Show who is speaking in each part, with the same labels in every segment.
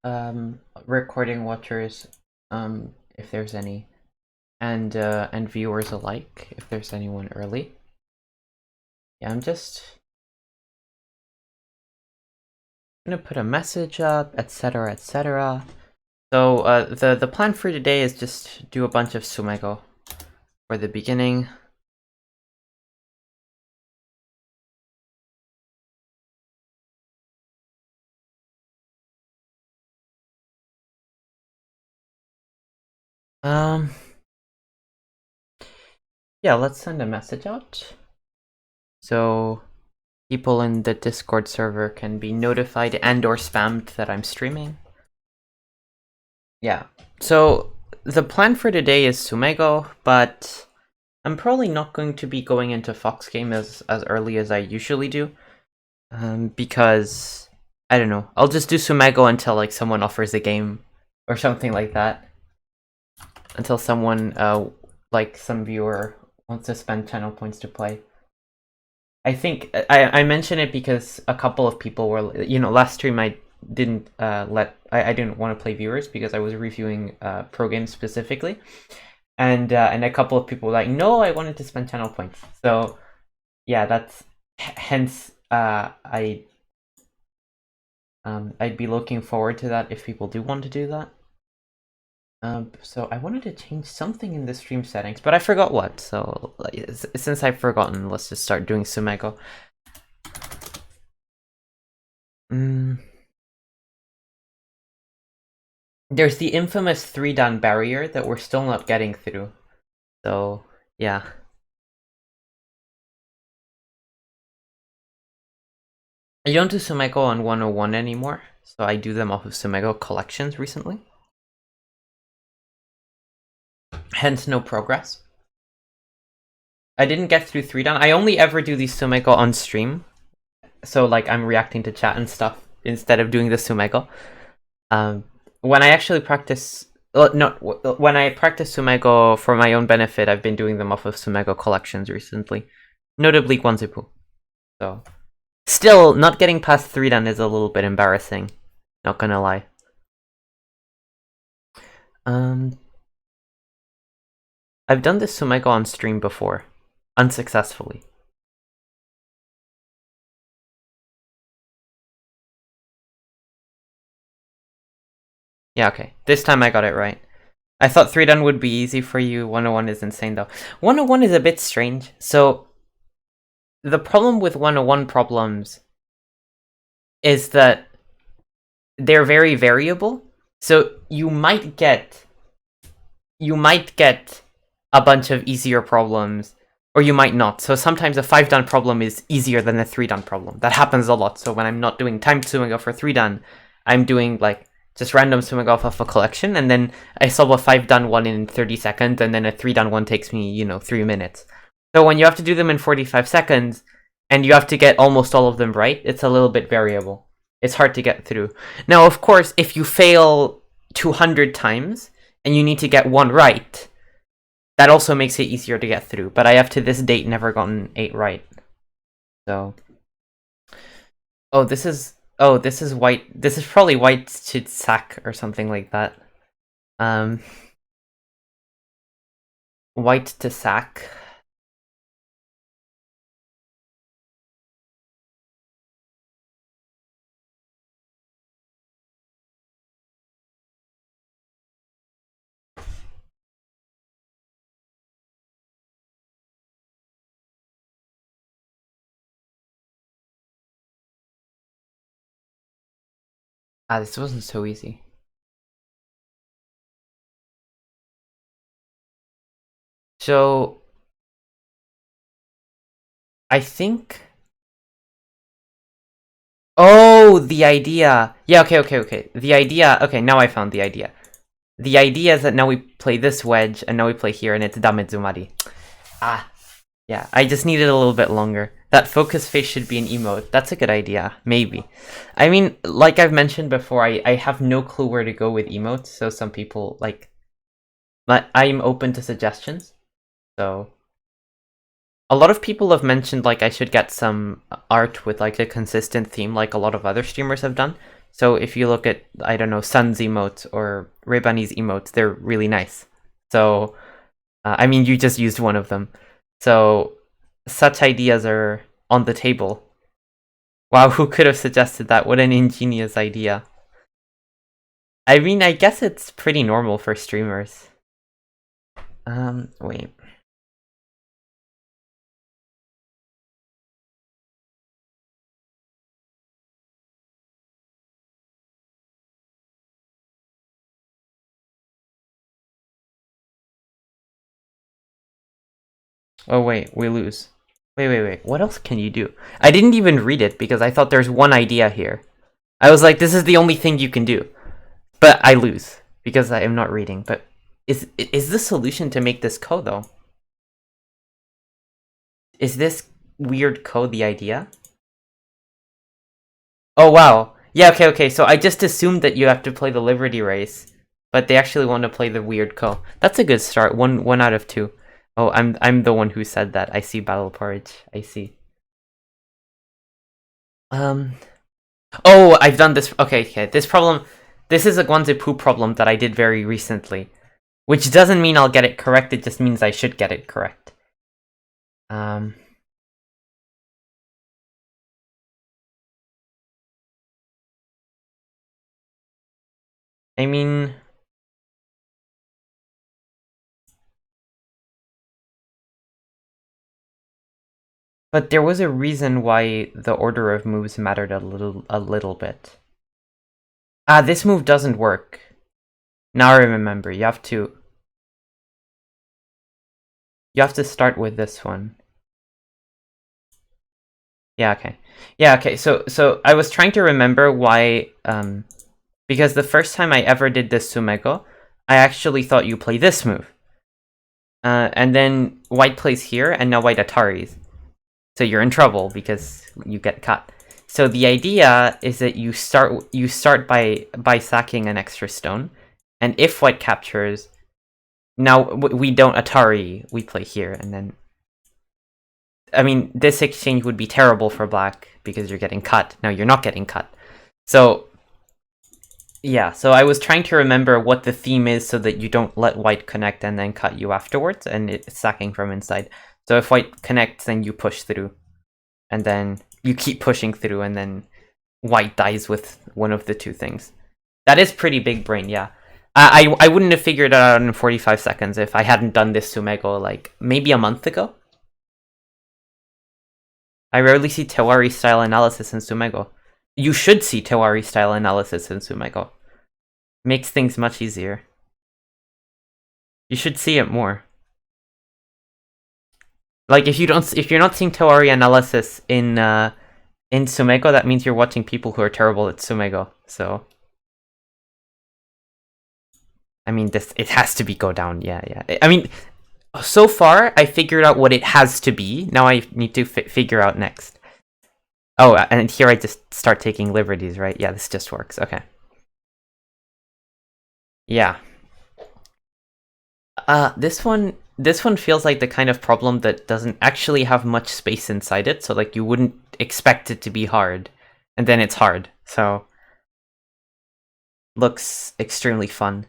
Speaker 1: recording watchers, if there's any, and viewers alike, if there's anyone early. Yeah, I'm just gonna put a message up, etc., etc. So the plan for today is just do a bunch of sumego for the beginning. Yeah, let's send a message out so people in the Discord server can be notified and or spammed that I'm streaming. Yeah, so the plan for today is sumego, but I'm probably not going to be going into Fox game as early as I usually do, because I don't know. I'll just do sumego until like someone offers a game or something like that. Until someone, like some viewer, wants to spend channel points to play. I think I mention it because a couple of people were, last stream I didn't I didn't want to play viewers because I was reviewing pro games specifically, and a couple of people were like, no, I wanted to spend channel points. So yeah, that's hence I'd be looking forward to that if people do want to do that. So I wanted to change something in the stream settings, but I forgot what. So since I've forgotten, let's just start doing sumego. There's the infamous 3-dan barrier that we're still not getting through. So yeah. I don't do sumego on 101 anymore, so I do them off of sumego collections recently. Hence no progress. I didn't get through 3-dan. I only ever do these sumego on stream. So like I'm reacting to chat and stuff instead of doing the sumego. When I actually practice, when I practice sumego for my own benefit, I've been doing them off of sumego collections recently, notably Gwanzipu. So still, not getting past 3-dan is a little bit embarrassing, not gonna lie. I've done this sumego on stream before, unsuccessfully. Yeah, okay. This time I got it right. I thought 3-dan would be easy for you. 101 is insane though. 101 is a bit strange. So the problem with 101 problems is that they're very variable. So you might get a bunch of easier problems, or you might not. So sometimes a 5-dan problem is easier than a 3-dan problem. That happens a lot. So when I'm not doing timed sumego for 3-dan, I'm doing like just random sumego off of a collection, and then I solve a 5-dan one in 30 seconds, and then a 3-dan one takes me, 3 minutes. So when you have to do them in 45 seconds, and you have to get almost all of them right, it's a little bit variable. It's hard to get through. Now, of course, if you fail 200 times, and you need to get one right, that also makes it easier to get through. But I have to this date never gotten 8 right. So, this is white. This is probably white to sack or something like that. White to sack. This wasn't so easy. So, I think... Oh, the idea! Yeah, okay. The idea... Okay, now I found the idea. The idea is that now we play this wedge, and now we play here, and it's Damezumari. Yeah, I just needed a little bit longer. That focus face should be an emote. That's a good idea. Maybe. I mean, like I've mentioned before, I have no clue where to go with emotes, so some people, like... But I'm open to suggestions. So... A lot of people have mentioned, like, I should get some art with, like, a consistent theme like a lot of other streamers have done. So if you look at, I don't know, Sun's emotes or Rebani's emotes, they're really nice. So, I mean, you just used one of them. So, such ideas are on the table. Wow, who could have suggested that? What an ingenious idea. I mean, I guess it's pretty normal for streamers. Wait. Oh wait, we lose. Wait. What else can you do? I didn't even read it because I thought there's one idea here. I was like, this is the only thing you can do. But I lose because I am not reading. But is the solution to make this code though? Is this weird code the idea? Oh wow. Yeah, okay. So I just assumed that you have to play the Liberty race, but they actually want to play the weird code. That's a good start. One out of 2. Oh, I'm the one who said that. I see Battle Porridge. I see. Oh, I've done this. Okay. This problem. This is a Guanzi problem that I did very recently, which doesn't mean I'll get it correct. It just means I should get it correct. I mean, but there was a reason why the order of moves mattered a little bit. Ah, this move doesn't work. Now I remember. You have to start with this one. Yeah, okay. So I was trying to remember why because the first time I ever did this Sumego, I actually thought you play this move. And then white plays here, and now white Ataris. So you're in trouble because you get cut. So the idea is that you start by sacking an extra stone, and if white captures, now we don't Atari, we play here, and then... I mean, this exchange would be terrible for black because you're getting cut. Now you're not getting cut. So, yeah, so I was trying to remember what the theme is so that you don't let white connect and then cut you afterwards, and it's sacking from inside. So if white connects, then you push through. And then you keep pushing through, and then white dies with one of the two things. That is pretty big brain, yeah. I wouldn't have figured it out in 45 seconds if I hadn't done this Sumego, like, maybe a month ago. I rarely see Tewari-style analysis in Sumego. You should see Tewari-style analysis in Sumego. Makes things much easier. You should see it more. Like, if you're not seeing Tewari analysis in Sumego, that means you're watching people who are terrible at Sumego. So, I mean, it has to be go down. Yeah. I mean, so far I figured out what it has to be. Now I need to figure out next. Oh, and here I just start taking liberties, right? Yeah, this just works. Okay. Yeah. This one feels like the kind of problem that doesn't actually have much space inside it, so like you wouldn't expect it to be hard, and then it's hard. So looks extremely fun.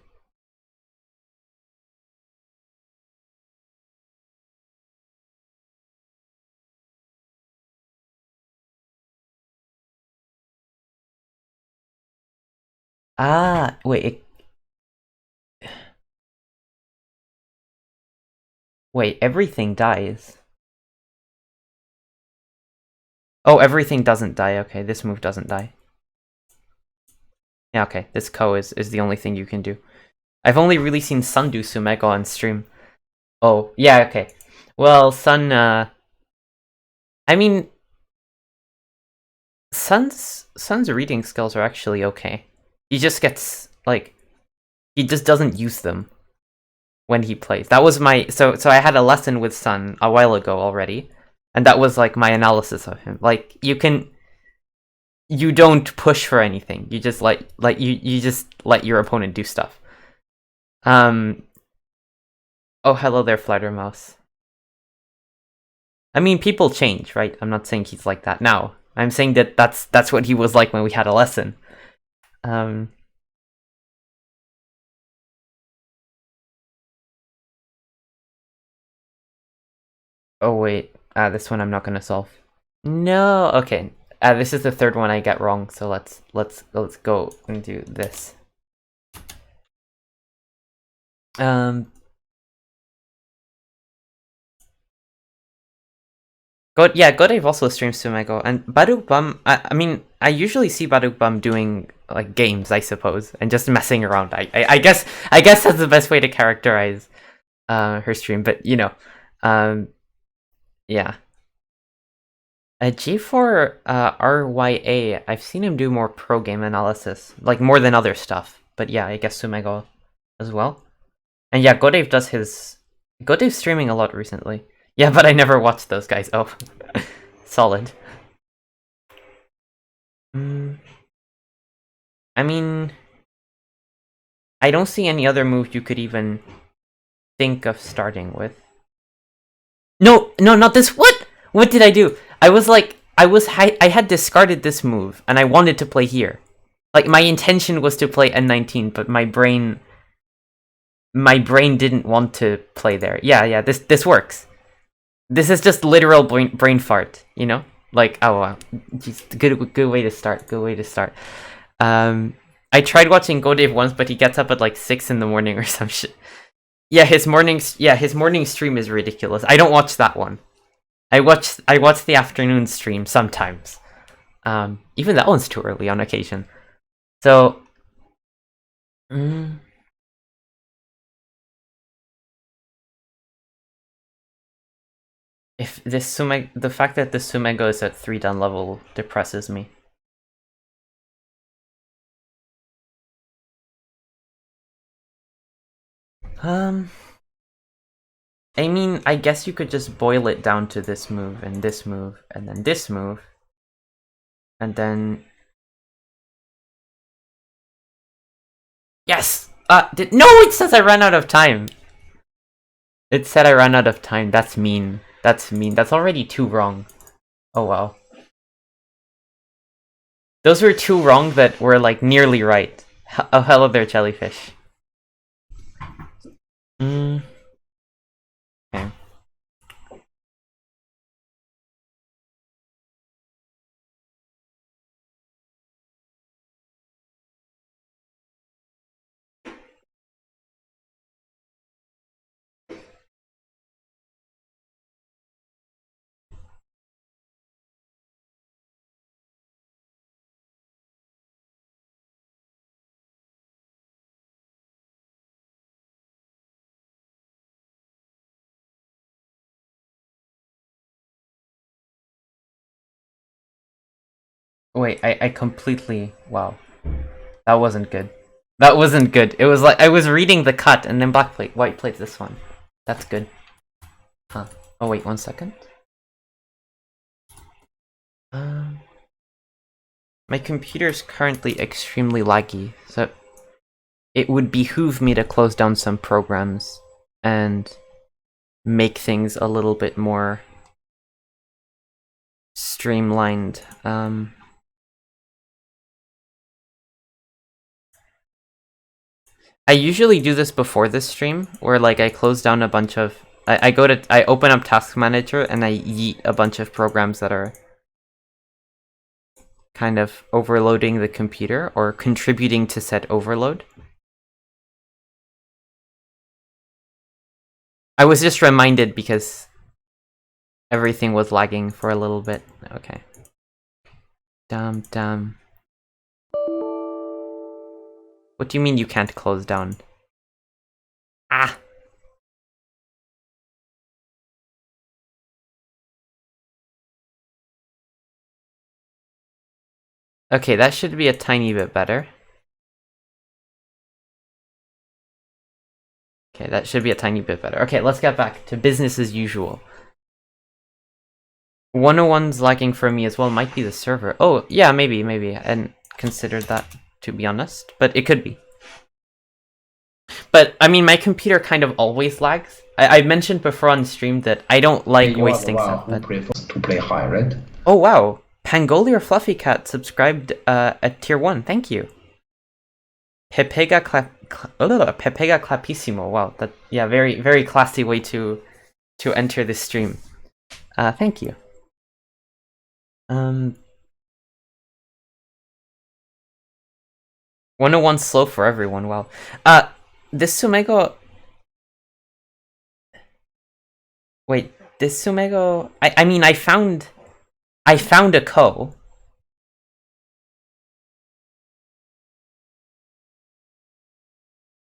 Speaker 1: Ah, wait, everything dies. Oh, everything doesn't die. Okay, this move doesn't die. Yeah, okay, this Ko is the only thing you can do. I've only really seen Sun do Sumego on stream. Oh, yeah, okay. Well, Sun, I mean, Sun's reading skills are actually okay. He just gets, like, he just doesn't use them when he plays. That was my... So I had a lesson with Sun a while ago already, and that was, like, my analysis of him. Like, you don't push for anything. You just you just let your opponent do stuff. Oh, hello there, Fluttermouse. I mean, people change, right? I'm not saying he's like that now. I'm saying that that's what he was like when we had a lesson. Um. Oh wait, this one I'm not gonna solve. No, okay. This is the third one I get wrong, so let's go and do this. Godave also streams Sumego, and Baduk Bum. I mean, I usually see Baduk Bum doing like games, I suppose, and just messing around. I guess that's the best way to characterize her stream. But you know, yeah. G4 RYA, I've seen him do more pro game analysis, like more than other stuff. But yeah, I guess Sumego as well. And yeah, Godave's streaming a lot recently. Yeah, but I never watched those guys. Oh, solid. I mean, I don't see any other move you could even think of starting with. No, not this. What did I do? I had discarded this move, and I wanted to play here. Like, my intention was to play N19, but my brain didn't want to play there. Yeah, this works. This is just literal brain fart, you know? Like, oh wow, just good way to start. Good way to start. I tried watching Godave once, but he gets up at like 6 in the morning or some shit. Yeah, his morning stream is ridiculous. I don't watch that one. I watch the afternoon stream sometimes. Even that one's too early on occasion. So, if this the fact that the Sumego is at 3 down level depresses me. I mean, I guess you could just boil it down to this move, and this move, and then this move. And then... Yes! No, it says I ran out of time! It said I ran out of time. That's mean. That's mean. That's already 2 wrong. Oh, wow. Those were 2 wrong that were, like, nearly right. Oh, hello there, jellyfish. Okay. Wait, I completely... Wow. That wasn't good. That wasn't good. It was like, I was reading the cut, and then black plate, white plate this one. That's good. Huh. Oh wait, 1 second. My computer's currently extremely laggy, so it would behoove me to close down some programs and make things a little bit more streamlined. I usually do this before this stream, where like I close down a bunch of... I open up Task Manager and I yeet a bunch of programs that are kind of overloading the computer or contributing to said overload. I was just reminded because everything was lagging for a little bit. Okay. Damn. What do you mean you can't close down? Ah! Okay, that should be a tiny bit better. Okay, that should be a tiny bit better. Okay, let's get back to business as usual. 101's lagging for me as well. Might be the server. Oh, yeah, maybe. I hadn't considered that, to be honest. But it could be. But, I mean, my computer kind of always lags. I mentioned before on stream that I don't like wasting stuff.
Speaker 2: Who prefers to play high red?
Speaker 1: Oh, wow. Pangolier Fluffy Cat subscribed at tier 1. Thank you. Pepega clapissimo. Wow, that, yeah, very very classy way to enter this stream. Thank you. 101 slow for everyone. Wow. This Sumego. Wait, this Sumego. I mean, I found a ko.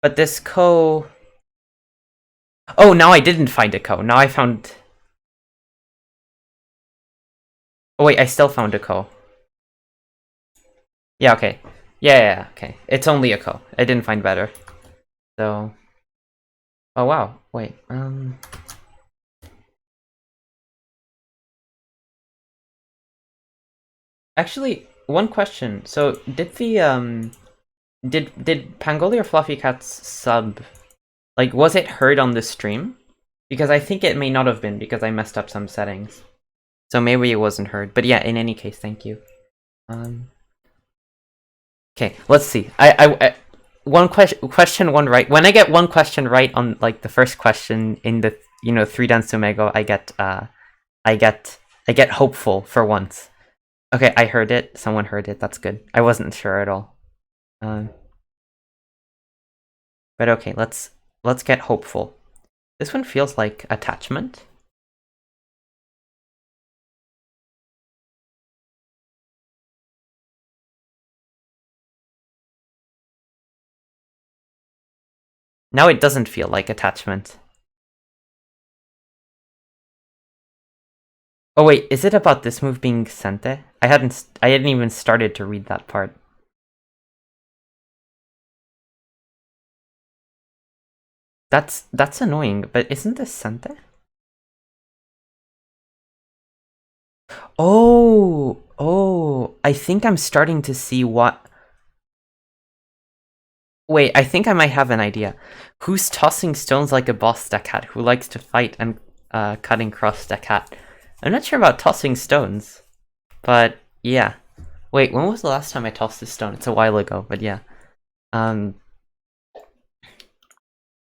Speaker 1: But this ko. Oh, now I didn't find a ko. Now I found. Oh wait, I still found a ko. Yeah, okay. Yeah, okay. It's only a ko. I didn't find better. So. Oh wow. Wait. Actually, one question. So did the did Pangolier Fluffy Cat's sub, like, was it heard on the stream? Because I think it may not have been because I messed up some settings. So maybe it wasn't heard. But yeah, in any case, thank you. Okay, let's see. I one question one right. When I get one question right on, like, the first question in the 3 Dan Sumego, I get hopeful for once. Okay, I heard it. Someone heard it. That's good. I wasn't sure at all. But okay, let's get hopeful. This one feels like attachment. Now it doesn't feel like attachment. Oh wait, is it about this move being sente? I hadn't even started to read that part. That's annoying, but isn't this sente? Oh, I think I'm starting to see what... Wait, I think I might have an idea. Who's tossing stones like a boss dacat who likes to fight and cutting cross dacat? I'm not sure about tossing stones, but yeah. Wait, when was the last time I tossed a stone? It's a while ago, but yeah.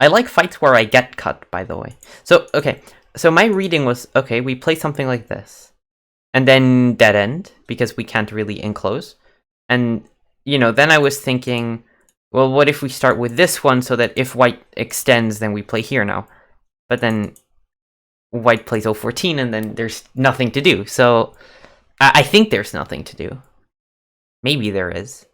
Speaker 1: I like fights where I get cut, by the way. So, okay. So my reading was, okay, we play something like this. And then dead end, because we can't really enclose. And, then I was thinking, well, what if we start with this one so that if white extends, then we play here now. But then white plays 014 and then there's nothing to do. So I think there's nothing to do. Maybe there is.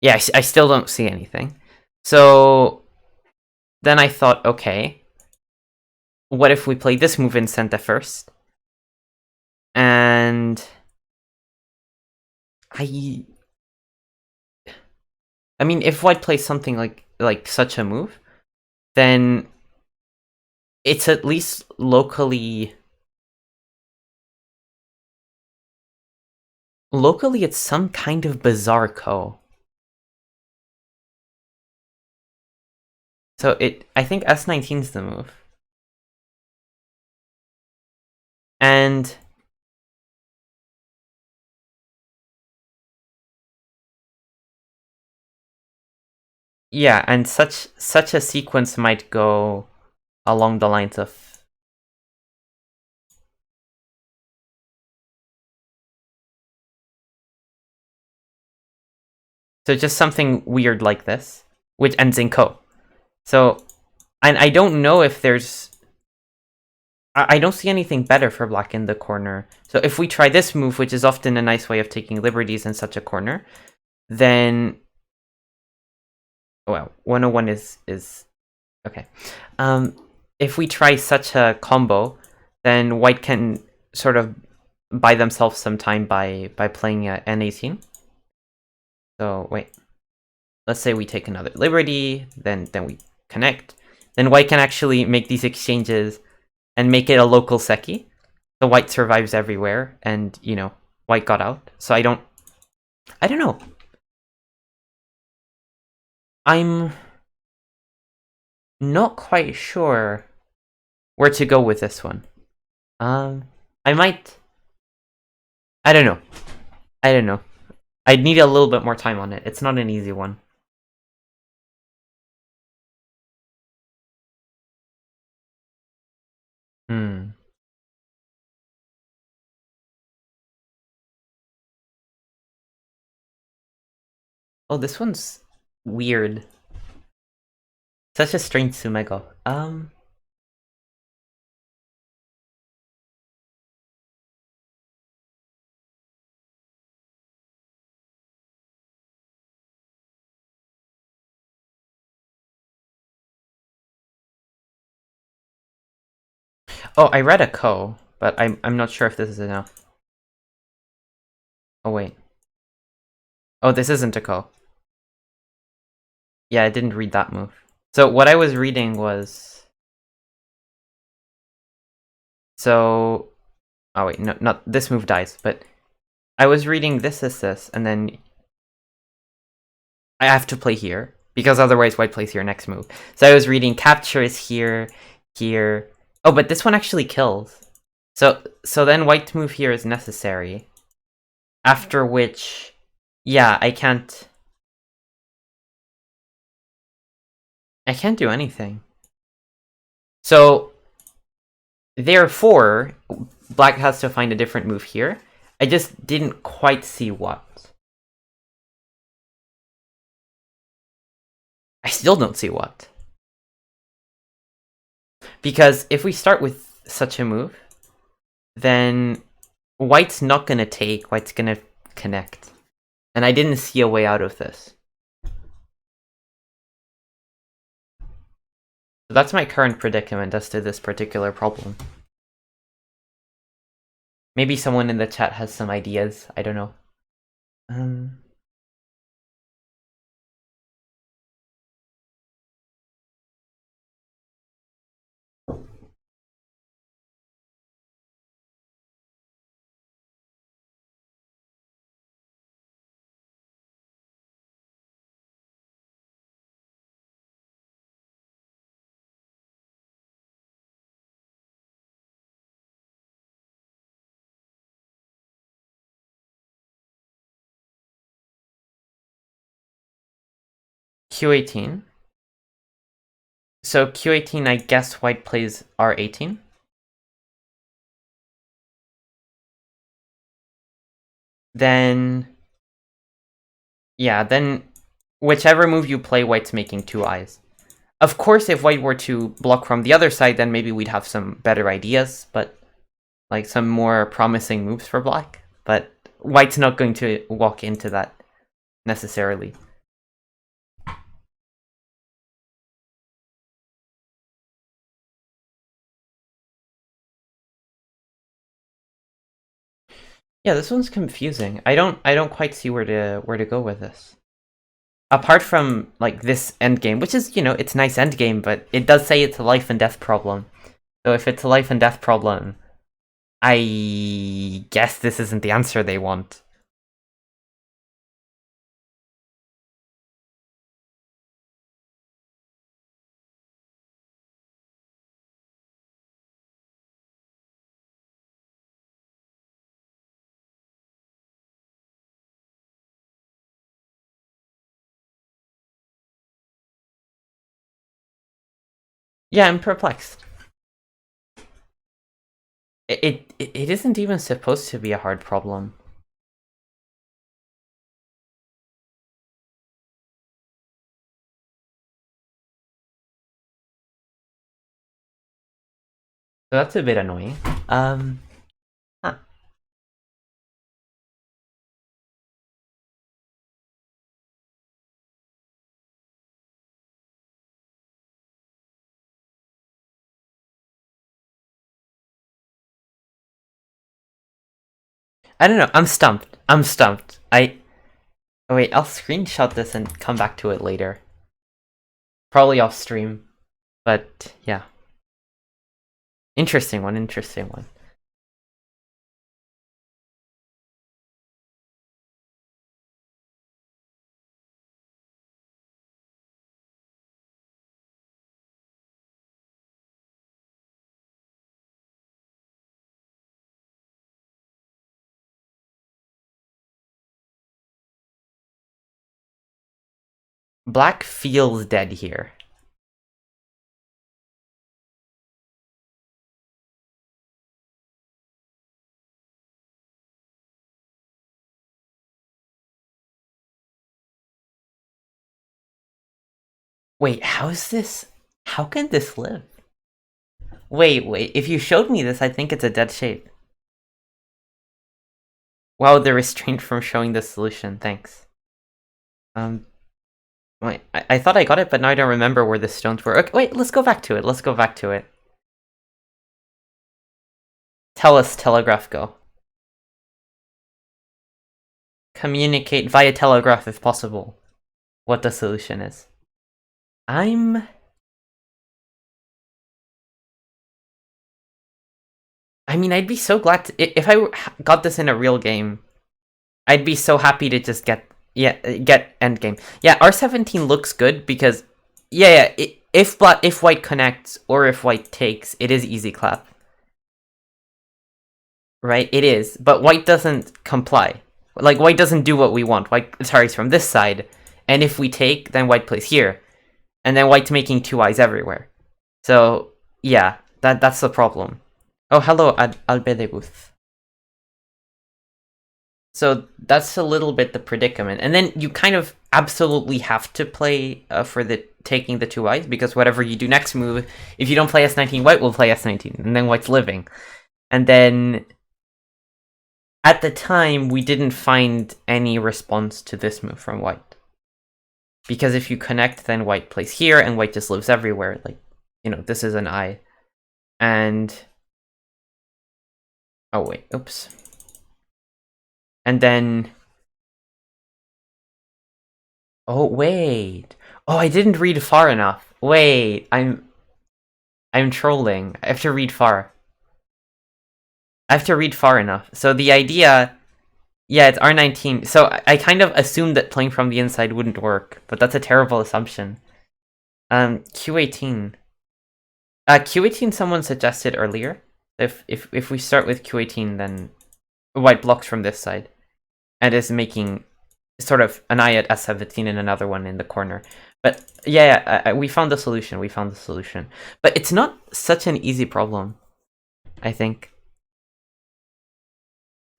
Speaker 1: Yeah, I still don't see anything. So then I thought, okay, what if we play this move in Senta first? And I mean, if white plays something like such a move, then it's at least locally it's some kind of bizarre ko. So I think S19 is the move. And yeah, and such a sequence might go along the lines of... So just something weird like this, which ends in ko. So, and I don't know if there's... I don't see anything better for black in the corner. So if we try this move, which is often a nice way of taking liberties in such a corner, then... Well, 101 is... Okay. If we try such a combo, then white can sort of buy themselves some time by playing N18. So, wait. Let's say we take another liberty, then we connect. Then white can actually make these exchanges and make it a local seki. So white survives everywhere, and, white got out. So I don't know. I'm not quite sure where to go with this one. I might... I don't know. I'd need a little bit more time on it. It's not an easy one. Hmm. Oh, this one's weird. Such a strange Sumego. Oh, I read a ko, but I'm not sure if this is enough. Oh wait. Oh, this isn't a ko. Yeah, I didn't read that move. So what I was reading was so. Oh wait, no, not this move dies, but I was reading this is this, and then I have to play here because otherwise white plays here next move. So I was reading capture is here, here. Oh, but this one actually kills. So then white move here is necessary. After which, yeah, I can't do anything. So therefore, black has to find a different move here. I just didn't quite see what. I still don't see what. Because if we start with such a move, then white's not gonna take, white's gonna connect. And I didn't see a way out of this. So that's my current predicament as to this particular problem. Maybe someone in the chat has some ideas, I don't know. Q18. So Q18, I guess white plays R18. Then, yeah, then whichever move you play, white's making two eyes. Of course, if white were to block from the other side, then maybe we'd have some better ideas, but like some more promising moves for black. But white's not going to walk into that necessarily. Yeah, this one's confusing. I don't quite see where to go with this. Apart from like this end game, which is, you know, it's nice end game, but it does say it's a life and death problem. So if it's a life and death problem, I guess this isn't the answer they want. Yeah, I'm perplexed. It isn't even supposed to be a hard problem. So that's a bit annoying. Huh. I don't know. I'm stumped. I'm stumped. Oh wait, I'll screenshot this and come back to it later. Probably off stream. But yeah. Interesting one, interesting one. Black feels dead here. Wait, how is this? How can this live? Wait, if you showed me this, I think it's a dead shape. Wow, the restraint from showing the solution, thanks. Wait, I thought I got it, but now I don't remember where the stones were. Okay, wait, let's go back to it. Tell us, telegraph, go. Communicate via telegraph if possible what the solution is. I mean, I'd be so glad to, if I got this in a real game, I'd be so happy to just get endgame. Yeah, R17 looks good because if white connects or if white takes, it is easy clap. Right? It is, but white doesn't comply. Like, white doesn't do what we want. White targets from this side, and if we take, then white plays here. And then white's making two eyes everywhere. So, yeah, that's the problem. Oh, hello, Albedebooth. So that's a little bit the predicament. And then you kind of absolutely have to play for the taking the two eyes, because whatever you do next move, if you don't play S19, white will play S19, and then white's living. And then at the time, we didn't find any response to this move from white. Because if you connect, then white plays here, and white just lives everywhere. Like, you know, this is an eye. And... oh, wait, oops. And then... oh, wait. Oh, I didn't read far enough. Wait, I'm trolling. I have to read far. enough. So the idea... yeah, it's R19. So I kind of assumed that playing from the inside wouldn't work, but that's a terrible assumption. Q18. Q18 someone suggested earlier. If we start with Q18, then white blocks from this side and is making sort of an eye at S17 and another one in the corner. But yeah, we found the solution. But it's not such an easy problem, I think.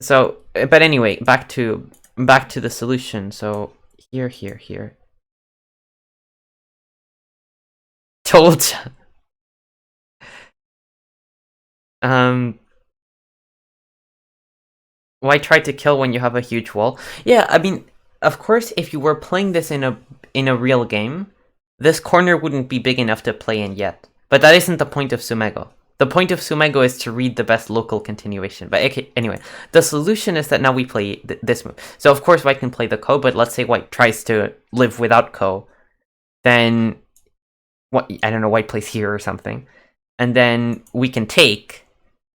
Speaker 1: So, but anyway, back to the solution. So here. Told ya. Why try to kill when you have a huge wall? Yeah, I mean, of course, if you were playing this in a real game, this corner wouldn't be big enough to play in yet. But that isn't the point of Sumego. The point of Sumego is to read the best local continuation. But okay, anyway, the solution is that now we play this move. So of course white can play the ko, but let's say white tries to live without ko. Then, what, I don't know, white plays here or something. And then we can take,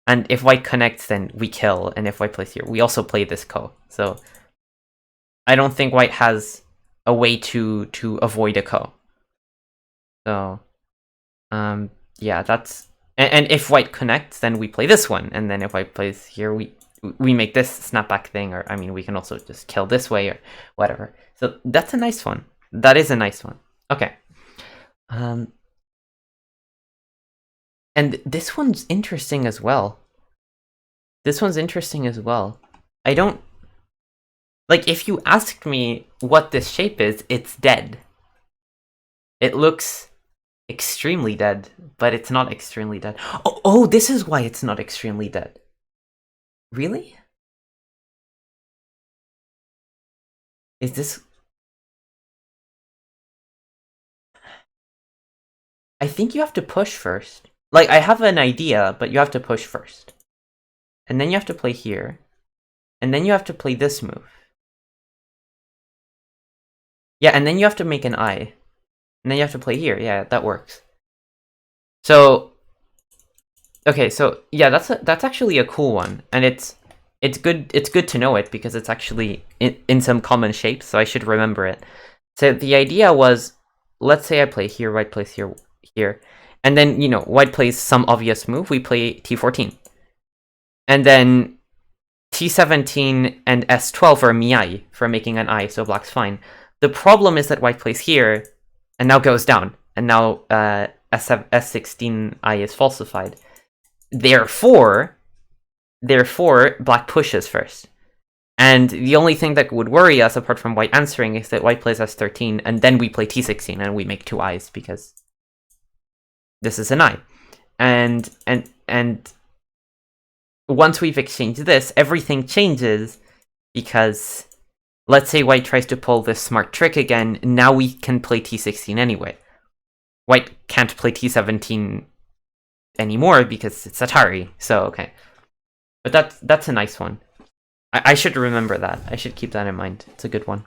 Speaker 1: and if white connects, then we kill. And if white plays here, we also play this ko. So I don't think white has a way to avoid a ko. So, yeah, that's... and if white connects, then we play this one. And then if white plays here, we make this snapback thing. Or, I mean, we can also just kill this way or whatever. So that's a nice one. That is a nice one. Okay. And this one's interesting as well. I don't... like, if you asked me what this shape is, it's dead. It looks extremely dead, but it's not extremely dead. Oh, this is why it's not extremely dead. Really? Is this... I think you have to push first. Like, I have an idea, but you have to push first. And then you have to play here. And then you have to play this move. Yeah, and then you have to make an eye. And then you have to play here. Yeah, that works. So, okay, so yeah, that's actually a cool one, and it's good to know it because it's actually in some common shapes, so I should remember it. So the idea was, let's say I play here, white plays here, and then, you know, white plays some obvious move. We play T14, and then T17 and S12 are miai for making an eye, so black's fine. The problem is that white plays here, and now goes down, and now S16I is falsified. Therefore, black pushes first. And the only thing that would worry us, apart from white answering, is that white plays S13, and then we play T16, and we make two I's, because this is an I. And once we've exchanged this, everything changes, because let's say white tries to pull this smart trick again, now we can play T16 anyway. White can't play T17 anymore because it's Atari, so okay. But that's a nice one. I should remember that. I should keep that in mind. It's a good one.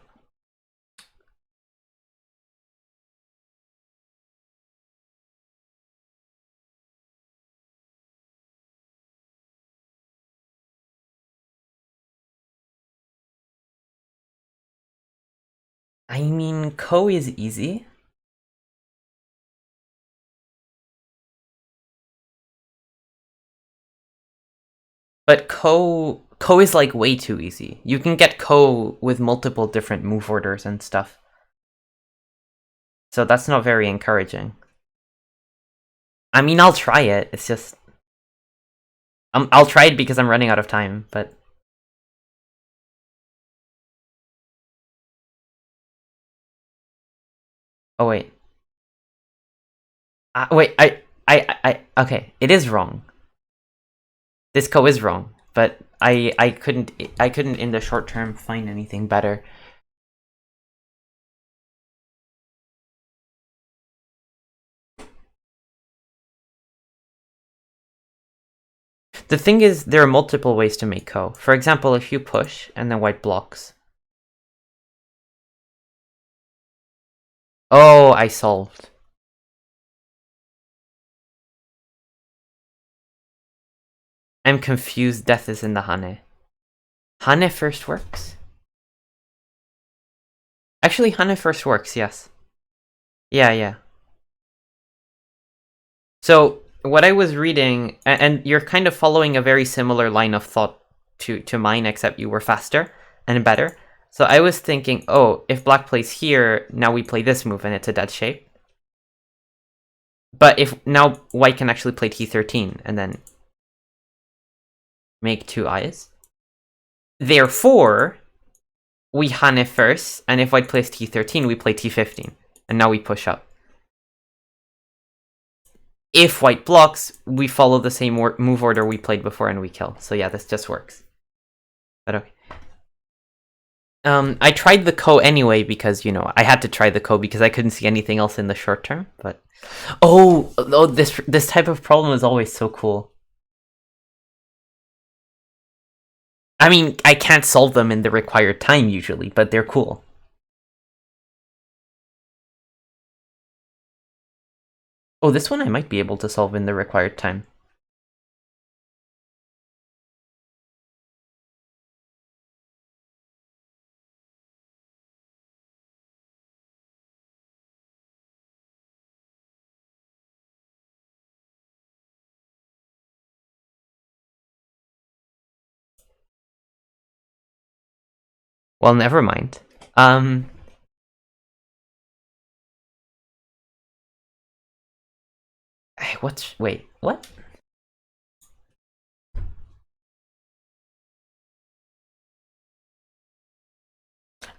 Speaker 1: I mean, Ko is easy. But Ko is like way too easy. You can get Ko with multiple different move orders and stuff. So that's not very encouraging. I mean, I'll try it. It's just... I'll try it because I'm running out of time, but... Oh, wait. Wait, okay, it is wrong. This Ko is wrong, but I couldn't in the short term find anything better. The thing is, there are multiple ways to make Ko. For example, if you push and then white blocks. Oh, I solved. I'm confused. Death is in the Hane. Hane first works? Actually, Hane first works, yes. Yeah. So, what I was reading, and you're kind of following a very similar line of thought to mine, except you were faster and better. So I was thinking, oh, if black plays here, now we play this move and it's a dead shape. But if now white can actually play T13 and then make two I's. Therefore, we Hane first, and if white plays T13, we play T15. And now we push up. If white blocks, we follow the same move order we played before and we kill. So yeah, this just works. But okay. I tried the Ko anyway because, you know, I had to try the Ko because I couldn't see anything else in the short term. But oh, this type of problem is always so cool. I mean, I can't solve them in the required time usually, but they're cool. Oh, this one I might be able to solve in the required time. Well, never mind. Wait, what?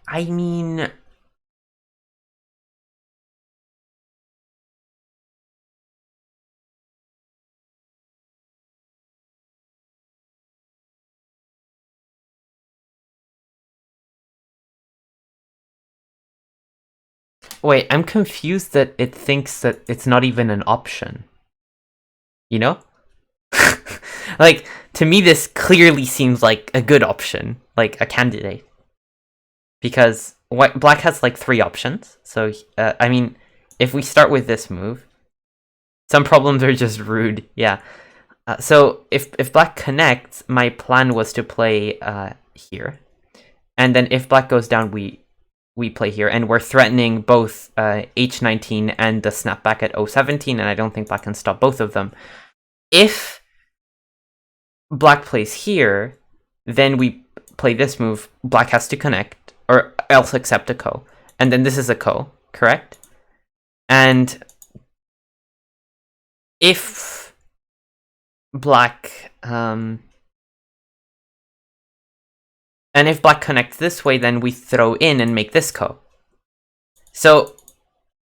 Speaker 1: I mean... Wait, I'm confused that it thinks that it's not even an option. You know? Like, to me this clearly seems like a good option, like a candidate. Because black has like 3 options, so, I mean, if we start with this move, some problems are just rude, yeah. So, if black connects, my plan was to play here. And then if black goes down, we play here, and we're threatening both h19 and the snapback at o17, and I don't think black can stop both of them. If black plays here, then we play this move, black has to connect, or else accept a Ko. and then this is a ko, correct? And if black and if black connects this way, then we throw in and make this ko. So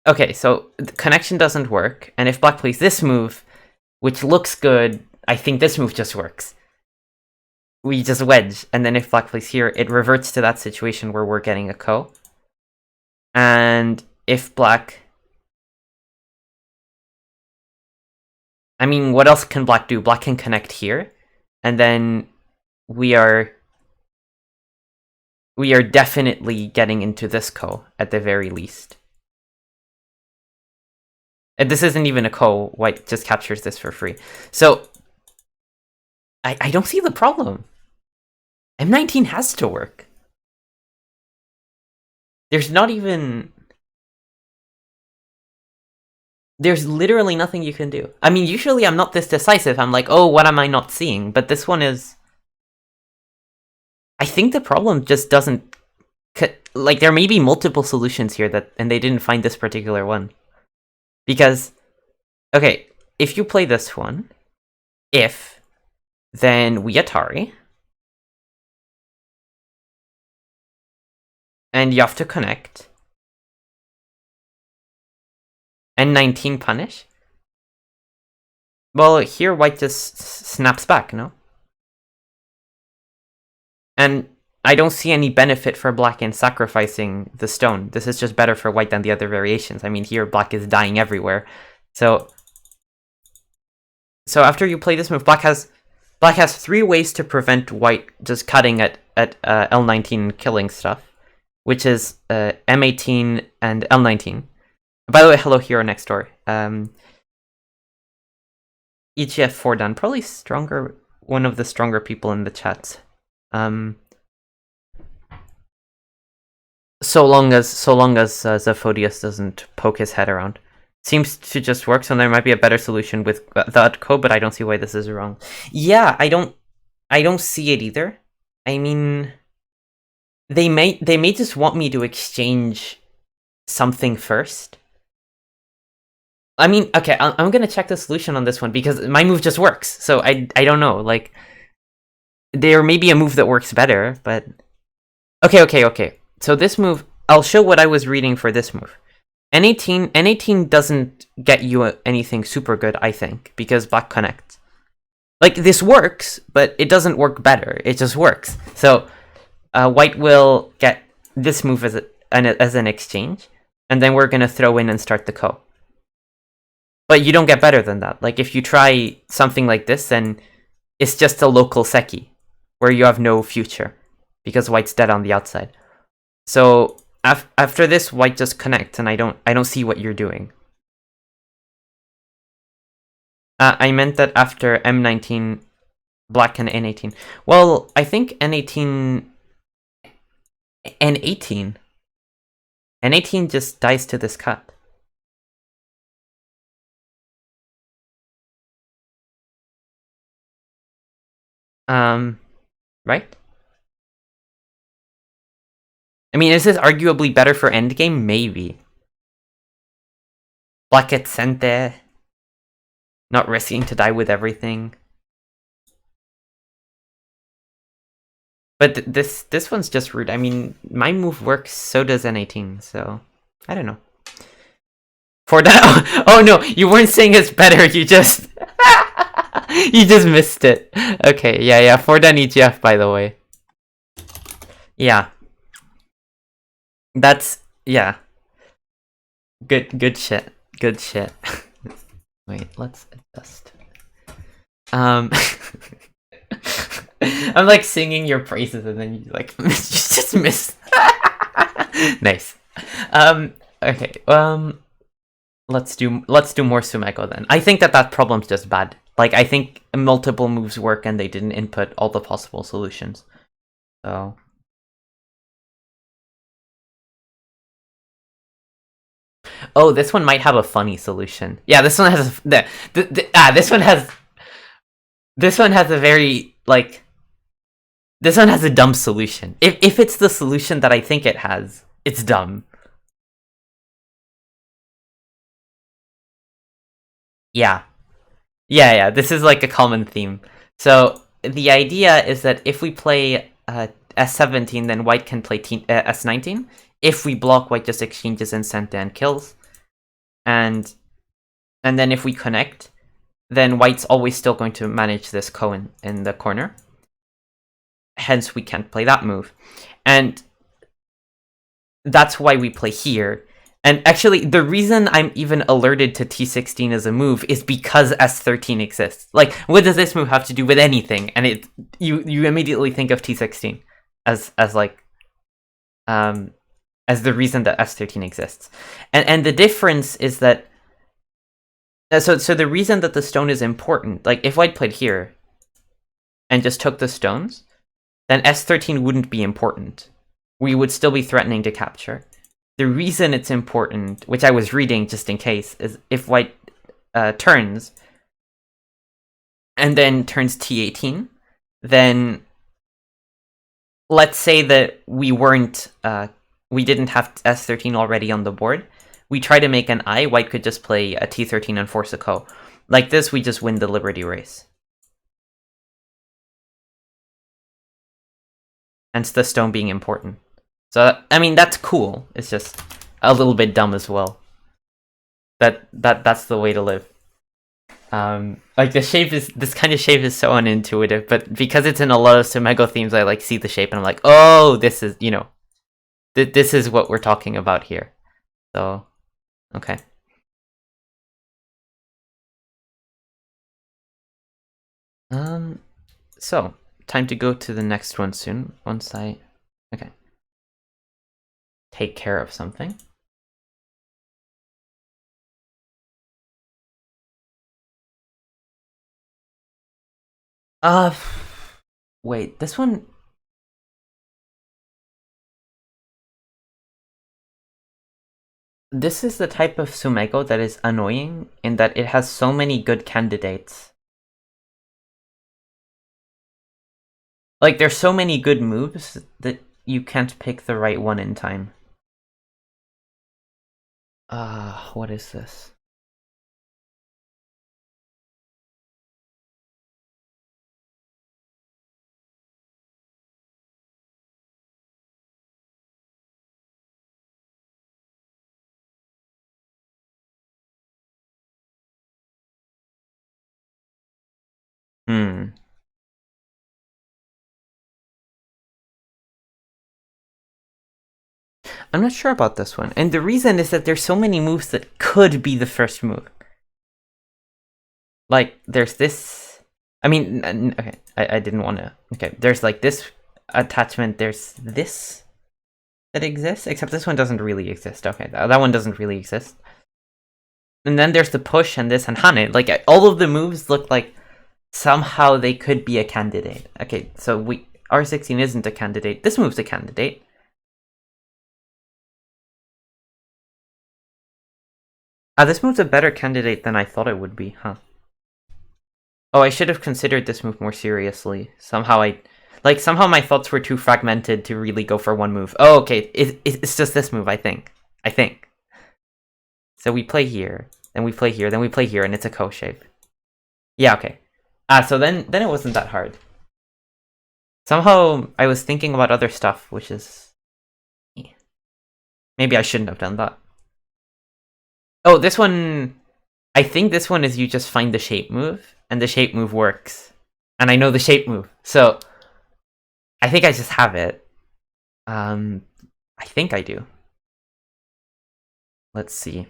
Speaker 1: okay, so the connection doesn't work, and if black plays this move, which looks good, I think this move just works. We just wedge, and then if black plays here, it reverts to that situation where we're getting a ko. And if black... I mean, what else can black do? Black can connect here, and then we are definitely getting into this ko, at the very least. And this isn't even a ko, white just captures this for free. So, I don't see the problem. M19 has to work. There's not even... There's literally nothing you can do. I mean, usually I'm not this decisive. I'm like, oh, what am I not seeing? But this one is... I think the problem just doesn't... Like, there may be multiple solutions here, and they didn't find this particular one. Because, okay, if you play this one, then we Atari. And you have to connect. And 19 punish. Well, here white just snaps back, no? And I don't see any benefit for black in sacrificing the stone. This is just better for white than the other variations. I mean, here black is dying everywhere. So after you play this move, black has 3 ways to prevent white just cutting at L19 killing stuff, which is M18 and L19. By the way, hello hero next door. EGF 4 done, probably stronger, one of the stronger people in the chat. So long as Zephodius doesn't poke his head around. Seems to just work, so there might be a better solution with that code, but I don't see why this is wrong. Yeah, I don't see it either. I mean, they may just want me to exchange something first. I mean, okay, I'm gonna check the solution on this one because my move just works. So I don't know, like, there may be a move that works better, but okay. So this move, I'll show what I was reading for this move. N18 doesn't get you anything super good, I think, because black connects. Like, this works, but it doesn't work better. It just works. So white will get this move as an exchange, and then we're gonna throw in and start the ko. But you don't get better than that. Like, if you try something like this, then it's just a local seki, where you have no future, because white's dead on the outside. So after this, white just connects, and I don't see what you're doing. I meant that after M19, black and N18. Well, I think N18 just dies to this cut. Right? I mean, is this arguably better for endgame? Maybe. Black gets sent there. Not risking to die with everything. But this one's just rude. I mean, my move works, so does N18, so... I don't know. For that... Oh no, you weren't saying it's better, you just... You just missed it. Okay, yeah, 4 done EGF, by the way. Yeah. That's... yeah. Good shit. Good shit. Wait, let's adjust. I'm like singing your praises and then you like, you just miss. Nice. Okay, let's do more Sumeko then. I think that problem's just bad. Like, I think multiple moves work and they didn't input all the possible solutions. So... Oh, this one might have a funny solution. Yeah, this one has this one has a very, like, this one has a dumb solution. If it's the solution that I think it has, it's dumb. Yeah. Yeah, this is like a common theme. So the idea is that if we play S17, then white can play S19. If we block, white just exchanges incenta and kills. And then if we connect, then white's always still going to manage this Cohen in the corner. Hence, we can't play that move. And that's why we play here. And actually, the reason I'm even alerted to T16 as a move is because S13 exists. Like, what does this move have to do with anything? And you immediately think of T16 as like as the reason that S13 exists. And the difference is that so the reason that the stone is important, like if white played here and just took the stones, then S13 wouldn't be important. We would still be threatening to capture. The reason it's important, which I was reading just in case, is if white turns and then turns T18, then let's say that we didn't have S13 already on the board. We try to make an I, white could just play a T13 and force a ko. Like this, we just win the Liberty race. Hence the stone being important. So, I mean, that's cool. It's just a little bit dumb as well. That's the way to live. Like this kind of shape is so unintuitive, but because it's in a lot of Sumego themes, I like see the shape and I'm like, oh, this is, this is what we're talking about here. So, okay. So time to go to the next one soon. Once I, okay, take care of something. Wait, this one. This is the type of Sumego that is annoying in that it has so many good candidates. Like, there's so many good moves that you can't pick the right one in time. What is this? I'm not sure about this one. And the reason is that there's so many moves that could be the first move. Like, there's this... I mean, okay, I didn't want to... Okay, there's like this attachment, there's this that exists, except this one doesn't really exist. Okay, that one doesn't really exist. And then there's the push and this and Hane. Like, all of the moves look like somehow they could be a candidate. Okay, so R16 isn't a candidate. This move's a candidate. This move's a better candidate than I thought it would be, huh? Oh, I should have considered this move more seriously. Somehow my thoughts were too fragmented to really go for one move. Oh, okay, it's just this move, I think. So we play here, then we play here, then we play here, and it's a ko shape. Yeah, okay. So then it wasn't that hard. Somehow I was thinking about other stuff, which is... Maybe I shouldn't have done that. Oh, this one... I think this one is you just find the shape move, and the shape move works. And I know the shape move, so... I think I just have it. I think I do. Let's see.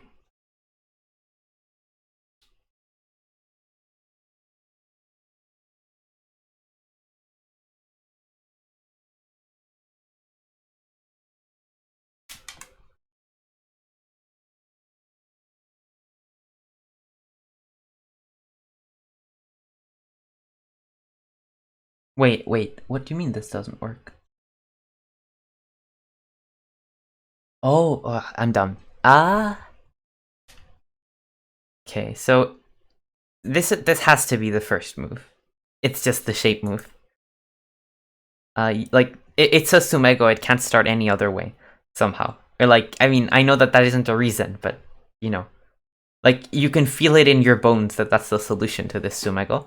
Speaker 1: Wait, what do you mean this doesn't work? Oh, I'm dumb. Okay, so this has to be the first move. It's just the shape move. Like it's a Sumego. It can't start any other way somehow. Or like, I mean, I know that isn't a reason, but you know. Like, you can feel it in your bones that that's the solution to this sumago.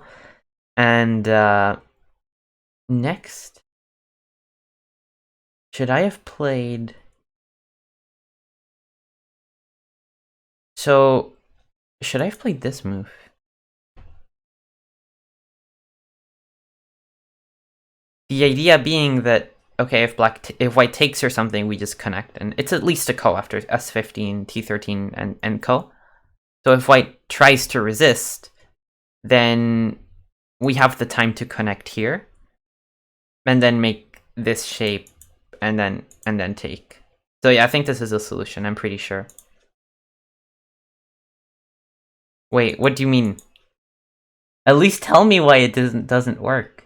Speaker 1: And next, should I have played... So, should I have played this move? The idea being that, okay, if white takes or something, we just connect, and it's at least a ko after s15, t13, and ko. So if white tries to resist, then we have the time to connect here, and then make this shape, and then take. So yeah, I think this is a solution. I'm pretty sure. Wait, what do you mean? At least tell me why it doesn't work.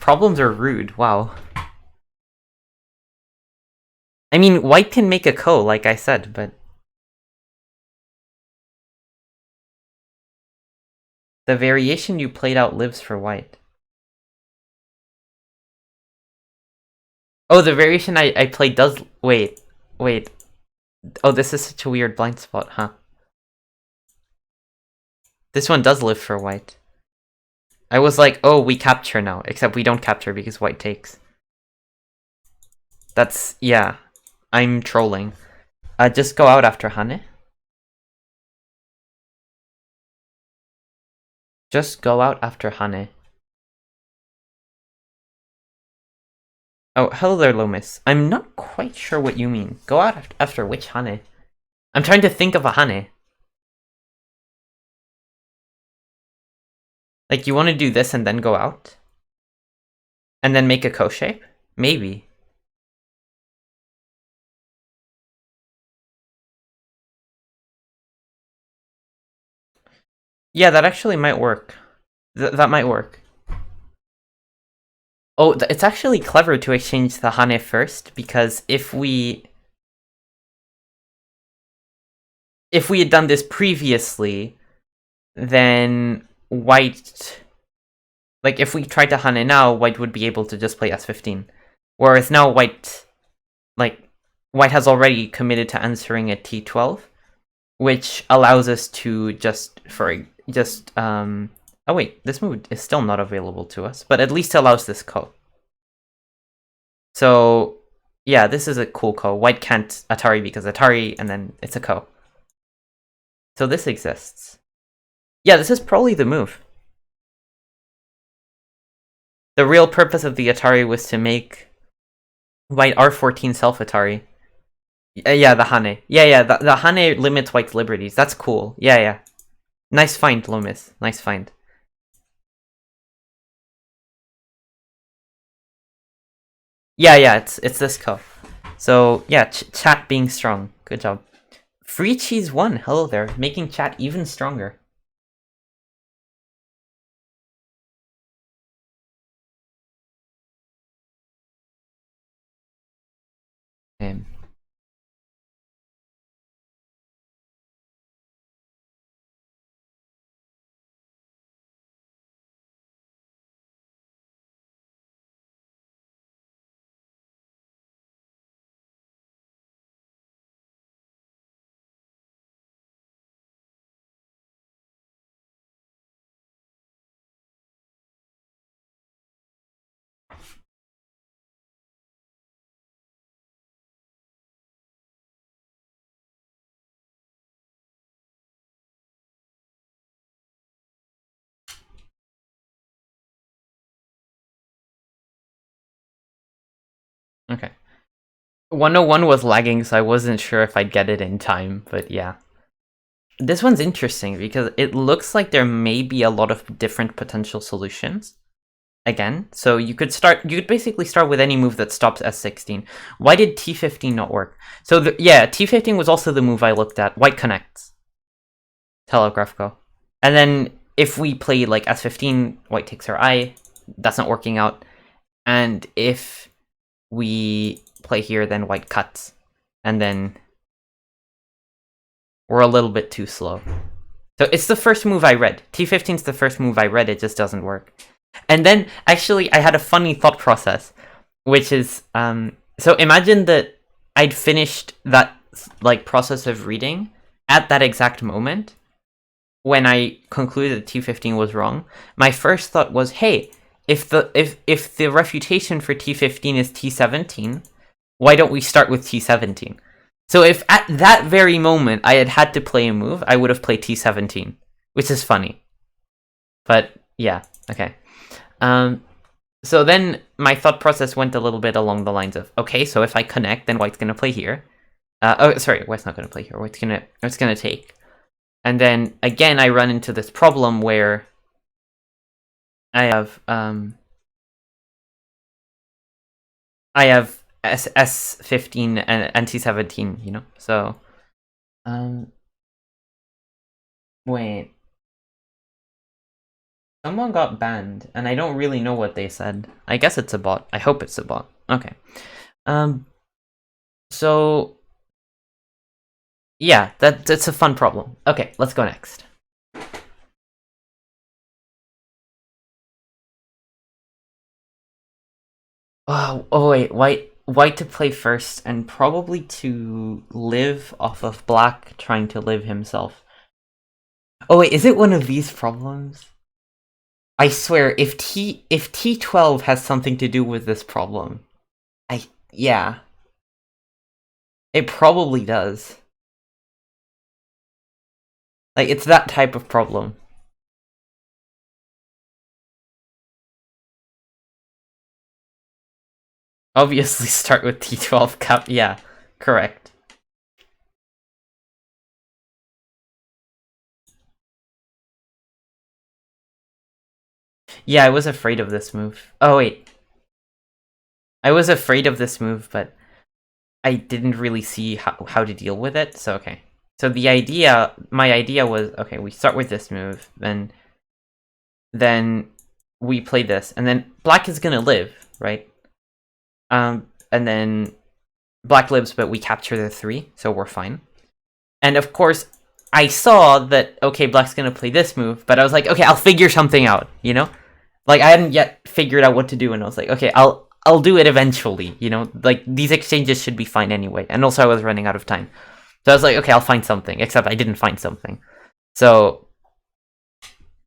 Speaker 1: Problems are rude. Wow. I mean, white can make a ko, like I said, but the variation you played out lives for white. Oh, the variation I played does... Wait. Oh, this is such a weird blind spot, huh? This one does live for white. I was like, oh, we capture now. Except we don't capture because white takes. That's... yeah. I'm trolling. Just go out after Hane. Just go out after Hane. Oh, hello there, Lomis. I'm not quite sure what you mean. Go out after which Hane? I'm trying to think of a Hane. Like, you want to do this and then go out? And then make a ko shape? Maybe. Yeah, that actually might work. That might work. Oh, it's actually clever to exchange the Hane first, because if we had done this previously, then white... Like, if we tried to Hane now, white would be able to just play s15. Whereas now white... Like, white has already committed to answering at t12, which allows us to oh wait, this move is still not available to us, but at least allows this ko. So, yeah, this is a cool ko. White can't Atari because Atari, and then it's a ko. So this exists. Yeah, this is probably the move. The real purpose of the Atari was to make white r14 self-Atari. Yeah, the Hane. Yeah, the Hane limits white's liberties. That's cool. Yeah. Nice find, Lomis. Nice find. Yeah, it's this ko. So, yeah, chat being strong. Good job. Free Cheese 1, hello there. Making chat even stronger. Okay. 101 was lagging, so I wasn't sure if I'd get it in time, but yeah. This one's interesting because it looks like there may be a lot of different potential solutions. Again, so you could basically start with any move that stops s16. Why did t15 not work? So t15 was also the move I looked at. White connects. Telegraph ko. And then if we play like s15, white takes her eye. That's not working out. And if we play here, then white cuts. And then we're a little bit too slow. So it's the first move I read. t15 is the first move I read, it just doesn't work. And then, actually, I had a funny thought process, which is, so imagine that I'd finished that, like, process of reading, at that exact moment, when I concluded that T15 was wrong, my first thought was, hey, if the refutation for T15 is T17, why don't we start with T17? So if at that very moment I had to play a move, I would have played T17, which is funny. But yeah, okay. So then my thought process went a little bit along the lines of, okay, so if I connect, then white's gonna play here. White's not gonna play here. White's gonna take. And then again, I run into this problem where I have S15 and T17, you know. So wait. Someone got banned, and I don't really know what they said. I guess it's a bot. I hope it's a bot. Okay. So yeah, that's a fun problem. Okay, let's go next. Oh wait, white to play first, and probably to live off of black trying to live himself. Oh wait, is it one of these problems? I swear, if T12 has something to do with this problem, yeah. It probably does. Like, it's that type of problem. Obviously start with T12 cup, yeah, correct. Yeah, I was afraid of this move. Oh wait. I was afraid of this move, but I didn't really see how to deal with it, so okay. So my idea was, okay, we start with this move, then we play this, and then black is gonna live, right? And then black lives, but we capture the 3, so we're fine. And of course, I saw that, okay, black's gonna play this move, but I was like, okay, I'll figure something out, you know? Like, I hadn't yet figured out what to do, and I was like, okay, I'll do it eventually, you know? Like, these exchanges should be fine anyway. And also, I was running out of time. So I was like, okay, I'll find something, except I didn't find something. So,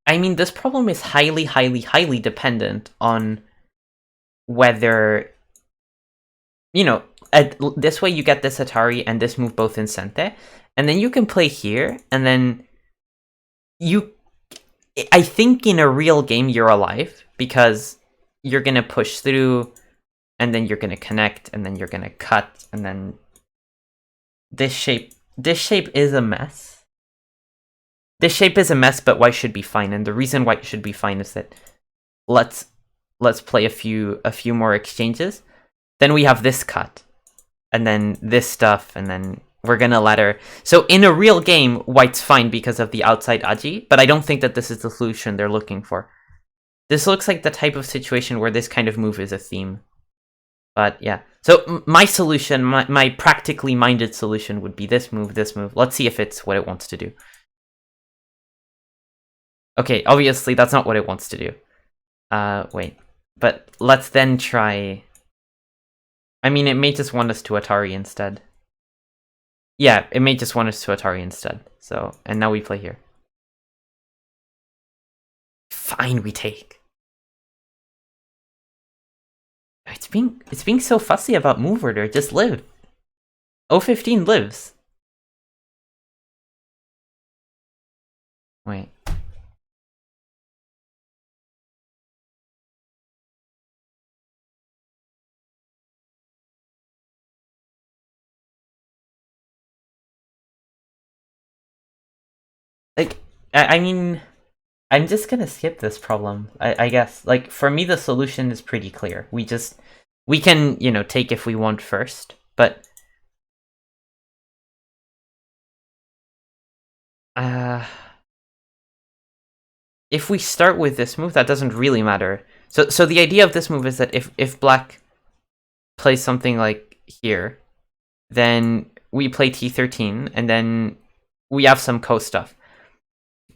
Speaker 1: I mean, this problem is highly, highly, highly dependent on whether, you know, this way you get this Atari and this move both in Sente, and then you can play here, and then I think in a real game you're alive, because you're gonna push through, and then you're gonna connect, and then you're gonna cut, and then this shape is a mess. This shape is a mess, but white should be fine, and the reason white should be fine is that let's play a few more exchanges. Then we have this cut, and then this stuff, and then we're gonna ladder. So in a real game, white's fine because of the outside aji, but I don't think that this is the solution they're looking for. This looks like the type of situation where this kind of move is a theme. But yeah, so my solution, my practically minded solution would be this move, this move. Let's see if it's what it wants to do. Okay, obviously that's not what it wants to do. Wait, but let's then try... I mean, it may just want us to Atari instead. Yeah, it may just want us to Atari instead. So, and now we play here. Fine, we take. It's being so fussy about move order. Just live. O15 lives. Wait. Like, I mean, I'm just gonna skip this problem, I guess. Like, for me, the solution is pretty clear. We can, you know, take if we want first, but... if we start with this move, that doesn't really matter. So the idea of this move is that if black plays something like here, then we play T13, and then we have some co-stuff.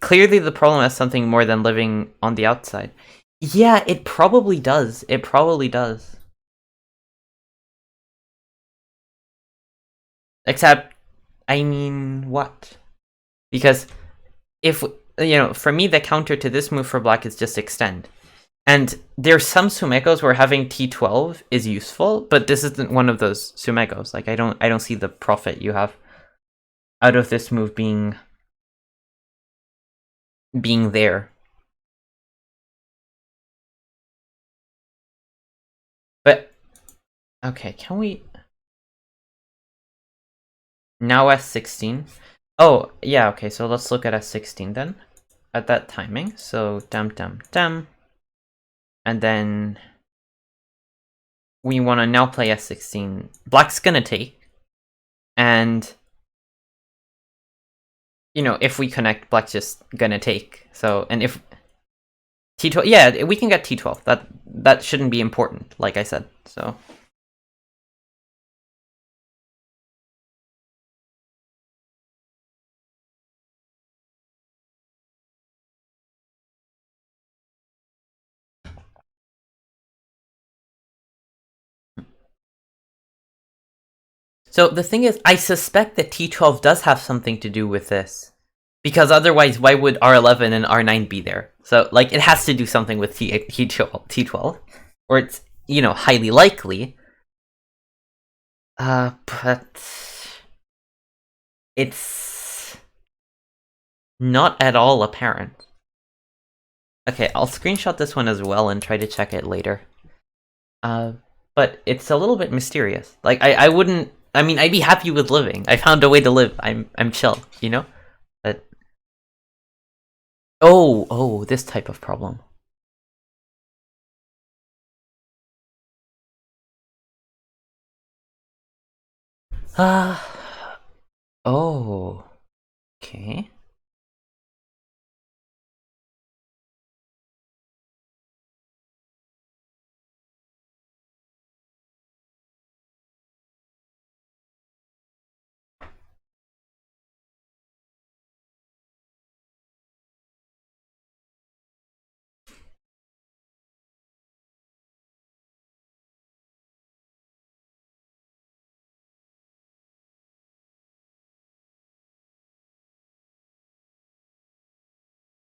Speaker 1: Clearly the problem has something more than living on the outside. Yeah, it probably does. It probably does. Except, I mean, what? Because if, for me, the counter to this move for black is just extend. And there's some sumegos where having t12 is useful, but this isn't one of those sumegos. Like, I don't see the profit you have out of this move being there. But okay, can we now S16? Oh, yeah, okay, so let's look at S16 then. At that timing. So dum dum dum. And then we want to now play S16. Black's gonna take. And if we connect, black's just gonna take. So, and if T12, yeah, we can get T12. That shouldn't be important, like I said. So So the thing is, I suspect that T12 does have something to do with this. Because otherwise, why would R11 and R9 be there? So, like, it has to do something with T12. Or it's, highly likely. But it's not at all apparent. Okay, I'll screenshot this one as well and try to check it later. But it's a little bit mysterious. Like, I wouldn't... I mean, I'd be happy with living. I found a way to live. I'm chill, But... Oh, this type of problem. Oh. Okay.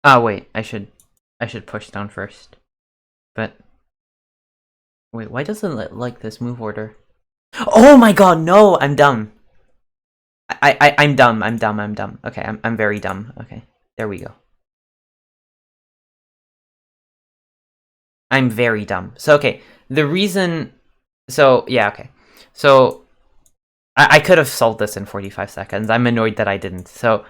Speaker 1: Wait, I should push down first. But wait, why doesn't it like this move order? Oh my god, no, I'm dumb. I'm dumb. I'm dumb. Okay, I'm very dumb. Okay. There we go. I'm very dumb. So okay, the reason yeah, okay. So I could have solved this in 45 seconds. I'm annoyed that I didn't. So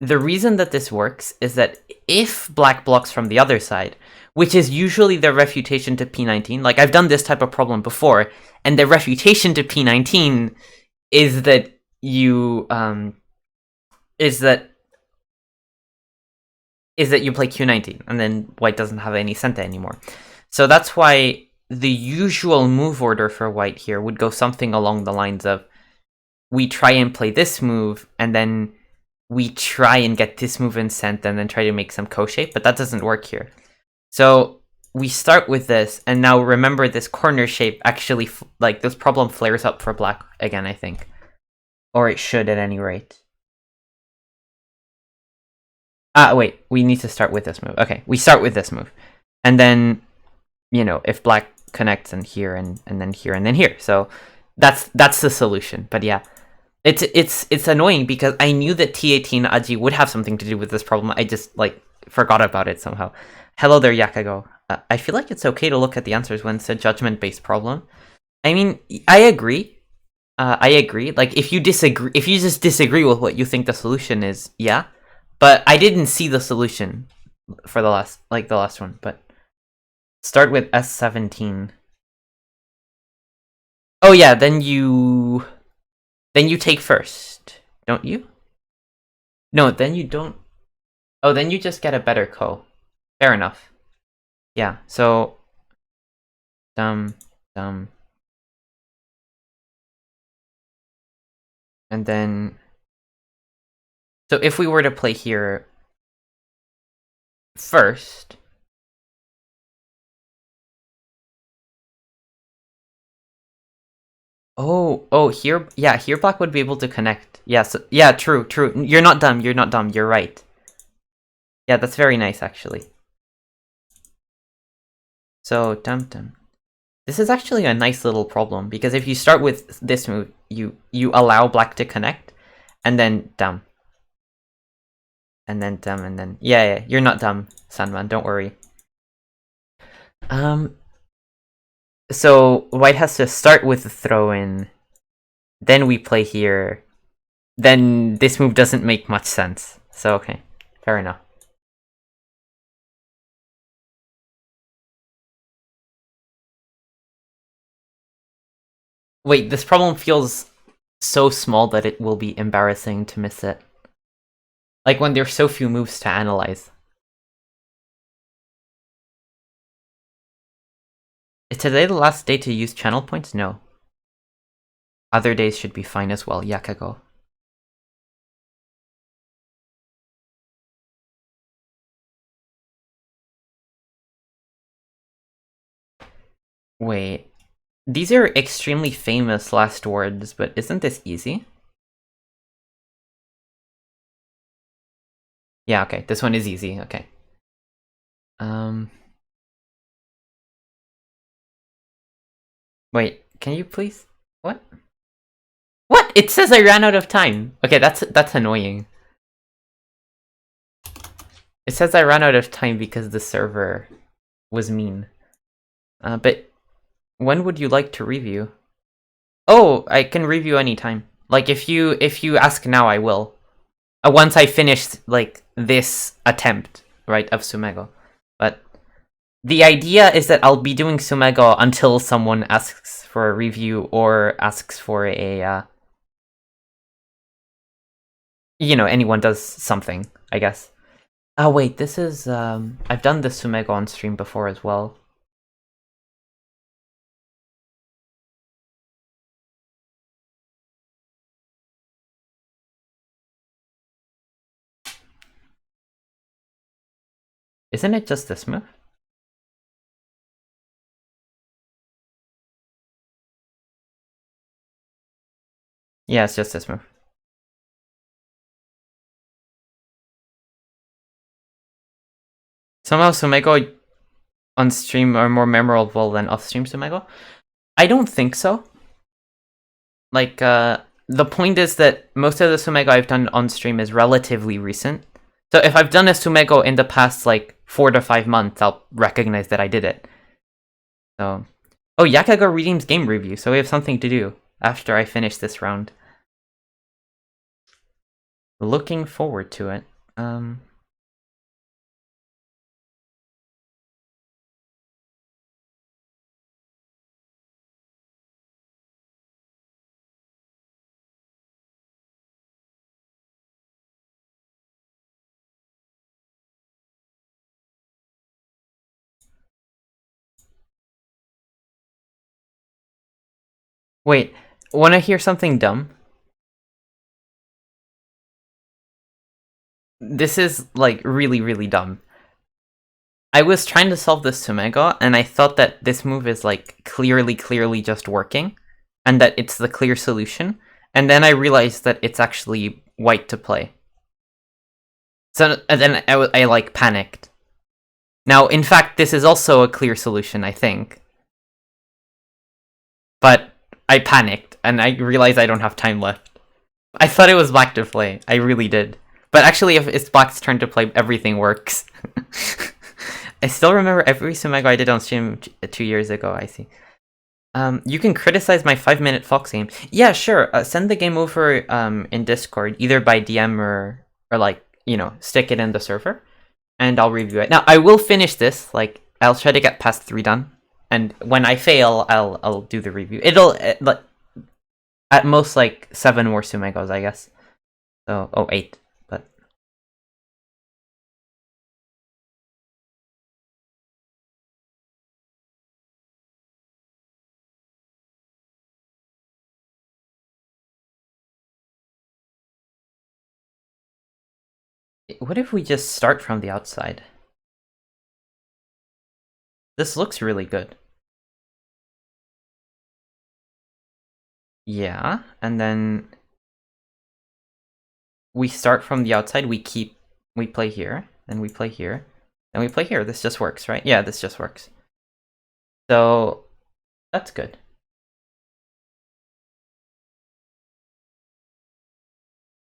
Speaker 1: the reason that this works is that if black blocks from the other side, which is usually the refutation to P19, like I've done this type of problem before, and the refutation to P19 is that you you play Q19, and then white doesn't have any center anymore. So that's why the usual move order for white here would go something along the lines of, we try and play this move, and then we try and get this move in cent, and then try to make some co-shape, but that doesn't work here. So we start with this, and now remember this corner shape actually, like, this problem flares up for black again, I think. Or it should at any rate. Wait, we need to start with this move. Okay, we start with this move. And then, if black connects and here, and then here, and then here. So that's the solution. But yeah, it's annoying because I knew that T18 Aji would have something to do with this problem. I just, like, forgot about it somehow. Hello there, Yakago. I feel like it's okay to look at the answers when it's a judgment-based problem. I mean, I agree. Like, if you just disagree with what you think the solution is, yeah. But I didn't see the solution for the last one. But start with S17. Oh yeah, then you take first, don't you? No, then you don't. Oh, then you just get a better ko. Fair enough. Yeah. So dumb. And then, so if we were to play here first, Oh, here, yeah, here black would be able to connect. Yeah, so, yeah, true, true. You're not dumb, you're not dumb, you're right. Yeah, that's very nice, actually. So, dum. This is actually a nice little problem, because if you start with this move, you allow black to connect, and then dumb. And then dumb, and then... Yeah, you're not dumb, Sandman, don't worry. So, white has to start with the throw-in, then we play here, then this move doesn't make much sense. So, okay, fair enough. Wait, this problem feels so small that it will be embarrassing to miss it. Like when there's so few moves to analyze. Is today the last day to use channel points? No. Other days should be fine as well, Yakago. Wait. These are extremely famous last words, but isn't this easy? Yeah, okay, this one is easy, okay. Wait, can you please? What? What? It says I ran out of time. Okay, that's annoying. It says I ran out of time because the server was mean. But when would you like to review? Oh, I can review anytime. Like if you ask now, I will. Once I finish like this attempt, right, of Sumego. But the idea is that I'll be doing Sumego until someone asks for a review or asks for a you know, anyone does something, I guess. Oh wait, this is I've done the Sumego on stream before as well. Isn't it just this move? Yeah, it's just this move. Somehow Sumego on stream are more memorable than off-stream Sumego? I don't think so. Like, the point is that most of the Sumego I've done on stream is relatively recent. So if I've done a Sumego in the past, like, 4 to 5 months, I'll recognize that I did it. So... Oh, Yakago redeems game review, so we have something to do after I finish this round. Looking forward to it. Wait, wanna hear something dumb? This is, like, really, really dumb. I was trying to solve this Sumego, and I thought that this move is, like, clearly just working, and that it's the clear solution, and then I realized that it's actually white to play. So, and then I like, panicked. Now, in fact, this is also a clear solution, I think. But I panicked, and I realized I don't have time left. I thought it was black to play. I really did. But actually, if it's black's turn to play, everything works. I still remember every Sumego I did on stream 2 years ago, I see. You can criticize my 5-minute Fox game. Yeah, sure. Send the game over in Discord, either by DM or like, you know, stick it in the server, and I'll review it. Now, I will finish this. Like, I'll try to get past 3 done, and when I fail, I'll do the review. It'll like at most like 7 more Sumegos, I guess. So, oh, 8. But what if we just start from the outside? This looks really good. Yeah, and then we start from the outside, we play here, then we play here, then we play here. This just works, right? Yeah, this just works. So that's good.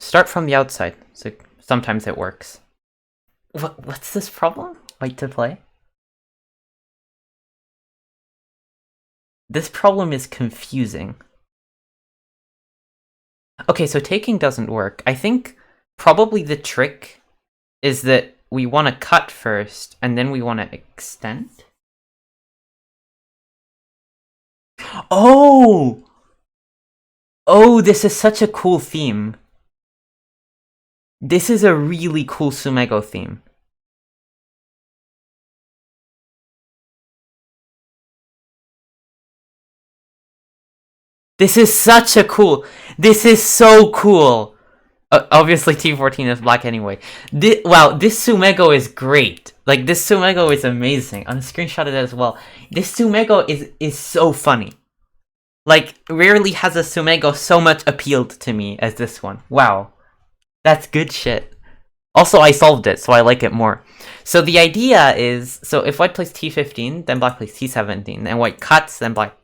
Speaker 1: Start from the outside, so sometimes it works. What's this problem? White to play? This problem is confusing. Okay, so taking doesn't work. I think probably the trick is that we want to cut first, and then we want to extend. Oh! Oh, this is such a cool theme. This is a really cool Sumego theme. This is such a cool... This is so cool! Obviously T14 is black anyway. Wow, this Sumego is great. Like, this Sumego is amazing. I'm screenshotted it as well. This Sumego is so funny. Like, rarely has a Sumego so much appealed to me as this one. Wow. That's good shit. Also, I solved it, so I like it more. So the idea is, so if white plays T15, then black plays T17, and white cuts, then black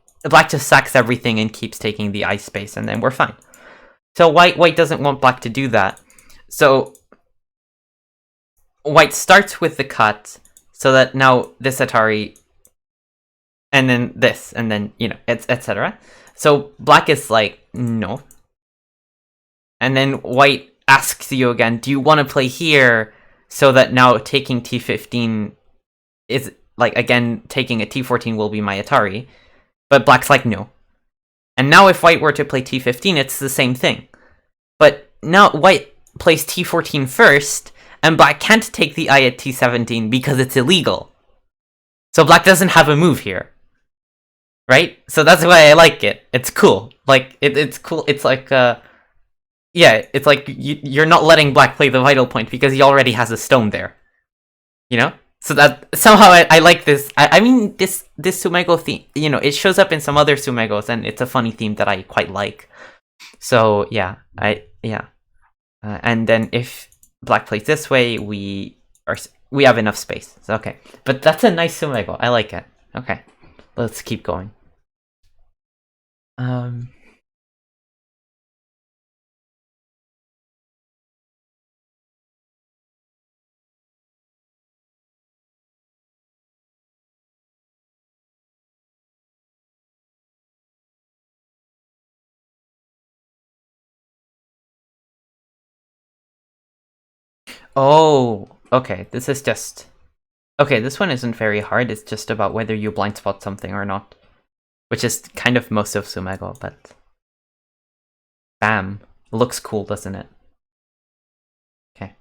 Speaker 1: just sacks everything and keeps taking the ice space, and then we're fine. So white doesn't want black to do that. So white starts with the cut, so that now this Atari, and then this, and then, you know, etc. So black is like, no. And then white asks you again, do you want to play here? So that now taking T15 is, like, again, taking a T14 will be my Atari. But black's like, no. And now if white were to play T15, it's the same thing. But now white plays T14 first, and black can't take the I at T17 because it's illegal. So black doesn't have a move here. Right? So that's why I like it. It's cool. Like, it's cool. It's like, yeah, it's like you're not letting black play the vital point because he already has a stone there. You know? So that somehow I like this. I mean, this Sumego theme, you know, it shows up in some other Sumegos, and it's a funny theme that I quite like. So yeah, and then if black plays this way, we have enough space. So, okay, but that's a nice Sumego. I like it. Okay, let's keep going. Oh, okay. This is just... Okay, this one isn't very hard. It's just about whether you blind spot something or not. Which is kind of most of Sumego, but... Bam. Looks cool, doesn't it? Okay.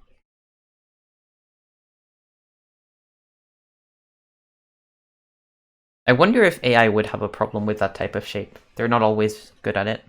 Speaker 1: I wonder if AI would have a problem with that type of shape. They're not always good at it.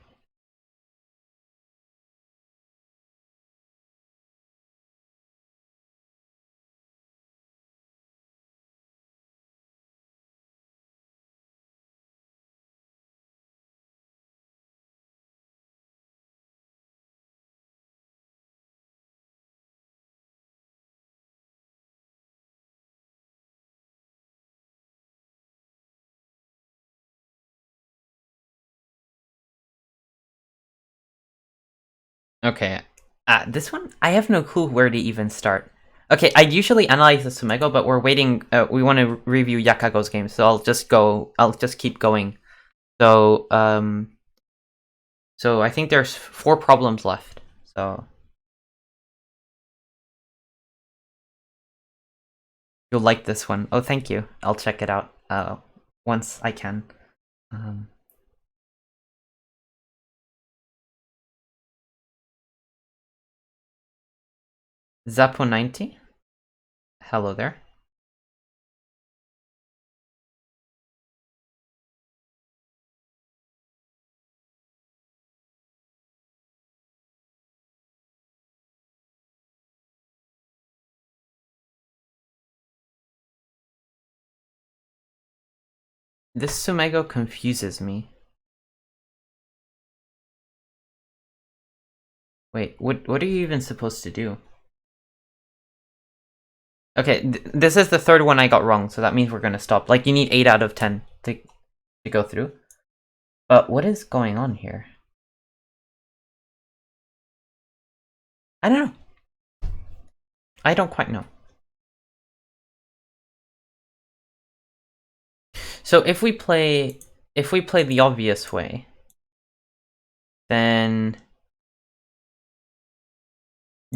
Speaker 1: Okay. This one, I have no clue where to even start. Okay, I usually analyze the Sumego, but we're waiting. We want to review Yakago's game, so I'll just keep going. So, so I think there's 4 problems left. So you'll like this one. Oh, thank you. I'll check it out once I can. Zapo90. Hello there. This Sumego confuses me. Wait, what are you even supposed to do? Okay, this is the third one I got wrong, so that means we're gonna stop. Like, you need 8 out of 10 to go through. But what is going on here? I don't know. I don't quite know. So if we play the obvious way, then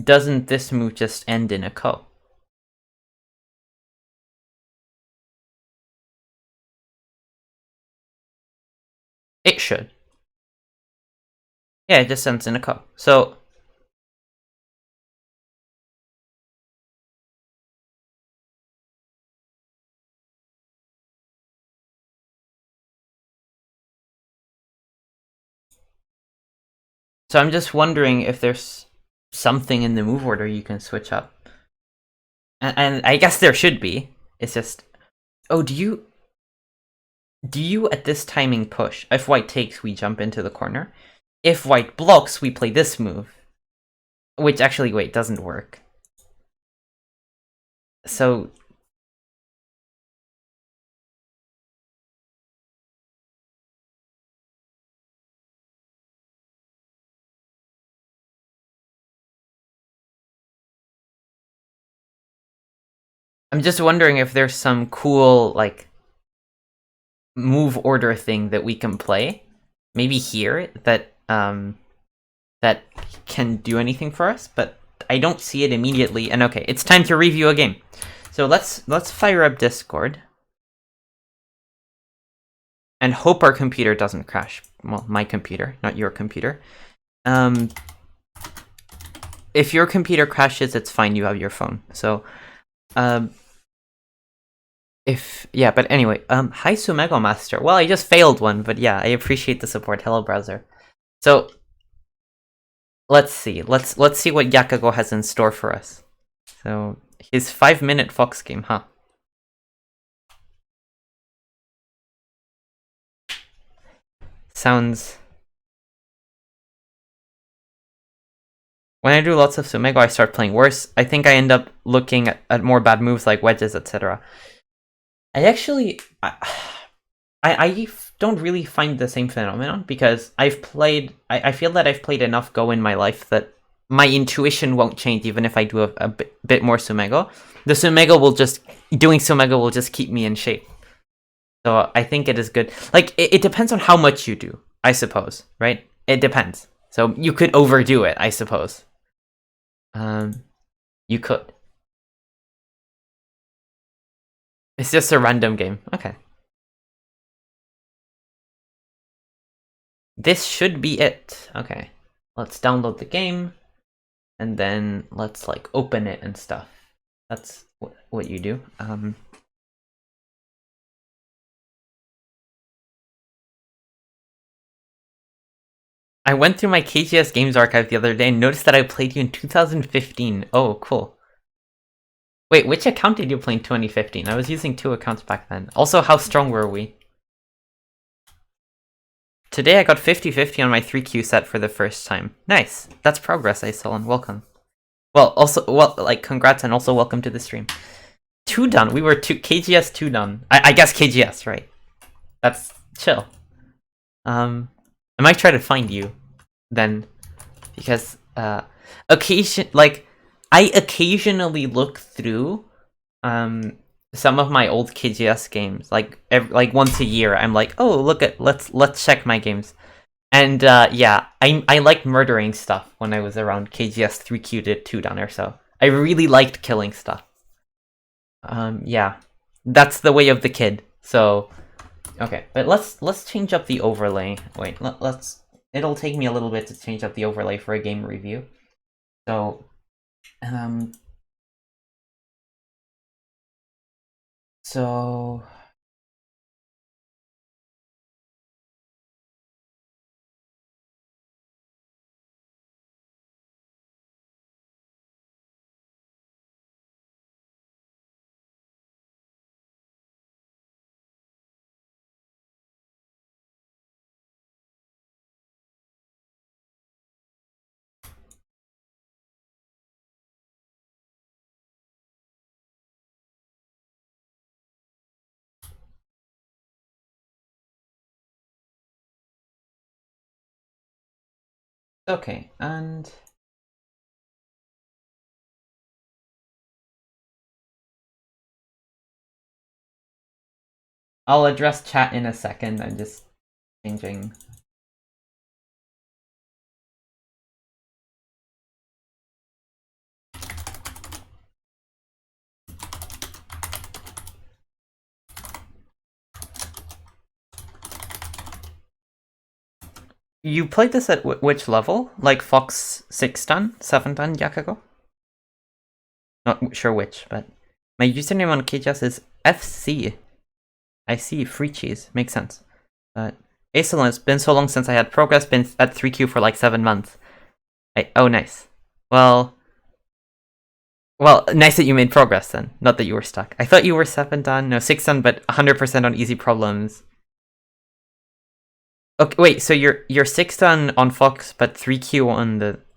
Speaker 1: doesn't this move just end in a ko? It should. Yeah, it just ends in a ko. So I'm just wondering if there's something in the move order you can switch up. And I guess there should be. It's just, oh, do you at this timing push? If white takes, we jump into the corner. If white blocks, we play this move. Which actually, wait, doesn't work. So I'm just wondering if there's some cool, like, move order thing that we can play. Maybe here, that can do anything for us, but I don't see it immediately. And okay, it's time to review a game. So let's fire up Discord. And hope our computer doesn't crash. Well, my computer, not your computer. If your computer crashes, it's fine, you have your phone. So, but anyway, hi Sumego Master. Well, I just failed one, but yeah, I appreciate the support. Hello, browser. So, let's see. Let's see what Yakago has in store for us. So, his 5-minute Fox game, huh? Sounds... When I do lots of Sumego, I start playing worse. I think I end up looking at more bad moves like wedges, etc. I actually... I don't really find the same phenomenon, because I've played... I feel that I've played enough Go in my life that my intuition won't change even if I do a bit more Sumego. The Sumego will just... Doing Sumego will just keep me in shape. So I think it is good. Like, it depends on how much you do, I suppose, right? It depends. So you could overdo it, I suppose. You could. It's just a random game. Okay. This should be it. Okay. Let's download the game. And then let's, like, open it and stuff. That's what you do. I went through my KGS Games archive the other day and noticed that I played you in 2015. Oh, cool. Wait, which account did you play in 2015? I was using 2 accounts back then. Also, how strong were we? Today I got 50-50 on my 3Q set for the first time. Nice. That's progress, Aesolon. Welcome. Well, like, congrats and also welcome to the stream. 2 done. We were KGS 2 done. I guess KGS, right? That's chill. I might try to find you then, because I occasionally look through some of my old KGS games, like once a year. I'm like, oh, let's check my games. And yeah, I liked murdering stuff when I was around KGS 3Q to 2 done or so. I really liked killing stuff. Yeah, that's the way of the kid. So, okay, but let's change up the overlay. Wait, let's. It'll take me a little bit to change up the overlay for a game review. So, so. Okay, and I'll address chat in a second. I'm just changing. You played this at which level? Like Fox 6 dan, 7 dan, Yakago? Not sure which, but my username on KJS is FC. I see, free cheese. Makes sense. But Acelon, it's been so long since I had progress, been at 3Q for like 7 months. Oh, nice. Well, nice that you made progress then, not that you were stuck. I thought you were 7 done, no, 6 done, but 100% on easy problems. Okay, wait, so you're 6 done on Fox, but 3Q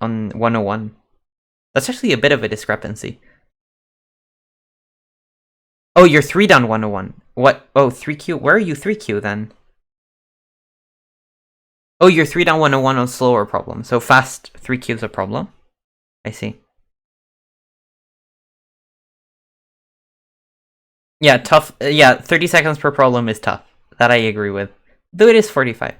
Speaker 1: on 101. That's actually a bit of a discrepancy. Oh, you're 3 down 101. What? Oh, 3Q? Where are you 3Q then? Oh, you're 3 down 101 on slower problem. So fast 3Q is a problem. I see. Yeah, tough. Yeah, 30 seconds per problem is tough. That I agree with. Though it is 45.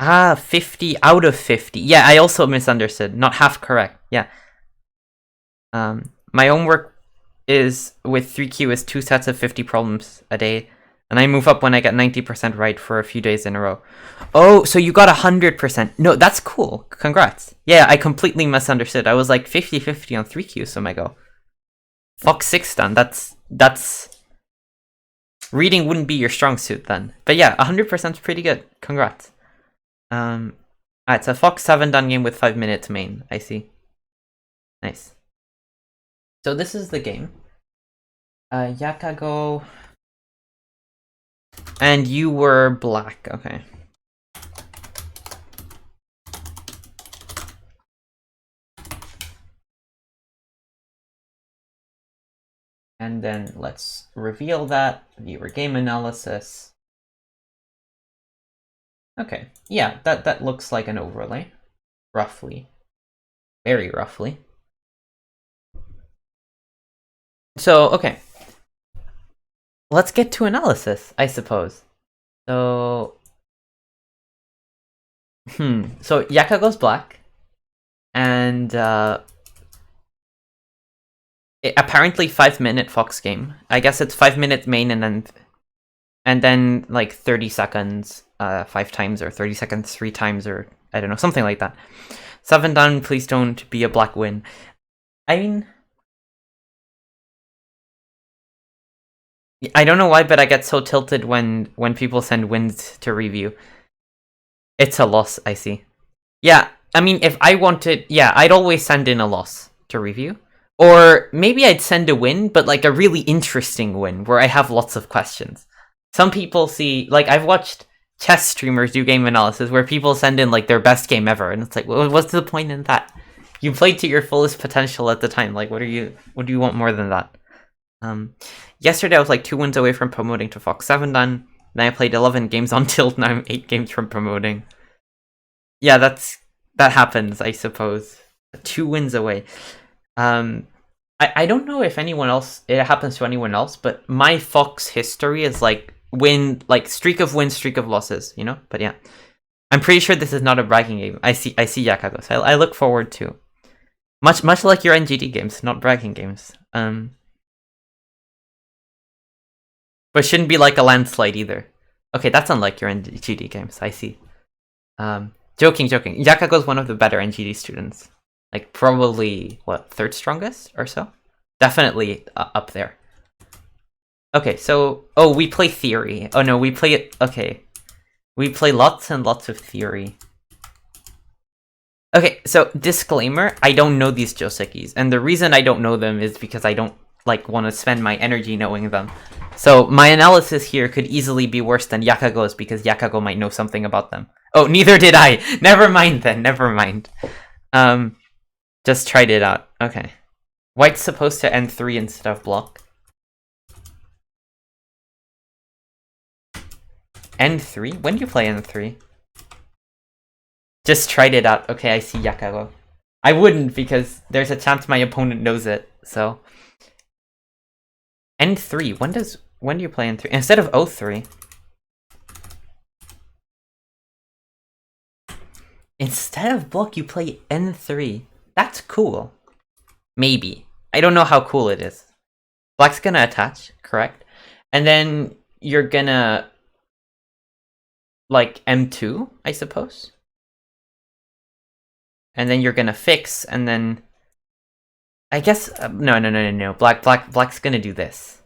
Speaker 1: Ah, 50 out of 50. Yeah, I also misunderstood. Not half correct. Yeah. My homework is with 3Q is 2 sets of 50 problems a day. And I move up when I get 90% right for a few days in a row. Oh, so you got 100%. No, that's cool. Congrats. Yeah, I completely misunderstood. I was like 50-50 on 3Q, so I go. Fox 6 done. That's... Reading wouldn't be your strong suit then. But yeah, 100% is pretty good. Congrats. Alright, so Fox 7 done game with 5 minutes main. I see. Nice. So this is the game. Yakago... And you were black, okay. And then let's reveal that, viewer game analysis. Okay, yeah, that looks like an overlay, roughly. Very roughly. So, okay. Let's get to analysis, I suppose. So... So Yakago's black. And, apparently 5-minute Fox game. I guess it's 5 minutes main and then like 30 seconds 5 times, or 30 seconds 3 times, or I don't know, something like that. 7 done, please don't be a black win. I mean, I don't know why, but I get so tilted when people send wins to review. It's a loss, I see. Yeah, I mean, if I wanted, yeah, I'd always send in a loss to review. Or maybe I'd send a win, but like a really interesting win where I have lots of questions. Some people see, like, I've watched chess streamers do game analysis where people send in like their best game ever, and it's like, well, what's the point in that? You played to your fullest potential at the time. Like, what do you want more than that? Yesterday I was like 2 wins away from promoting to Fox 7 dan. Then I played 11 games on Tilt, now I'm 8 games from promoting. Yeah, that happens, I suppose. 2 wins away. I don't know if anyone else, it happens to anyone else, but my Fox history is like streak of wins, streak of losses, you know? But yeah. I'm pretty sure this is not a bragging game. I see Yakago, so I look forward to. Much like your NGD games, not bragging games. But shouldn't be like a landslide either. Okay, that's unlike your NGD games, I see. Joking. Yakago's one of the better NGD students. Like, probably, what, 3rd strongest or so? Definitely up there. Okay, so... Oh, we play theory. Oh no, we play it... Okay. We play lots and lots of theory. Okay, so, disclaimer, I don't know these josekis. And the reason I don't know them is because I don't, like, want to spend my energy knowing them. So, my analysis here could easily be worse than Yakago's because Yakago might know something about them. Oh, neither did I! Never mind then, never mind. Just tried it out. Okay. White's supposed to end 3 instead of block. N3? When do you play N3? Just tried it out. Okay, I see Yakaro. I wouldn't because there's a chance my opponent knows it, so. N3, when do you play N3? Instead of O3. Instead of block, you play N3. That's cool. Maybe. I don't know how cool it is. Black's gonna attach, correct? And then you're gonna like M2, I suppose. And then you're gonna fix, and then I guess no. Black's gonna do this.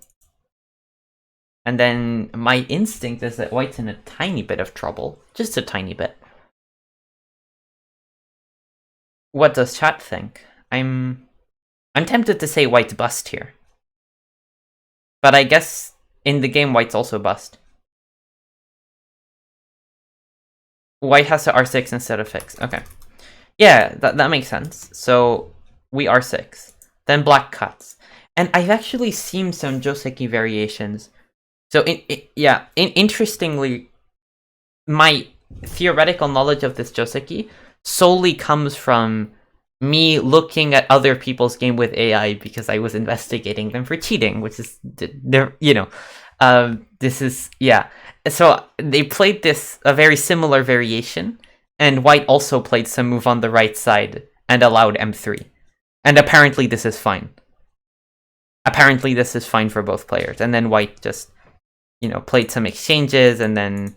Speaker 1: And then my instinct is that white's in a tiny bit of trouble, just a tiny bit. What does chat think? I'm tempted to say white's bust here. But I guess in the game white's also bust. White has to R6 instead of fix. Okay. Yeah, that makes sense. So we R6. Then black cuts. And I've actually seen some Joseki variations. So interestingly, my theoretical knowledge of this Joseki solely comes from me looking at other people's game with AI because I was investigating them for cheating, which is, this is, yeah. So they played a very similar variation, and white also played some move on the right side and allowed M3. And apparently this is fine. Apparently this is fine for both players. And then white just, played some exchanges and then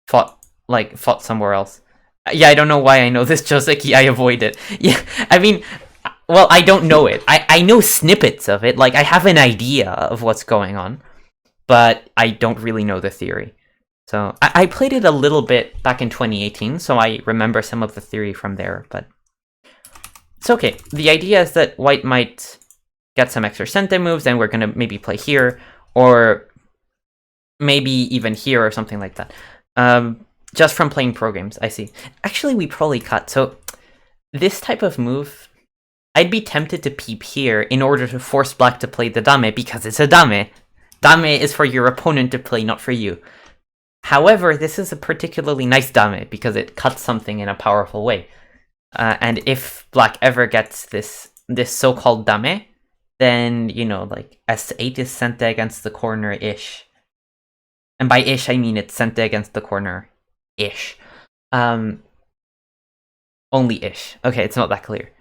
Speaker 1: fought somewhere else. Yeah, I don't know why I know this Joseki, I avoid it. Yeah, I mean, well, I don't know it. I know snippets of it, like I have an idea of what's going on, but I don't really know the theory. So I played it a little bit back in 2018, so I remember some of the theory from there, but it's okay. The idea is that white might get some extra sente moves, and we're gonna maybe play here, or maybe even here or something like that. Just from playing pro games, I see. Actually, we probably cut. So this type of move, I'd be tempted to peep here in order to force black to play the dame because it's a dame. Dame is for your opponent to play, not for you. However, this is a particularly nice dame because it cuts something in a powerful way. And if black ever gets this so-called dame, then, like S8 is sente against the corner-ish. And by ish, I mean it's sente against the corner-ish. Only ish. Okay, it's not that clear.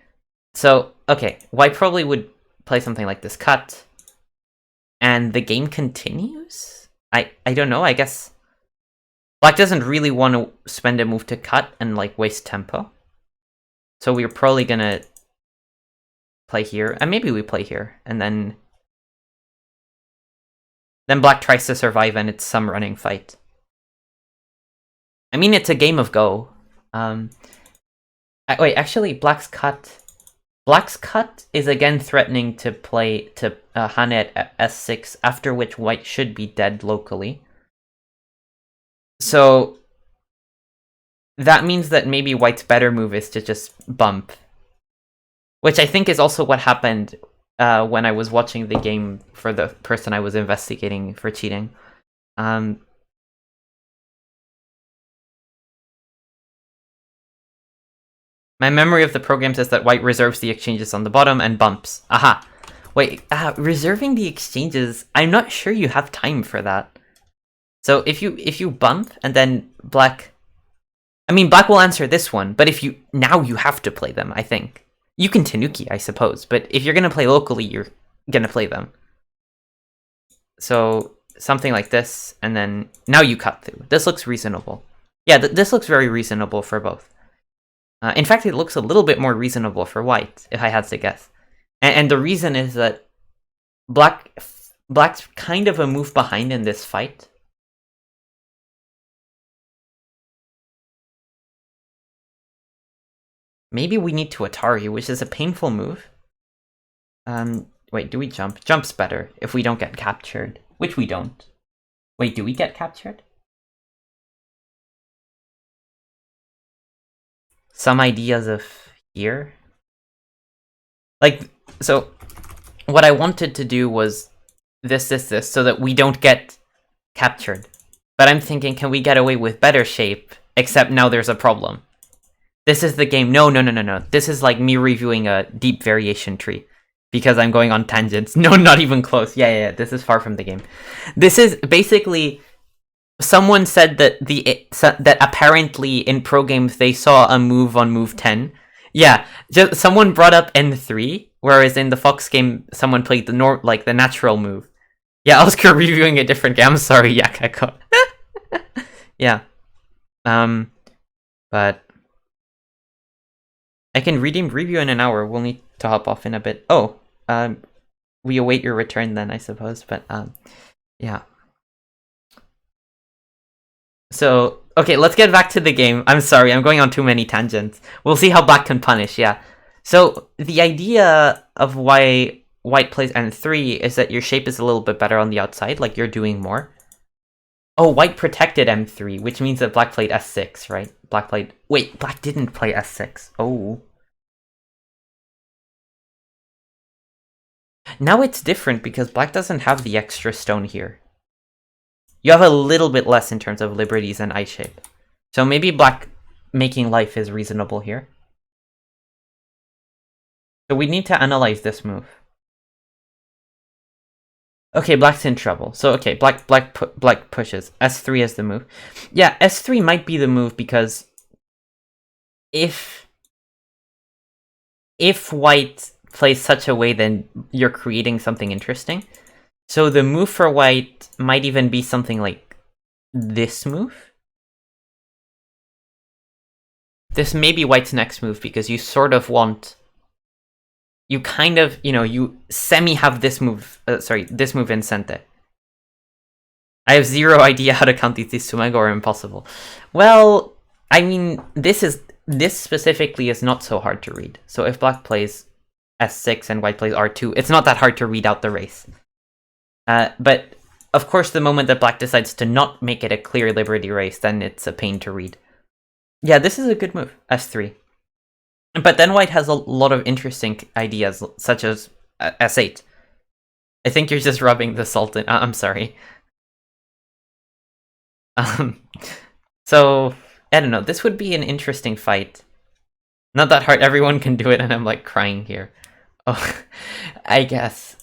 Speaker 1: So, okay, white probably would play something like this cut. And the game continues? I don't know, I guess black doesn't really want to spend a move to cut and like waste tempo. So we're probably gonna play here, and maybe we play here, and then black tries to survive and it's some running fight. I mean, it's a game of Go. Wait, actually, Black's cut is again threatening to play to Hane at S6, after which white should be dead locally. So that means that maybe white's better move is to just bump. Which I think is also what happened when I was watching the game for the person I was investigating for cheating. My memory of the program says that white reserves the exchanges on the bottom and bumps. Aha. Wait, reserving the exchanges, I'm not sure you have time for that. So if you bump and then black... I mean, black will answer this one, but now you have to play them, I think. You can Tanuki, I suppose, but if you're going to play locally, you're going to play them. So something like this, and then now you cut through. This looks reasonable. Yeah, this looks very reasonable for both. In fact, it looks a little bit more reasonable for white, if I had to guess. And the reason is that black's kind of a move behind in this fight. Maybe we need to Atari, which is a painful move. Wait, do we jump? Jump's better if we don't get captured, which we don't. Wait, do we get captured? Some ideas of here? Like, so what I wanted to do was this, so that we don't get captured. But I'm thinking, can we get away with better shape? Except now there's a problem. This is the game. No. This is like me reviewing a deep variation tree. Because I'm going on tangents. No, not even close. Yeah. This is far from the game. This is basically... Someone said that that apparently in pro games they saw a move on move 10. Yeah, just someone brought up N3, whereas in the Fox game someone played the the natural move. Yeah, Oscar reviewing a different game. I'm sorry, Yakako. Yeah. But I can redeem review in an hour. We'll need to hop off in a bit. Oh, we await your return then, I suppose. But yeah. So, okay, let's get back to the game. I'm sorry, I'm going on too many tangents. We'll see how black can punish, yeah. So, the idea of why white plays N3 is that your shape is a little bit better on the outside, like you're doing more. Oh, white protected M3, which means that black played S6, right? Wait, black didn't play S6. Oh. Now it's different because black doesn't have the extra stone here. You have a little bit less in terms of liberties and ice shape. So maybe black making life is reasonable here. So we need to analyze this move. Okay, black's in trouble. So okay, black pushes. S3 is the move. Yeah, S3 might be the move because if white plays such a way, then you're creating something interesting. So the move for white might even be something like this move. This may be white's next move because you sort of want... You kind of, you semi-have this move... this move in Sente. I have zero idea how to count these Tsumego or impossible. Well, I mean, this specifically is not so hard to read. So if black plays S6 and white plays R2, it's not that hard to read out the race. But, of course, the moment that black decides to not make it a clear liberty race, then it's a pain to read. Yeah, this is a good move, S3. But then white has a lot of interesting ideas, such as S8. I think you're just rubbing the salt in... I'm sorry. So, I don't know, this would be an interesting fight. Not that hard, everyone can do it, and I'm, like, crying here. Oh, I guess.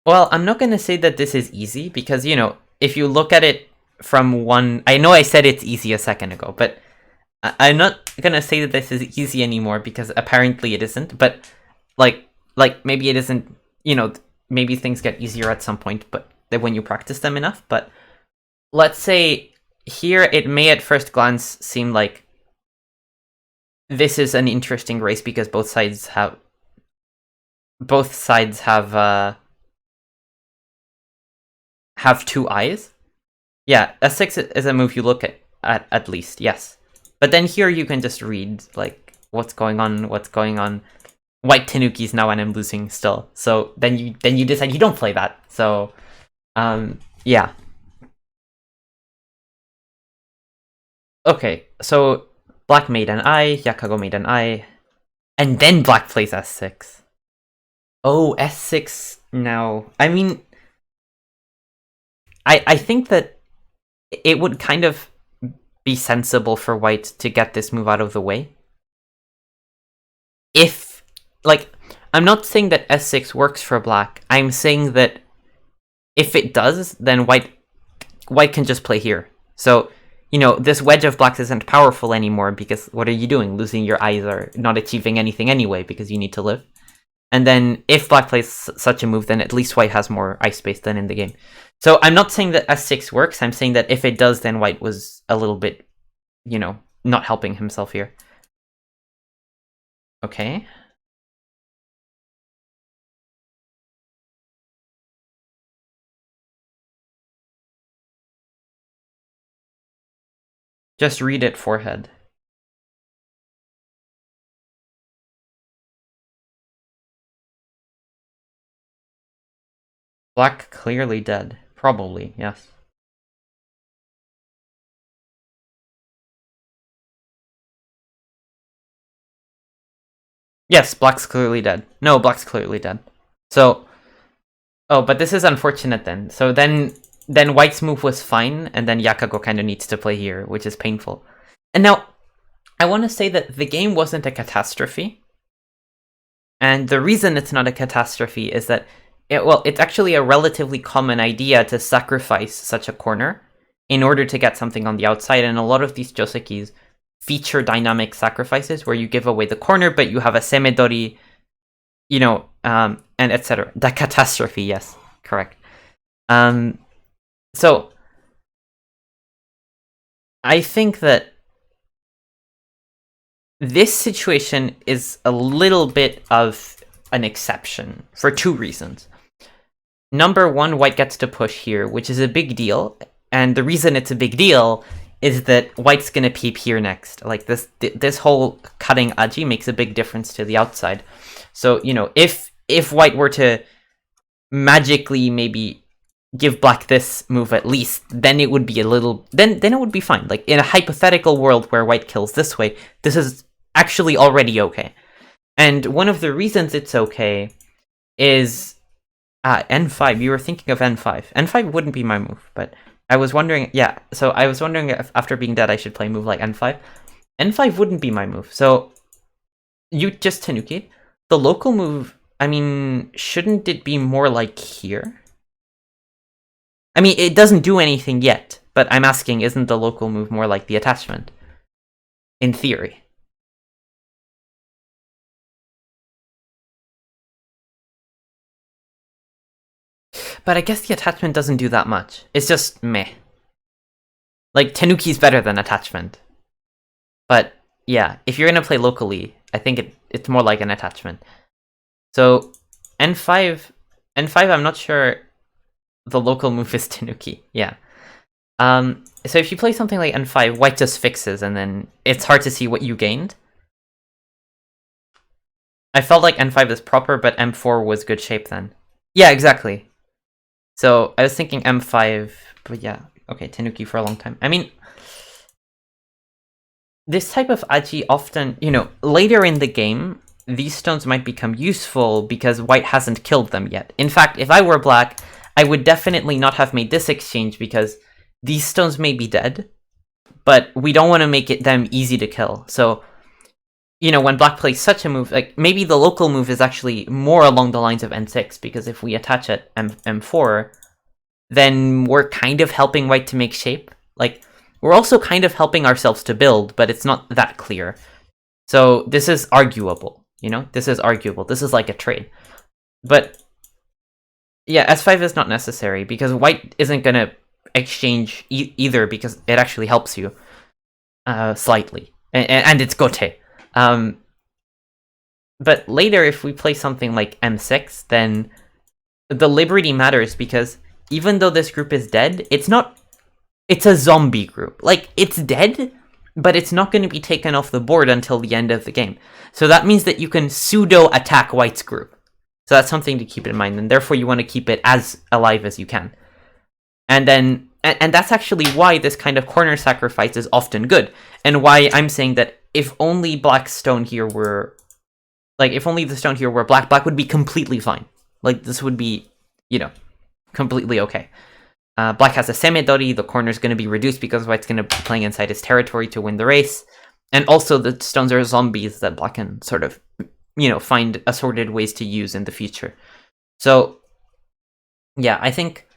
Speaker 1: Well, I'm not gonna say that this is easy, because, if you look at it from one... I know I said it's easy a second ago, but I'm not gonna say that this is easy anymore, because apparently it isn't, but, like maybe it isn't, maybe things get easier at some point, but when you practice them enough, but let's say here it may at first glance seem like this is an interesting race because both sides have two eyes. Yeah, S6 is a move you look at least, yes. But then here you can just read, like, what's going on. White Tanuki's now and I'm losing still. So then you decide you don't play that. So, yeah. Okay, so black made an eye, Yakago made an eye, and then black plays S6. Oh, S6 now. I mean, I think that it would kind of be sensible for white to get this move out of the way. If, I'm not saying that S6 works for black. I'm saying that if it does, then white can just play here. So, this wedge of blacks isn't powerful anymore because what are you doing? Losing your eyes or not achieving anything anyway because you need to live. And then if black plays such a move, then at least white has more ice space than in the game. So I'm not saying that S6 works. I'm saying that if it does, then white was a little bit, not helping himself here. Okay. Just read it, forehead. Black clearly dead. Probably, yes. Yes, black's clearly dead. No, black's clearly dead. So, Oh, but this is unfortunate then. So then white's move was fine, and then Yakago kind of needs to play here, which is painful. And now, I want to say that the game wasn't a catastrophe. And the reason it's not a catastrophe is that, it's actually a relatively common idea to sacrifice such a corner in order to get something on the outside, and a lot of these josekis feature dynamic sacrifices where you give away the corner, but you have a semedori, and etc. The catastrophe, yes, correct. So I think that this situation is a little bit of an exception for two reasons. Number one, white gets to push here, which is a big deal, and the reason it's a big deal is that white's gonna peep here next. Like this whole cutting aji makes a big difference to the outside. So, if white were to magically maybe give black this move at least, then it would be then it would be fine. Like in a hypothetical world where white kills this way, this is actually already okay. And one of the reasons it's okay is n5. You were thinking of n5. N5 wouldn't be my move, but I was wondering, so I was wondering if after being dead I should play a move like n5. n5 wouldn't be my move. So you just tanuki. The local move, I mean, shouldn't it be more like here? I mean, it doesn't do anything yet, but I'm asking, isn't the local move more like the attachment? In theory. But I guess the attachment doesn't do that much. It's just meh. Like, Tanuki's better than attachment. But, yeah, if you're gonna play locally, I think it's more like an attachment. So, n5, I'm not sure the local move is Tanuki, yeah. So if you play something like n5, white just fixes, and then it's hard to see what you gained. I felt like n5 is proper, but m4 was good shape then. Yeah, exactly. So I was thinking m5, but yeah, okay, Tanuki for a long time. I mean, this type of aji often, later in the game, these stones might become useful because white hasn't killed them yet. In fact, if I were black, I would definitely not have made this exchange because these stones may be dead, but we don't want to make them easy to kill. So, when black plays such a move, like maybe the local move is actually more along the lines of n6, because if we attach at m4, then we're kind of helping white to make shape. Like, we're also kind of helping ourselves to build, but it's not that clear. So this is arguable, This is arguable. This is like a trade. But yeah, s5 is not necessary because white isn't going to exchange either because it actually helps you slightly. And it's gote. But later, if we play something like m6, then the liberty matters because even though this group is dead, it's a zombie group. Like, it's dead, but it's not going to be taken off the board until the end of the game. So that means that you can pseudo-attack white's group. So that's something to keep in mind, and therefore you want to keep it as alive as you can. And then, and that's actually why this kind of corner sacrifice is often good, and why I'm saying that if only black stone here were, if only the stone here were black, black would be completely fine. Like, this would be, completely okay. Black has a semedori, the corner's going to be reduced because white's going to be playing inside his territory to win the race. And also the stones are zombies that black can sort of, find assorted ways to use in the future. So, yeah, I think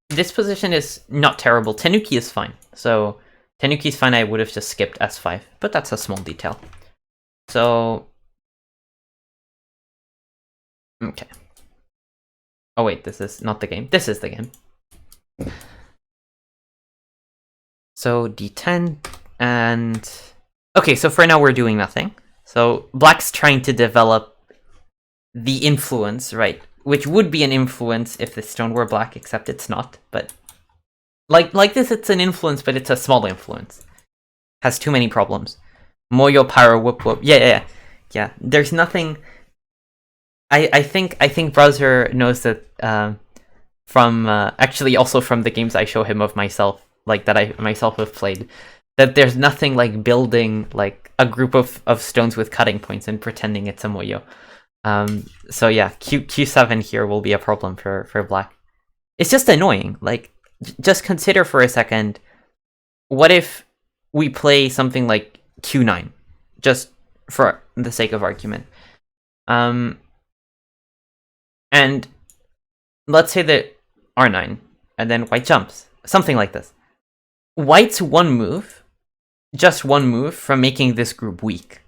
Speaker 1: this position is not terrible. Tanuki is fine. So, Tanuki's fine, I would have just skipped s5, but that's a small detail. So, okay. Oh wait, this is not the game. This is the game. So d10 and... Okay, so for now we're doing nothing. So black's trying to develop the influence, right? Which would be an influence if the stone were black, except it's not. But like this, it's an influence, but it's a small influence. Has too many problems. Moyo power, whoop whoop. Yeah. There's nothing... I think Browser knows that from actually also from the games I show him of myself, like that I myself have played, that there's nothing like building like a group of stones with cutting points and pretending it's a moyo. So yeah, Q7 here will be a problem for black. It's just annoying. Like, just consider for a second, what if we play something like Q9, just for the sake of argument. And let's say that R9, and then white jumps. Something like this. White's one move, just one move from making this group weak.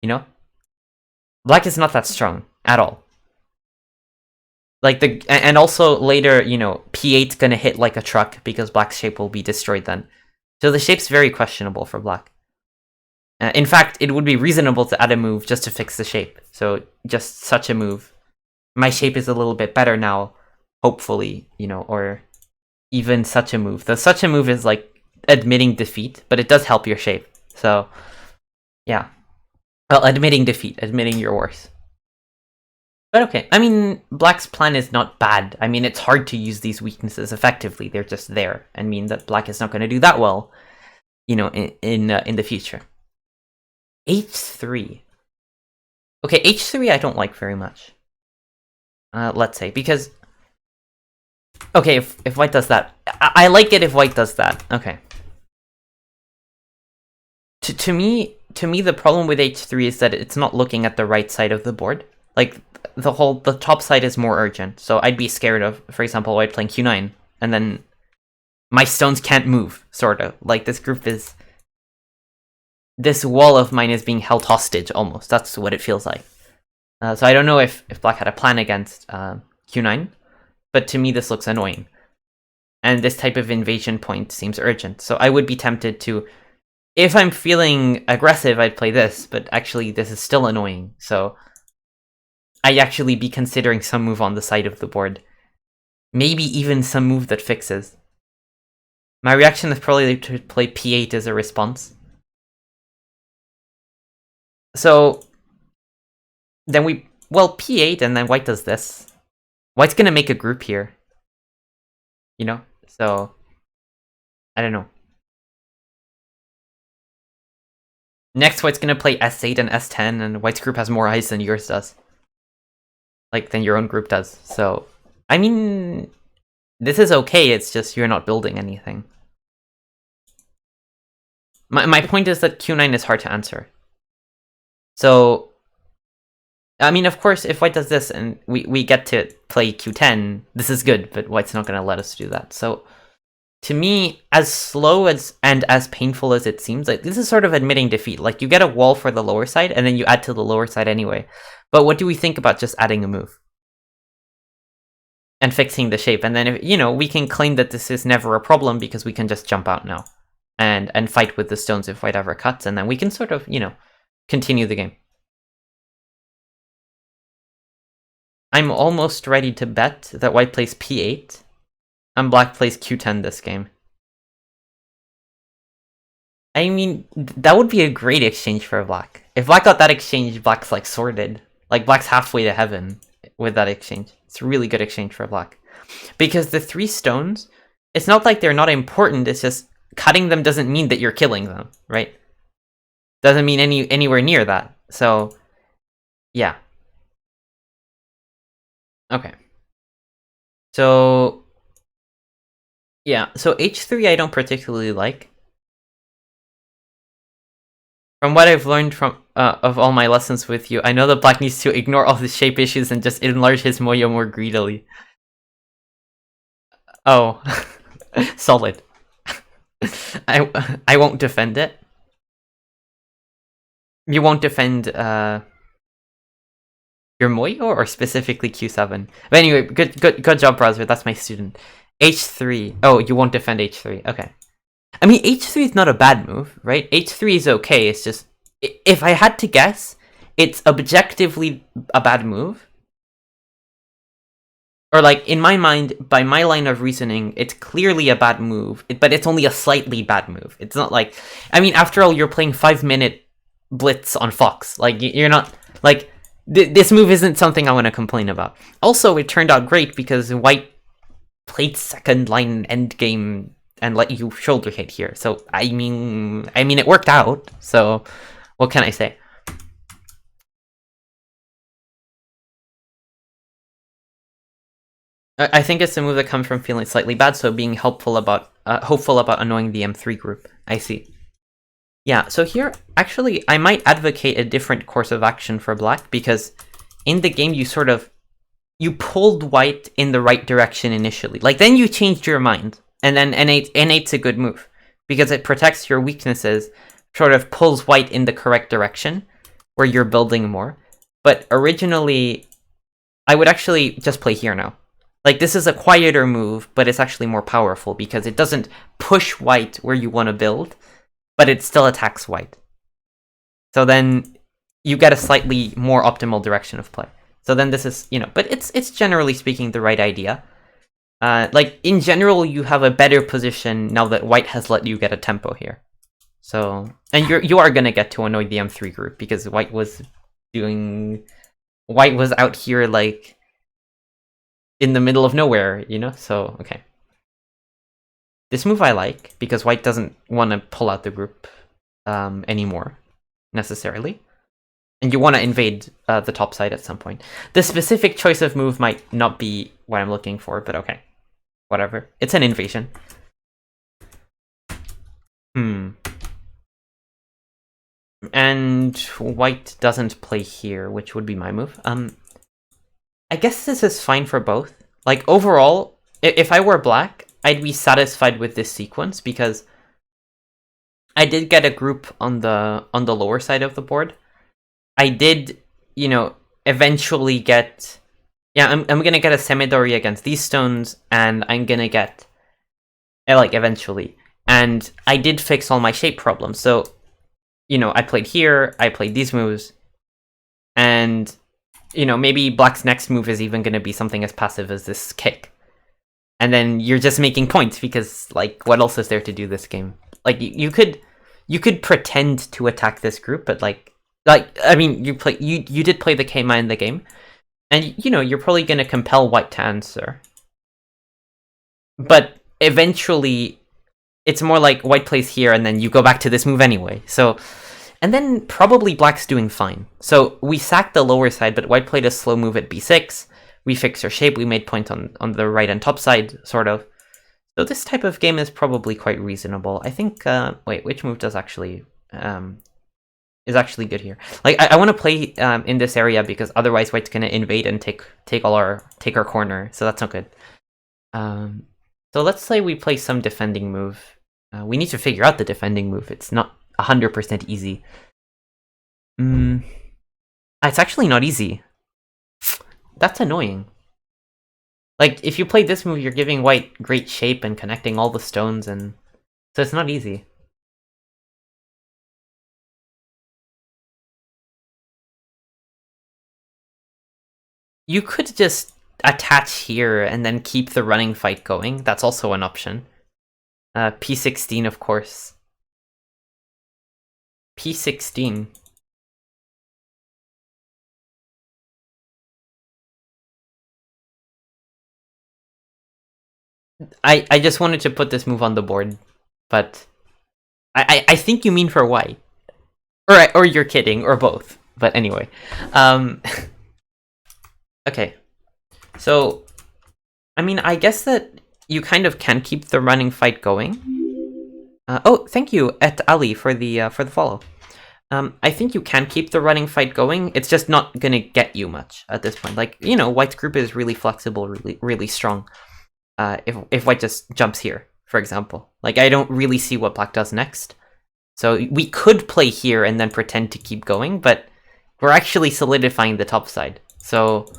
Speaker 1: You know? Black is not that strong at all. Like and also later, you know, P8's gonna hit like a truck because black's shape will be destroyed then. So the shape's very questionable for black. In fact, it would be reasonable to add a move just to fix the shape. So just such a move. My shape is a little bit better now, hopefully, you know, or even such a move. The such a move is like admitting defeat, but it does help your shape. So yeah. Well, admitting defeat, admitting you're worse. But okay, I mean, black's plan is not bad. I mean, it's hard to use these weaknesses effectively. They're just there, and mean that black is not going to do that well, you know, in the future. H3. Okay, H3 I don't like very much. Let's say, because... Okay, if white does that... I like it if white does that. Okay. To me, the problem with H3 is that it's not looking at the right side of the board. Like, the top side is more urgent. So I'd be scared of, for example, white playing Q9, and then my stones can't move, sort of. Like, this group is... This wall of mine is being held hostage, almost. That's what it feels like. So I don't know if black had a plan against Q9, but to me this looks annoying. And this type of invasion point seems urgent. So I would be tempted to... If I'm feeling aggressive, I'd play this, but actually this is still annoying. So I'd actually be considering some move on the side of the board. Maybe even some move that fixes. My reaction is probably to play P8 as a response. So then we, well, P8 and then white does this. White's gonna make a group here. You know? So, I don't know. Next, white's gonna play S8 and S10, and white's group has more eyes than yours does. Like, than your own group does. So, I mean, this is okay, it's just you're not building anything. My point is that Q9 is hard to answer. So, I mean, of course, if white does this and we get to play Q10, this is good, but white's not going to let us do that. So, to me, as slow as and as painful as it seems, like this is sort of admitting defeat. Like, you get a wall for the lower side, and then you add to the lower side anyway. But what do we think about just adding a move? And fixing the shape, and then, if, you know, we can claim that this is never a problem because we can just jump out now. And fight with the stones if white ever cuts, and then we can sort of, you know, continue the game. I'm almost ready to bet that white plays P8 and black plays Q10 this game. I mean, that would be a great exchange for black. If black got that exchange, black's like sorted. Like, black's halfway to heaven with that exchange. It's a really good exchange for black. Because the 3 stones, it's not like they're not important, it's just cutting them doesn't mean that you're killing them, right? Doesn't mean anywhere near that. So, yeah. Okay. So, yeah. So H3 I don't particularly like. From what I've learned from of all my lessons with you, I know that black needs to ignore all the shape issues and just enlarge his moyo more greedily. Oh. Solid. I won't defend it. You won't defend your moyo or specifically Q7. But anyway, good job, browser. That's my student. H3. Oh, you won't defend H3. Okay. I mean, H3 is not a bad move, right? H3 is okay. It's just, if I had to guess, it's objectively a bad move. Or like, in my mind, by my line of reasoning, it's clearly a bad move, but it's only a slightly bad move. It's not like, I mean, after all, you're playing 5-minute blitz on Fox. Like, you're not, like, this move isn't something I want to complain about. Also, it turned out great because white played second line endgame and let you shoulder hit here. So, I mean, it worked out. So, what can I say? I think it's a move that comes from feeling slightly bad, so being hopeful about annoying the M3 group. I see. Yeah, so here, actually, I might advocate a different course of action for black, because in the game you pulled white in the right direction initially. Like, then you changed your mind, and then N8's a good move, because it protects your weaknesses, sort of pulls white in the correct direction, where you're building more. But originally, I would actually just play here now. Like, this is a quieter move, but it's actually more powerful, because it doesn't push white where you want to build, but it still attacks white. So then you get a slightly more optimal direction of play. So then this is, but it's generally speaking the right idea. Like, in general, you have a better position now that white has let you get a tempo here. So, and you are gonna get to annoy the M3 group, because white was out here, like, in the middle of nowhere, so, okay. This move I like, because white doesn't want to pull out the group anymore, necessarily. And you want to invade the top side at some point. The specific choice of move might not be what I'm looking for, but okay. Whatever. It's an invasion. And white doesn't play here, which would be my move. I guess this is fine for both. Like, overall, if I were black, I'd be satisfied with this sequence, because I did get a group on the lower side of the board. I did, eventually get... Yeah, I'm gonna get a Semidori against these stones, and I'm gonna get... eventually. And I did fix all my shape problems, so... I played here, I played these moves, and, maybe black's next move is even gonna be something as passive as this kick. And then you're just making points, because, like, what else is there to do this game? Like, you could pretend to attack this group, but, I mean, you did play the Keima in the game, and, you're probably gonna compel white to answer. But eventually, it's more like white plays here, and then you go back to this move anyway. So, and then probably black's doing fine. So we sacked the lower side, but white played a slow move at b6. We fixed our shape. We made points on the right and top side, sort of. So this type of game is probably quite reasonable. I think. Wait, which move does actually is actually good here? Like, I want to play in this area, because otherwise white's gonna invade and take our corner. So that's not good. So let's say we play some defending move. We need to figure out the defending move. It's not 100% easy. It's actually not easy. That's annoying. Like, if you play this move, you're giving white great shape and connecting all the stones, and so it's not easy. You could just attach here and then keep the running fight going. That's also an option. P16, of course. P16. I just wanted to put this move on the board, but I think you mean for white. Or you're kidding, or both. But anyway. Okay. So, I mean, I guess that you kind of can keep the running fight going. Oh, thank you, at Ali, for the follow. I think you can keep the running fight going. It's just not gonna get you much at this point. Like, white's group is really flexible, really strong. If white just jumps here, for example. Like, I don't really see what black does next. So we could play here and then pretend to keep going, but we're actually solidifying the top side. So,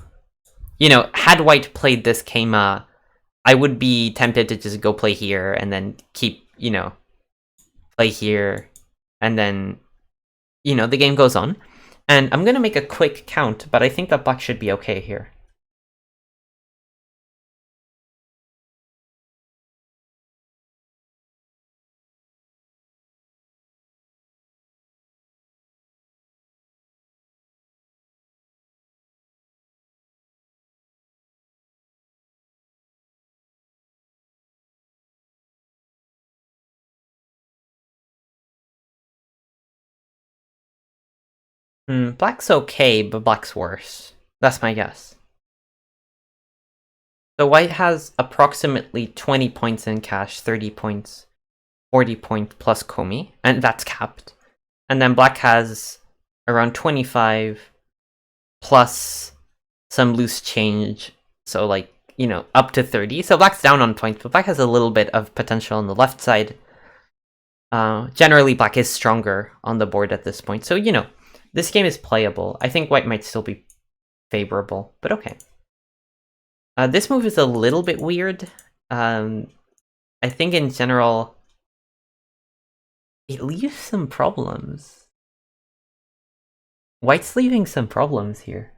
Speaker 1: had white played this Keima, I would be tempted to just go play here and then keep, play here, and then, the game goes on. And I'm gonna make a quick count, but I think that black should be okay here. Black's okay, but black's worse. That's my guess. So white has approximately 20 points in cash, 30 points, 40 points plus Komi, and that's capped. And then black has around 25 plus some loose change, so like, you know, up to 30. So black's down on points, but black has a little bit of potential on the left side. Generally, black is stronger on the board at this point. So, you know, this game is playable. I think white might still be favorable, but okay. This move is a little bit weird. I think in general, it leaves some problems. White's leaving some problems here.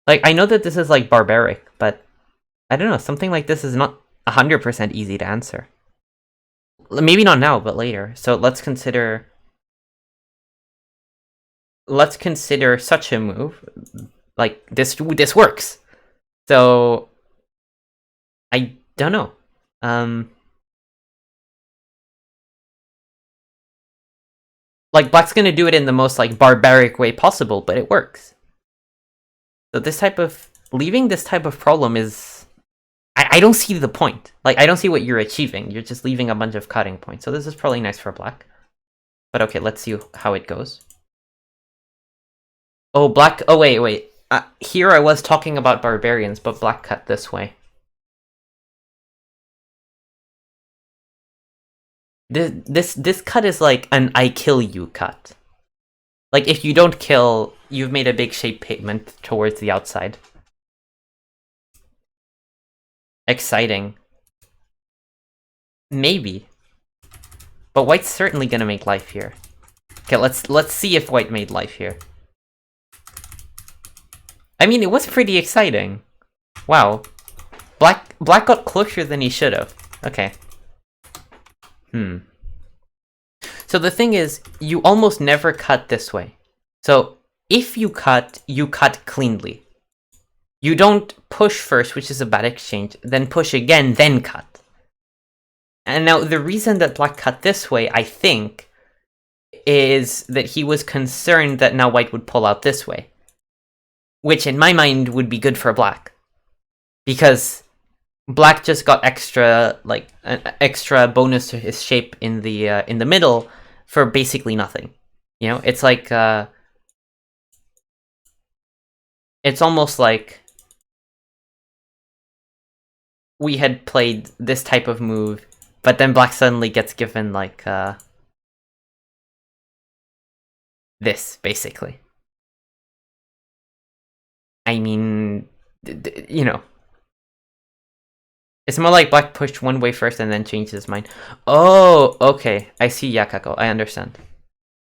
Speaker 1: Like, I know that this is like barbaric, but I don't know, something like this is not 100% easy to answer. Maybe not now, but later. So let's consider such a move. Like, this works. So I don't know. Like, black's gonna do it in the most like barbaric way possible, but it works. So this type of leaving this type of problem is, I don't see the point. Like, I don't see what you're achieving. You're just leaving a bunch of cutting points. So this is probably nice for black. But okay, let's see how it goes. Oh, black. Oh, wait. Here I was talking about barbarians, but black cut this way. This cut is like an I kill you cut. Like, if you don't kill, you've made a big shape pavement towards the outside. Exciting. Maybe. But white's certainly gonna make life here. Okay, let's see if white made life here. I mean, it was pretty exciting. Wow. Black got closer than he should have. Okay. So the thing is, you almost never cut this way. So if you cut cleanly. You don't push first, which is a bad exchange, then push again, then cut. And now the reason that black cut this way, I think, is that he was concerned that now white would pull out this way. Which in my mind would be good for black. Because black just got extra, like, an extra bonus to his shape in the middle for basically nothing. You know, it's like, it's almost like we had played this type of move, but then black suddenly gets given, like, this, basically. I mean, you know. It's more like black pushed one way first and then changed his mind. Oh, okay. I see, Yakako. I understand.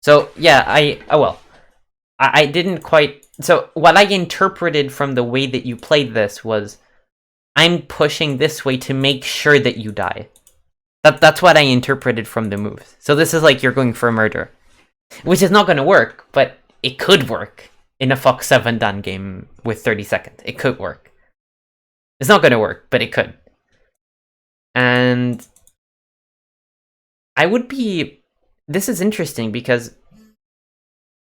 Speaker 1: So, yeah, I didn't quite... So, what I interpreted from the way that you played this was, I'm pushing this way to make sure that you die. That's what I interpreted from the moves. So this is like you're going for murder. Which is not going to work, but it could work in a Fox 7 done game with 30 seconds. It could work. It's not going to work, but it could. And I would be... This is interesting because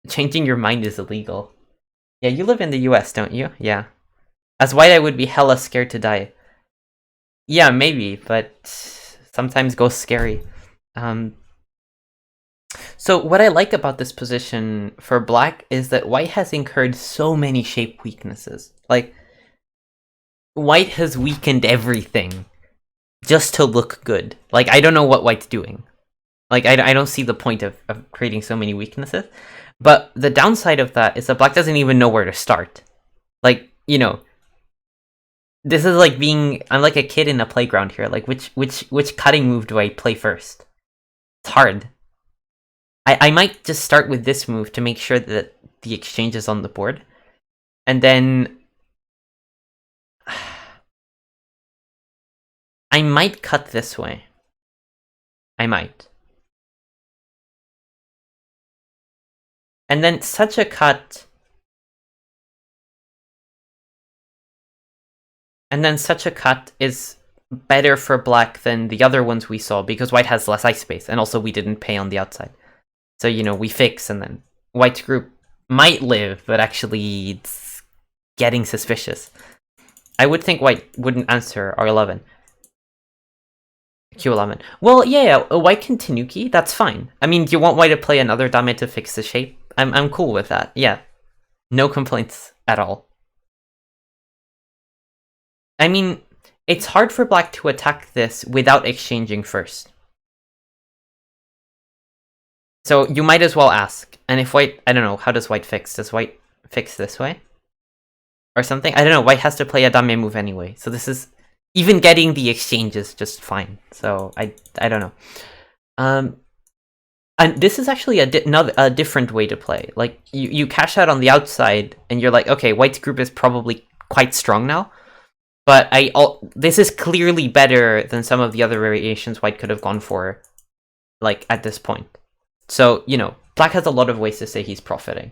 Speaker 1: changing your mind is illegal. Yeah, you live in the US, don't you? Yeah. As white, I would be hella scared to die. Yeah, maybe, but sometimes ghosts scary. So what I like about this position for black is that white has incurred so many shape weaknesses. Like, white has weakened everything just to look good. Like, I don't know what white's doing. Like, I don't see the point of creating so many weaknesses. But the downside of that is that black doesn't even know where to start. Like, you know, this is like being... I'm like a kid in a playground here. Like, which cutting move do I play first? It's hard. I might just start with this move to make sure that the exchange is on the board. And then... I might cut this way. I might. And then such a cut... And then such a cut is better for black than the other ones we saw, because white has less ice space, and also we didn't pay on the outside. So, you know, we fix, and then white's group might live, but actually it's getting suspicious. I would think white wouldn't answer R11. Q11. Well, yeah, white can Tanuki, that's fine. I mean, do you want white to play another dame to fix the shape? I'm cool with that, yeah. No complaints at all. I mean, it's hard for black to attack this without exchanging first. So you might as well ask. And if white, I don't know, how does white fix? Does white fix this way? Or something? I don't know, white has to play a dame move anyway. So this is, even getting the exchange is just fine. So I don't know. And this is actually a different way to play. Like, you cash out on the outside, and you're like, okay, white's group is probably quite strong now. But this is clearly better than some of the other variations white could have gone for, like, at this point. So, you know, black has a lot of ways to say he's profiting.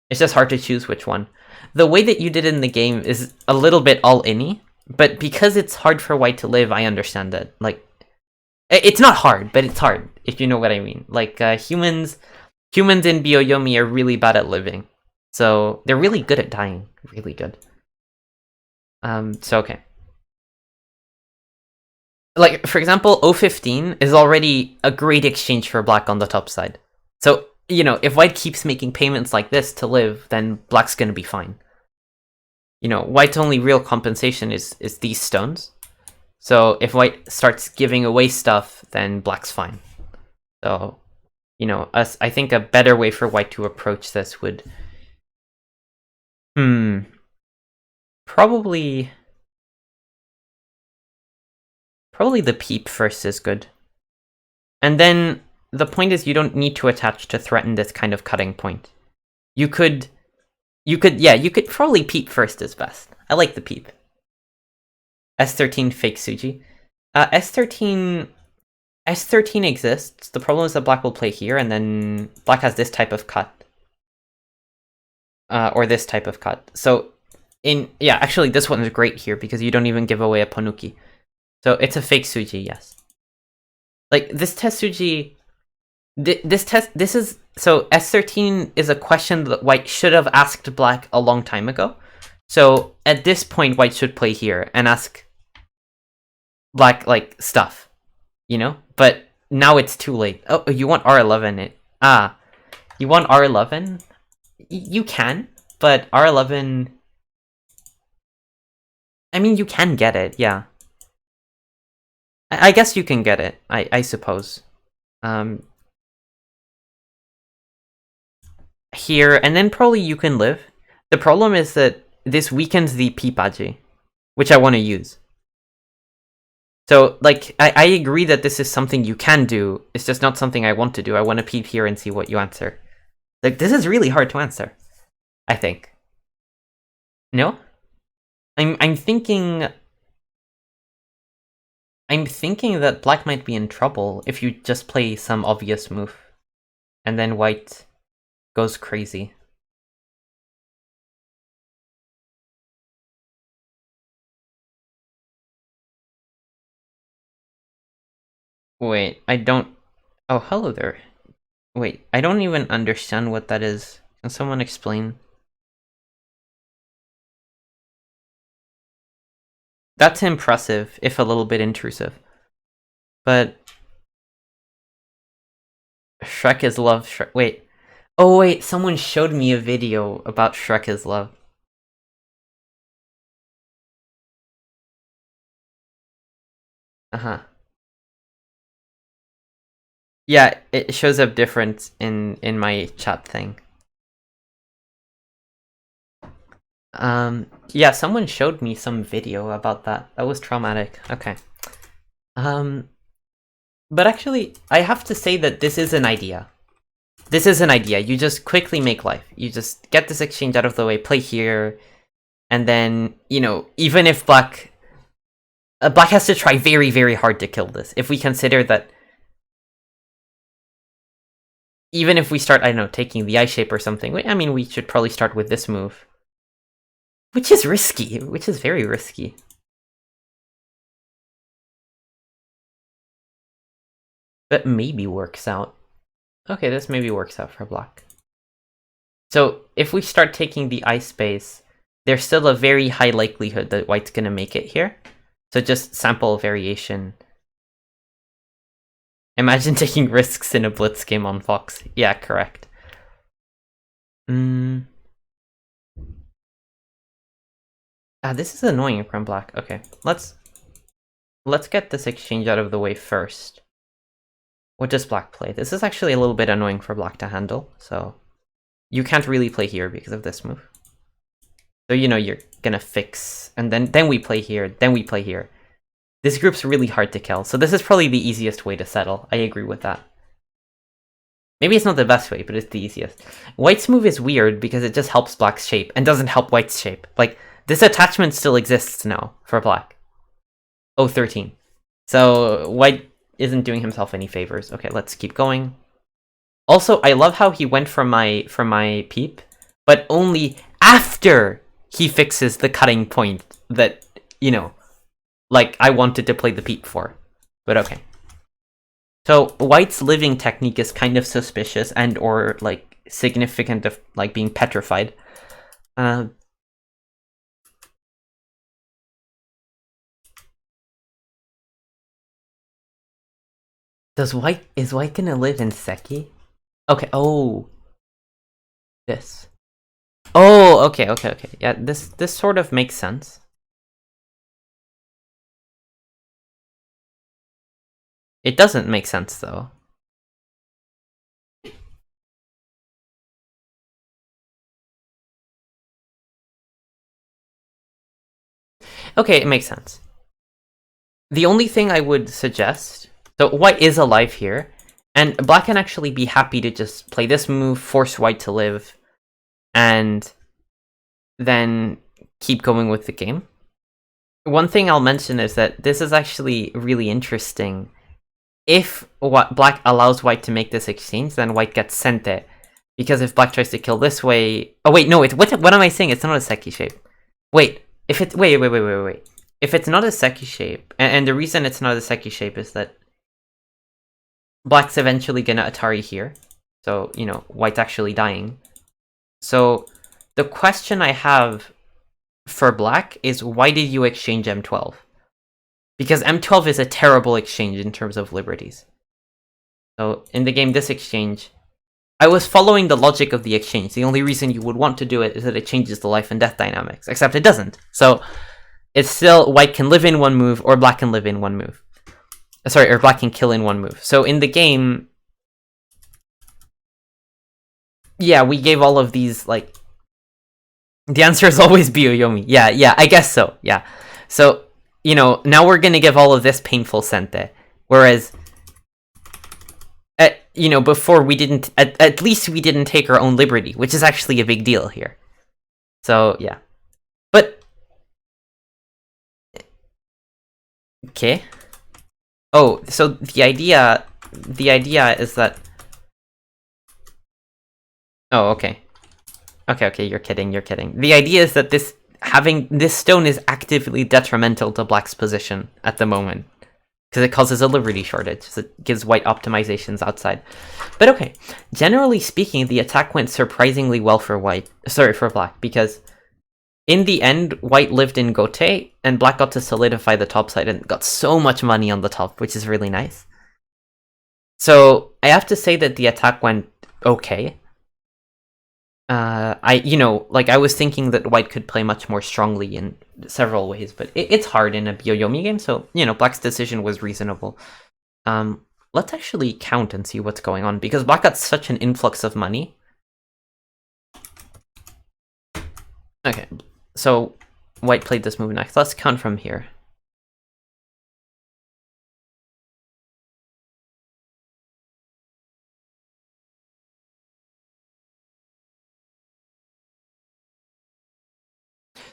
Speaker 1: It's just hard to choose which one. The way that you did in the game is a little bit all-in-y, but because it's hard for white to live, I understand it. Like, it's not hard, but it's hard, if you know what I mean. Like, humans in Byoyomi are really bad at living. So, they're really good at dying. Really good. So okay. Like, for example, O15 is already a great exchange for black on the top side. So, you know, if white keeps making payments like this to live, then black's gonna be fine. You know, white's only real compensation is these stones. So if white starts giving away stuff, then black's fine. So, you know, I think a better way for white to approach this would... Probably the peep first is good. And then the point is you don't need to attach to threaten this kind of cutting point. You could probably peep first is best. I like the peep. S13 fake Suji. S13 exists. The problem is that black will play here, and then black has this type of cut. Or this type of cut. So, actually this one is great here, because you don't even give away a Ponuki. So it's a fake Suji, yes. Like, this test Suji... So S13 is a question that white should have asked black a long time ago. So at this point, white should play here and ask black, like, stuff, you know? But now it's too late. Oh, you want R11? You want R11? You can, but R11... I mean, you can get it, yeah. I guess you can get it, I suppose. Here, and then probably you can live. The problem is that this weakens the Pipaji, which I want to use. So, like, I agree that this is something you can do, it's just not something I want to do. I want to peep here and see what you answer. Like, this is really hard to answer, I think. No? I'm thinking that black might be in trouble if you just play some obvious move, and then white goes crazy. Wait, I don't... Oh, hello there. Wait, I don't even understand what that is. Can someone explain? That's impressive, if a little bit intrusive. But... Shrek is love, wait. Oh wait, someone showed me a video about Shrek is love. Uh-huh. Yeah, it shows up different in my chat thing. Yeah, someone showed me some video about that. That was traumatic. Okay. But actually, I have to say that this is an idea. This is an idea. You just quickly make life. You just get this exchange out of the way, play here, and then, you know, even if black has to try very, very hard to kill this. If we consider that, even if we start, I don't know, taking the eye shape or something, I mean, we should probably start with this move. Which is risky, which is very risky. But maybe works out. Okay, this maybe works out for black. So if we start taking the I space, there's still a very high likelihood that white's gonna make it here. So just sample variation. Imagine taking risks in a blitz game on Fox. Yeah, correct. This is annoying from black. Okay, let's get this exchange out of the way first. What does black play? This is actually a little bit annoying for black to handle, so you can't really play here because of this move. So you know you're gonna fix, and then we play here, then we play here. This group's really hard to kill, so this is probably the easiest way to settle. I agree with that. Maybe it's not the best way, but it's the easiest. White's move is weird because it just helps black's shape and doesn't help white's shape. Like, this attachment still exists now for black. Oh, 13. So white isn't doing himself any favors. Okay, let's keep going. Also, I love how he went for my peep, but only after he fixes the cutting point that, you know, like I wanted to play the peep for. But okay. So white's living technique is kind of suspicious and or like significant of like being petrified. Is white gonna live in Seki? Okay, oh. This. Oh, okay. Yeah, this sort of makes sense. It doesn't make sense though. Okay, it makes sense. The only thing I would suggest, so white is alive here, and black can actually be happy to just play this move, force white to live, and then keep going with the game. One thing I'll mention is that this is actually really interesting. If black allows white to make this exchange, then white gets sent it. Because if black tries to kill this way... Oh wait, no, what am I saying? It's not a Seki shape. Wait, if it... Wait. If it's not a Seki shape, and the reason it's not a Seki shape is that black's eventually gonna Atari here. So, you know, white's actually dying. So, the question I have for black is, why did you exchange M12? Because M12 is a terrible exchange in terms of liberties. So, in the game, this exchange... I was following the logic of the exchange. The only reason you would want to do it is that it changes the life and death dynamics. Except it doesn't. So, it's still white can live in one move, or black can live in one move. Sorry, or black can kill in one move. So, in the game... Yeah, we gave all of these, like... The answer is always Byoyomi. Yeah, I guess so, yeah. So, you know, now we're gonna give all of this painful sente. Whereas... you know, before we didn't... At least we didn't take our own liberty, which is actually a big deal here. So, yeah. But... Okay. Oh, so the idea is that... Oh, okay. Okay, you're kidding. The idea is that having this stone is actively detrimental to black's position at the moment. Because it causes a liberty shortage, so it gives white optimizations outside. But okay, generally speaking, the attack went surprisingly well for black, because in the end, white lived in Gote, and black got to solidify the top side and got so much money on the top, which is really nice. So, I have to say that the attack went okay. I was thinking that white could play much more strongly in several ways, but it's hard in a Byoyomi game, so, you know, black's decision was reasonable. Let's actually count and see what's going on, because black got such an influx of money. Okay, so white played this move next. Let's count from here.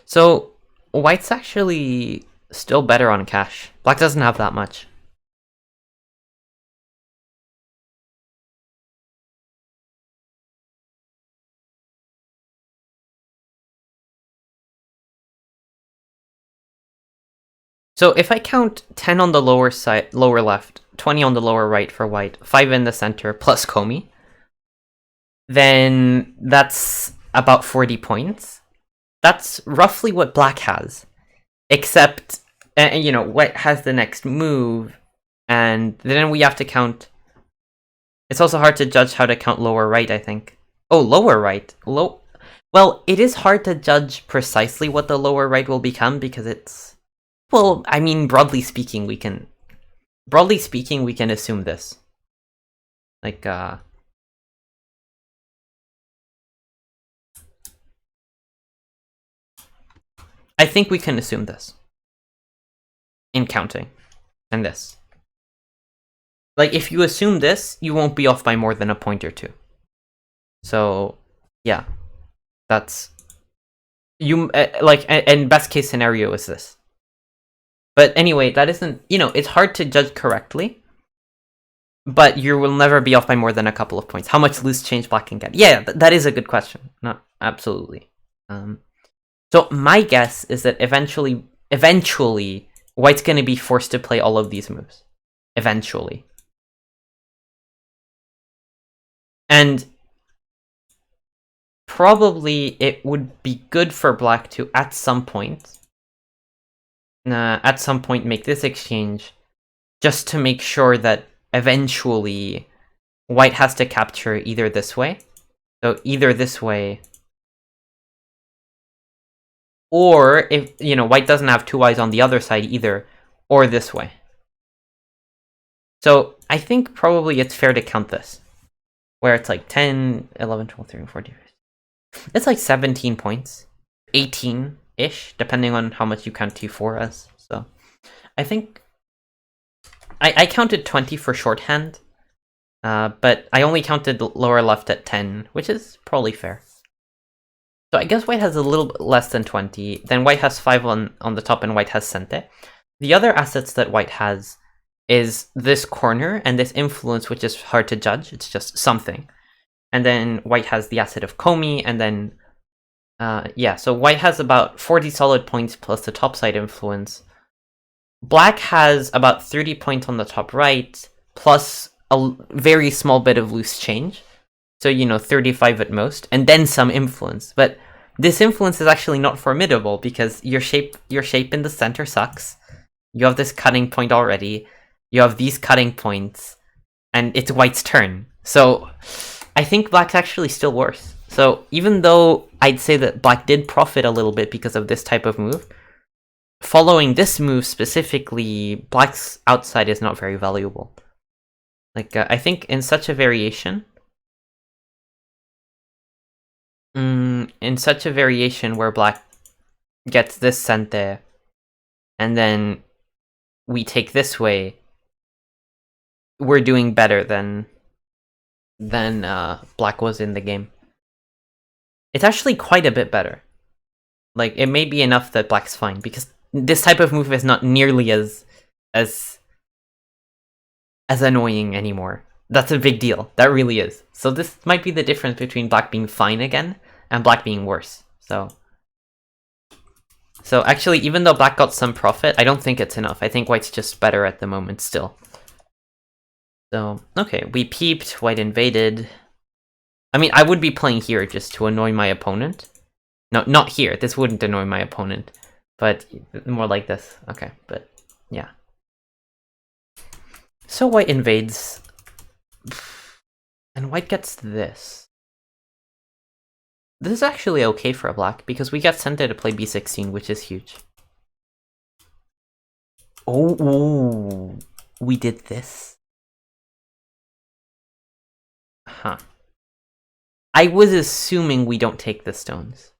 Speaker 1: So, white's actually still better on cash. Black doesn't have that much. So if I count 10 on the lower left, 20 on the lower right for white, 5 in the center, plus Komi, then that's about 40 points. That's roughly what black has. Except, you know, white has the next move, and then we have to count. It's also hard to judge how to count lower right, I think. Oh, lower right. Well, it is hard to judge precisely what the lower right will become because it's... Well, I mean, broadly speaking, we can assume this. Like, I think we can assume this in counting, and this. Like, if you assume this, you won't be off by more than a point or two. So, yeah, that's like, and best case scenario is this. But anyway, that isn't, you know, it's hard to judge correctly, but you will never be off by more than a couple of points. How much loose change black can get? Yeah, that is a good question. No, absolutely. So my guess is that eventually, white's going to be forced to play all of these moves. Eventually. And probably it would be good for black to, at some point, make this exchange, just to make sure that eventually white has to capture either this way. So either this way, or if, you know, white doesn't have two eyes on the other side either, or this way. So I think probably it's fair to count this, where it's like 10, 11, 12, 13, 14. It's like 17 points, 18-ish, depending on how much you count T4 as. So I think I counted 20 for shorthand, but I only counted lower left at 10, which is probably fair. So I guess white has a little bit less than 20, then white has 5 on the top and white has cente. The other assets that white has is this corner and this influence, which is hard to judge, it's just something. And then white has the asset of Komi, and then, yeah, so white has about 40 solid points plus the topside influence. Black has about 30 points on the top right, plus a very small bit of loose change. So, you know, 35 at most, and then some influence. But this influence is actually not formidable, because your shape in the center sucks. You have this cutting point already. You have these cutting points, and it's white's turn. So I think black's actually still worse. So even though I'd say that black did profit a little bit because of this type of move, following this move specifically, black's outside is not very valuable. Like, I think in such a variation, where black gets this cente, and then we take this way, we're doing better than black was in the game. It's actually quite a bit better. Like, it may be enough that black's fine, because this type of move is not nearly as annoying anymore. That's a big deal. That really is. So this might be the difference between black being fine again and black being worse. So actually, even though black got some profit, I don't think it's enough. I think white's just better at the moment still. So, okay, we peeped, white invaded. I mean, I would be playing here just to annoy my opponent. No, not here. This wouldn't annoy my opponent. But more like this. Okay, but yeah. So white invades. And white gets this. This is actually okay for a black, because we get cente to play b16, which is huge. Oh, we did this. Huh. I was assuming we don't take the stones.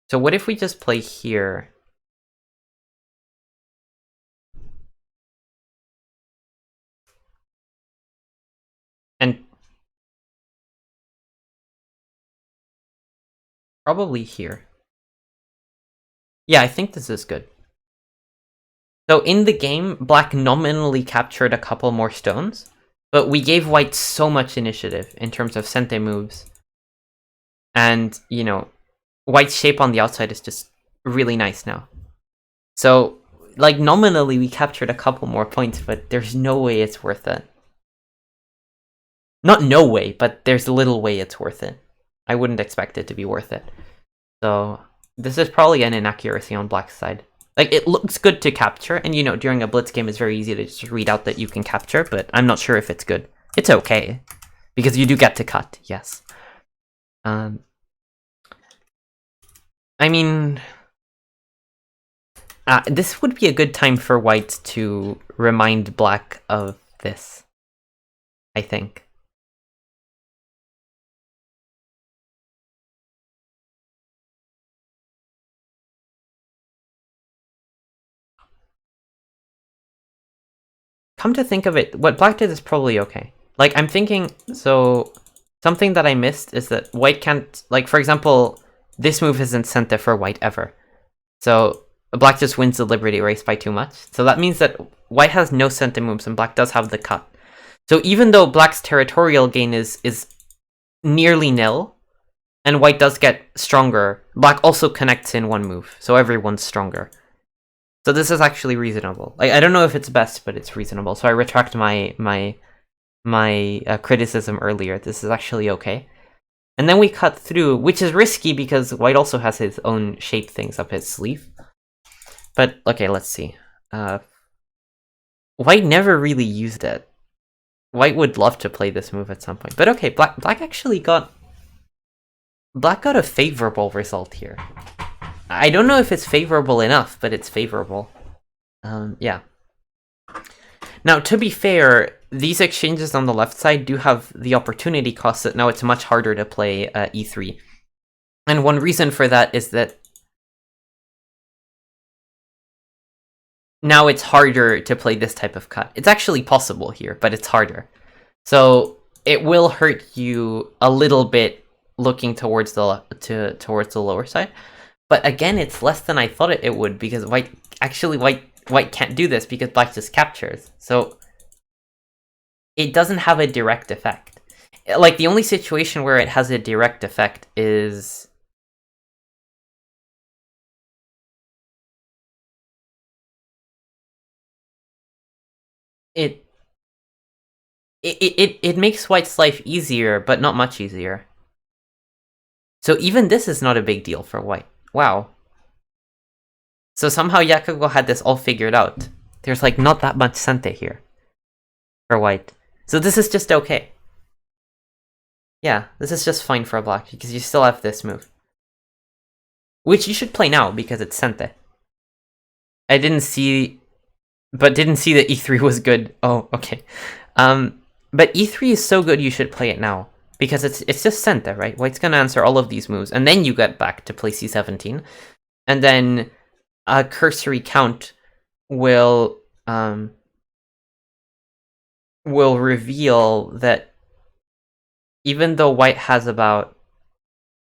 Speaker 1: So what if we just play here? And probably here. Yeah, I think this is good. So in the game, black nominally captured a couple more stones, but we gave white so much initiative in terms of cente moves. And, you know, white's shape on the outside is just really nice now. So like, nominally we captured a couple more points, but there's no way it's worth it. Not no way, but there's little way it's worth it. I wouldn't expect it to be worth it. So this is probably an inaccuracy on Black's side. Like, it looks good to capture, and you know, during a blitz game it's very easy to just read out that you can capture, but I'm not sure if it's good. It's okay, because you do get to cut, yes. I mean, this would be a good time for White to remind Black of this, I think. Come to think of it, what Black did is probably okay. Like, I'm thinking, so something that I missed is that White can't, like, for example, this move isn't Sente for White ever. So Black just wins the Liberty race by too much. So that means that White has no Sente moves and Black does have the cut. So even though Black's territorial gain is nearly nil, and White does get stronger, Black also connects in one move, so everyone's stronger. So this is actually reasonable. Like, I don't know if it's best, but it's reasonable. So I retract my criticism earlier. This is actually okay. And then we cut through, which is risky because White also has his own shape things up his sleeve. But okay, let's see. White never really used it. White would love to play this move at some point. But okay, Black actually got a favorable result here. I don't know if it's favorable enough, but it's favorable. Yeah. Now, to be fair, these exchanges on the left side do have the opportunity cost that now it's much harder to play e3. And one reason for that is that now it's harder to play this type of cut. It's actually possible here, but it's harder. So it will hurt you a little bit looking towards the lower side. But again, it's less than I thought it would, because White can't do this because Black just captures. So it doesn't have a direct effect. Like, the only situation where it has a direct effect is it makes White's life easier, but not much easier. So even this is not a big deal for White. Wow. So somehow Yakugo had this all figured out. There's like not that much Sente here for White. So this is just okay. Yeah, this is just fine for Black because you still have this move. Which you should play now because it's Sente. I didn't see that E3 was good. Oh, okay. But E3 is so good you should play it now. Because it's just Sente, right? White's gonna answer all of these moves, and then you get back to play C17. And then a cursory count will reveal that even though White has about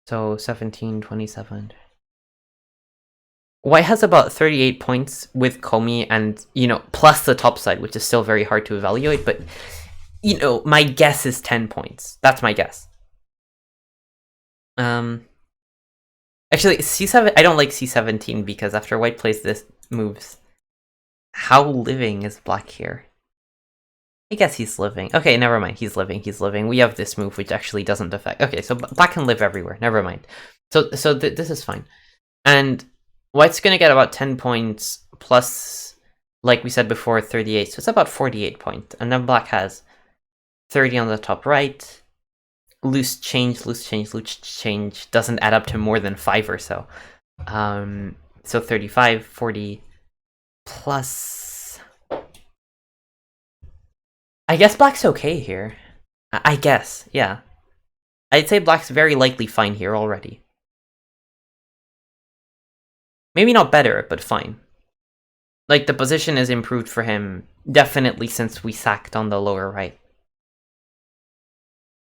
Speaker 1: 17, 27. White has about 38 points with Komi and, you know, plus the top side, which is still very hard to evaluate, but you know, my guess is 10 points. That's my guess. Actually, C7, I don't like C17 because after White plays this moves, how living is Black here? I guess he's living. Okay, never mind. He's living. We have this move which actually doesn't affect. Okay, so Black can live everywhere. Never mind. So this is fine. And White's gonna get about 10 points plus, like we said before, 38. So it's about 48 points. And then Black has 30 on the top right. Loose change doesn't add up to more than 5 or so. So 35, 40 plus. I guess Black's okay here. I guess, yeah. I'd say Black's very likely fine here already. Maybe not better, but fine. Like, the position is improved for him, definitely since we sacked on the lower right.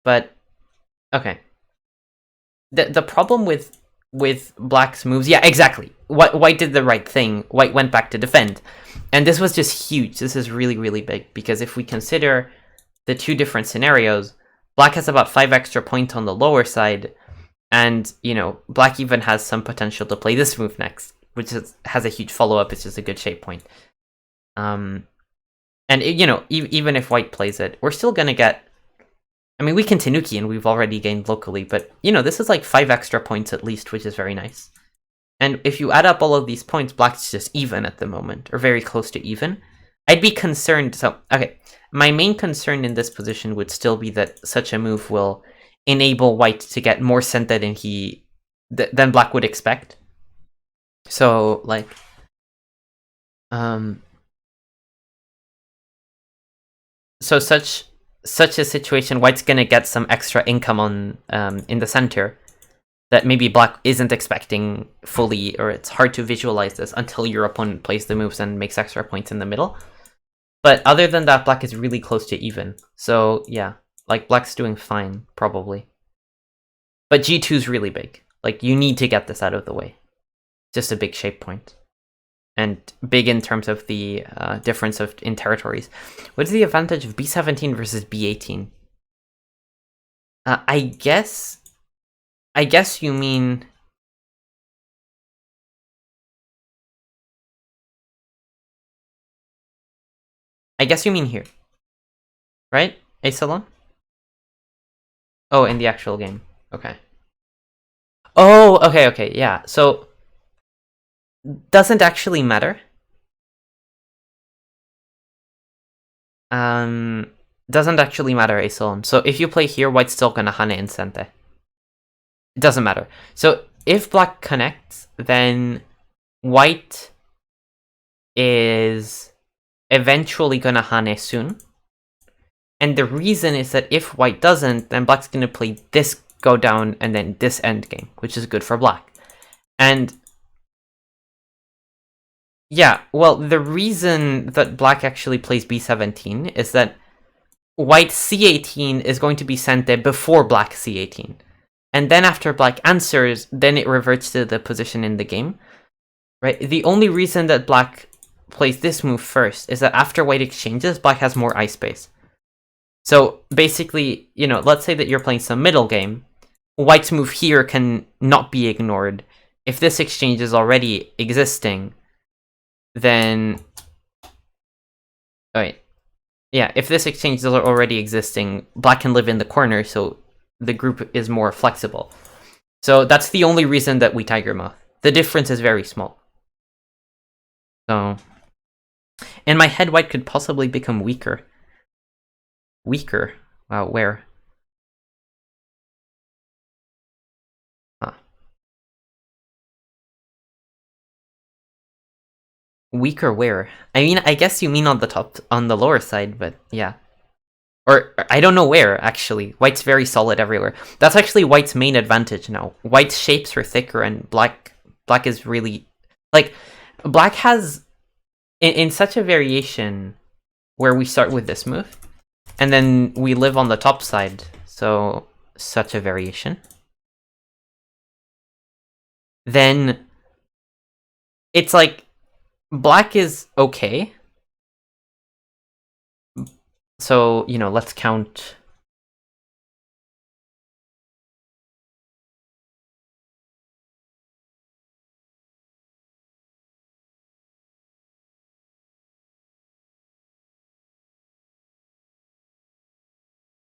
Speaker 1: But, okay. The problem with Black's moves... Yeah, exactly. White did the right thing. White went back to defend. And this was just huge. This is really, really big. Because if we consider the two different scenarios, Black has about 5 extra points on the lower side. And, you know, Black even has some potential to play this move next. which has a huge follow-up. It's just a good shape point. And even if white plays it, we're still gonna get... I mean, we can Tanuki and we've already gained locally, but, this is like 5 extra points at least, which is very nice. And if you add up all of these points, black's just even at the moment, or very close to even. I'd be concerned... So, okay, my main concern in this position would still be that such a move will enable white to get more sente than black would expect. So, like... So such a situation, white's gonna get some extra income on in the center that maybe black isn't expecting fully, or it's hard to visualize this until your opponent plays the moves and makes extra points in the middle. But other than that, black is really close to even. So yeah, like black's doing fine, probably. But G2 is really big. Like, you need to get this out of the way. Just a big shape point. And big in terms of the difference in territories. What is the advantage of B17 versus B18? I guess you mean... I guess you mean here. Right? Asalon? Oh, in the actual game. Okay. Oh, okay, yeah. So, doesn't actually matter. Doesn't actually matter, Asalon. So if you play here, white's still gonna Hane and Sente. It doesn't matter. So if black connects, then white is eventually gonna Hane soon. And the reason is that if white doesn't, then black's gonna play this go down and then this endgame, which is good for black. And yeah, well, the reason that black actually plays B17 is that white C18 is going to be Sente before black C18. And then after black answers, then it reverts to the position in the game. Right? The only reason that black plays this move first is that after white exchanges, black has more ice space. So basically, let's say that you're playing some middle game, white's move here can not be ignored. If this exchange is already existing, then... Wait. Yeah, if this exchange is already existing, black can live in the corner, so the group is more flexible. So that's the only reason that we Tiger Moth. The difference is very small. So... In my head, white could possibly become weaker. Weaker? Wow, where? Huh. Weaker where? I mean, I guess you mean on the lower side, but yeah. Or, I don't know where, actually. White's very solid everywhere. That's actually white's main advantage now. White's shapes are thicker, and black is really... Like, black has... In such a variation where we start with this move, and then we live on the top side, so such a variation. Then it's like black is okay. So, let's count.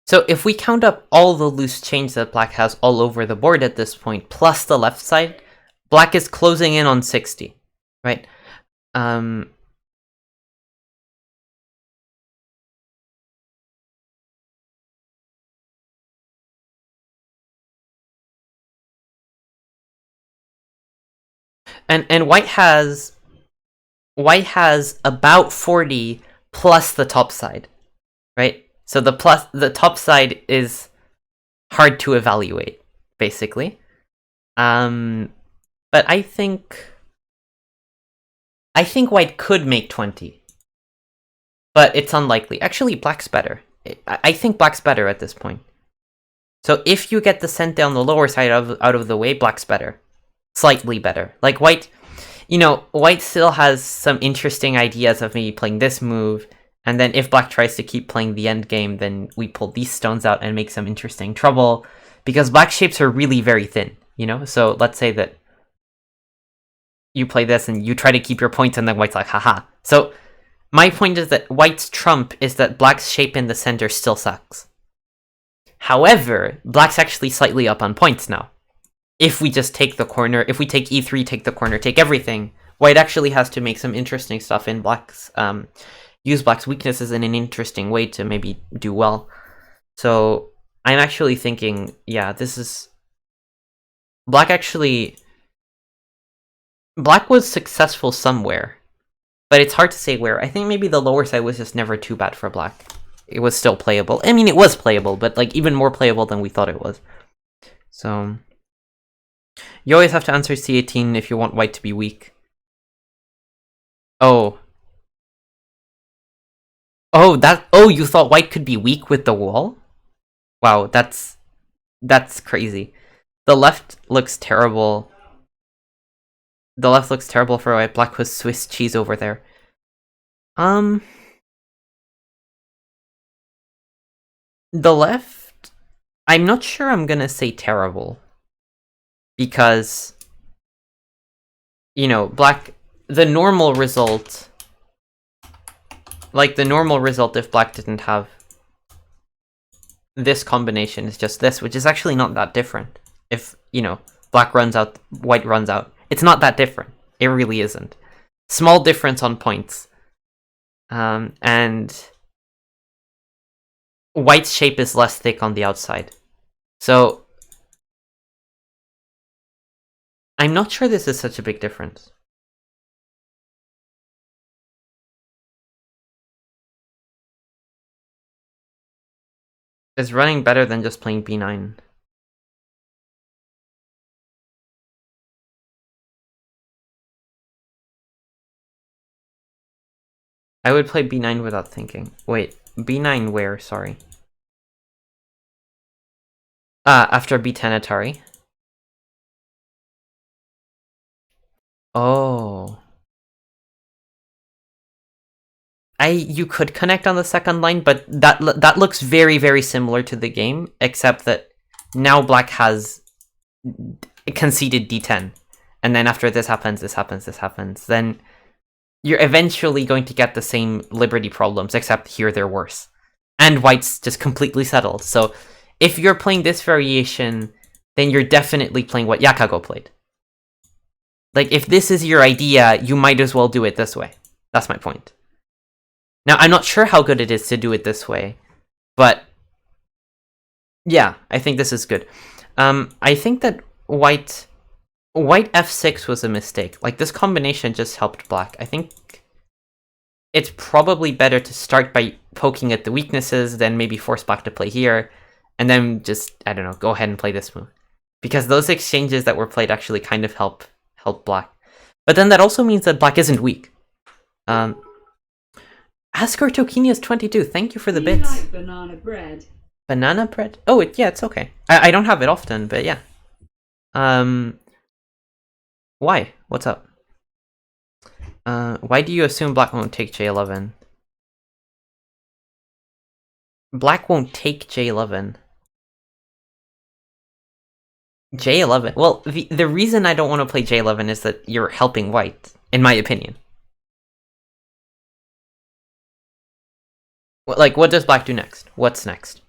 Speaker 1: So if we count up all the loose change that black has all over the board at this point, plus the left side, black is closing in on 60, right? And white has about 40 plus the top side, right? So the top side is hard to evaluate, basically. But I think white could make 20. But it's unlikely. Actually, black's better. I think black's better at this point. So if you get the Sente on the lower side out of the way, black's better. Slightly better. Like white, white still has some interesting ideas of maybe playing this move. And then if black tries to keep playing the end game, then we pull these stones out and make some interesting trouble. Because black shapes are really very thin, So let's say that, you play this and you try to keep your points, and then white's like, haha. So my point is that white's trump is that black's shape in the center still sucks. However, black's actually slightly up on points now. If we just take the corner, if we take e3, take the corner, take everything, white actually has to make some interesting stuff in black's, use black's weaknesses in an interesting way to maybe do well. So I'm actually thinking, yeah, this is... Black was successful somewhere, but it's hard to say where. I think maybe the lower side was just never too bad for black. It was still playable. I mean, it was playable, but like even more playable than we thought it was. So you always have to answer C18 if you want white to be weak. Oh, you thought white could be weak with the wall? Wow, that's crazy. The left looks terrible. The left looks terrible for white. Black was Swiss cheese over there. The left, I'm not sure I'm gonna say terrible. Because, you know, black, the normal result, like the normal result if black didn't have this combination is just this, which is actually not that different. If, you know, black runs out, white runs out. It's not that different. It really isn't. Small difference on points. And white's shape is less thick on the outside. So I'm not sure this is such a big difference. Is running better than just playing b9? I would play b9 without thinking. Wait, b9 where? Sorry. After b10 Atari. Oh. You could connect on the second line, but that looks very, very similar to the game, except that now black has conceded d10. And then after this happens, this happens, this happens. Then you're eventually going to get the same liberty problems, except here they're worse. And white's just completely settled. So if you're playing this variation, then you're definitely playing what Yakago played. Like, if this is your idea, you might as well do it this way. That's my point. Now, I'm not sure how good it is to do it this way, but yeah, I think this is good. I think that white f6 was a mistake. Like, this combination just helped black. I think it's probably better to start by poking at the weaknesses, then maybe force black to play here, and then just, I don't know, go ahead and play this move. Because those exchanges that were played actually kind of help black. But then that also means that black isn't weak. Ascar Tokinia's 22, thank you for the bits.
Speaker 2: Like banana bread?
Speaker 1: Banana bread? Oh, yeah, it's okay. I don't have it often, but yeah. Why? What's up? Why do you assume black won't take J11? Black won't take J11. J11? Well, the reason I don't want to play J11 is that you're helping white, in my opinion. Like, what does black do next? What's next?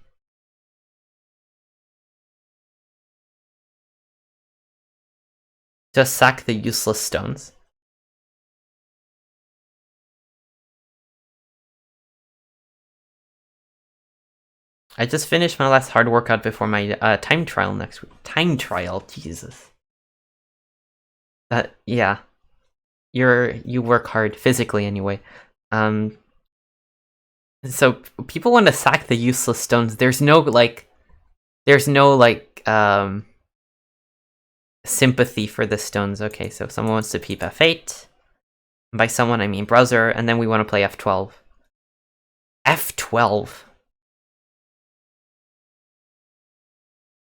Speaker 1: Just sack the useless stones. I just finished my last hard workout before my time trial next week. Time trial? Jesus. Yeah. You work hard, physically anyway. So people want to sack the useless stones. There's no sympathy for the stones. Okay, so someone wants to peep f8. By someone I mean browser, and then we want to play f12. F12.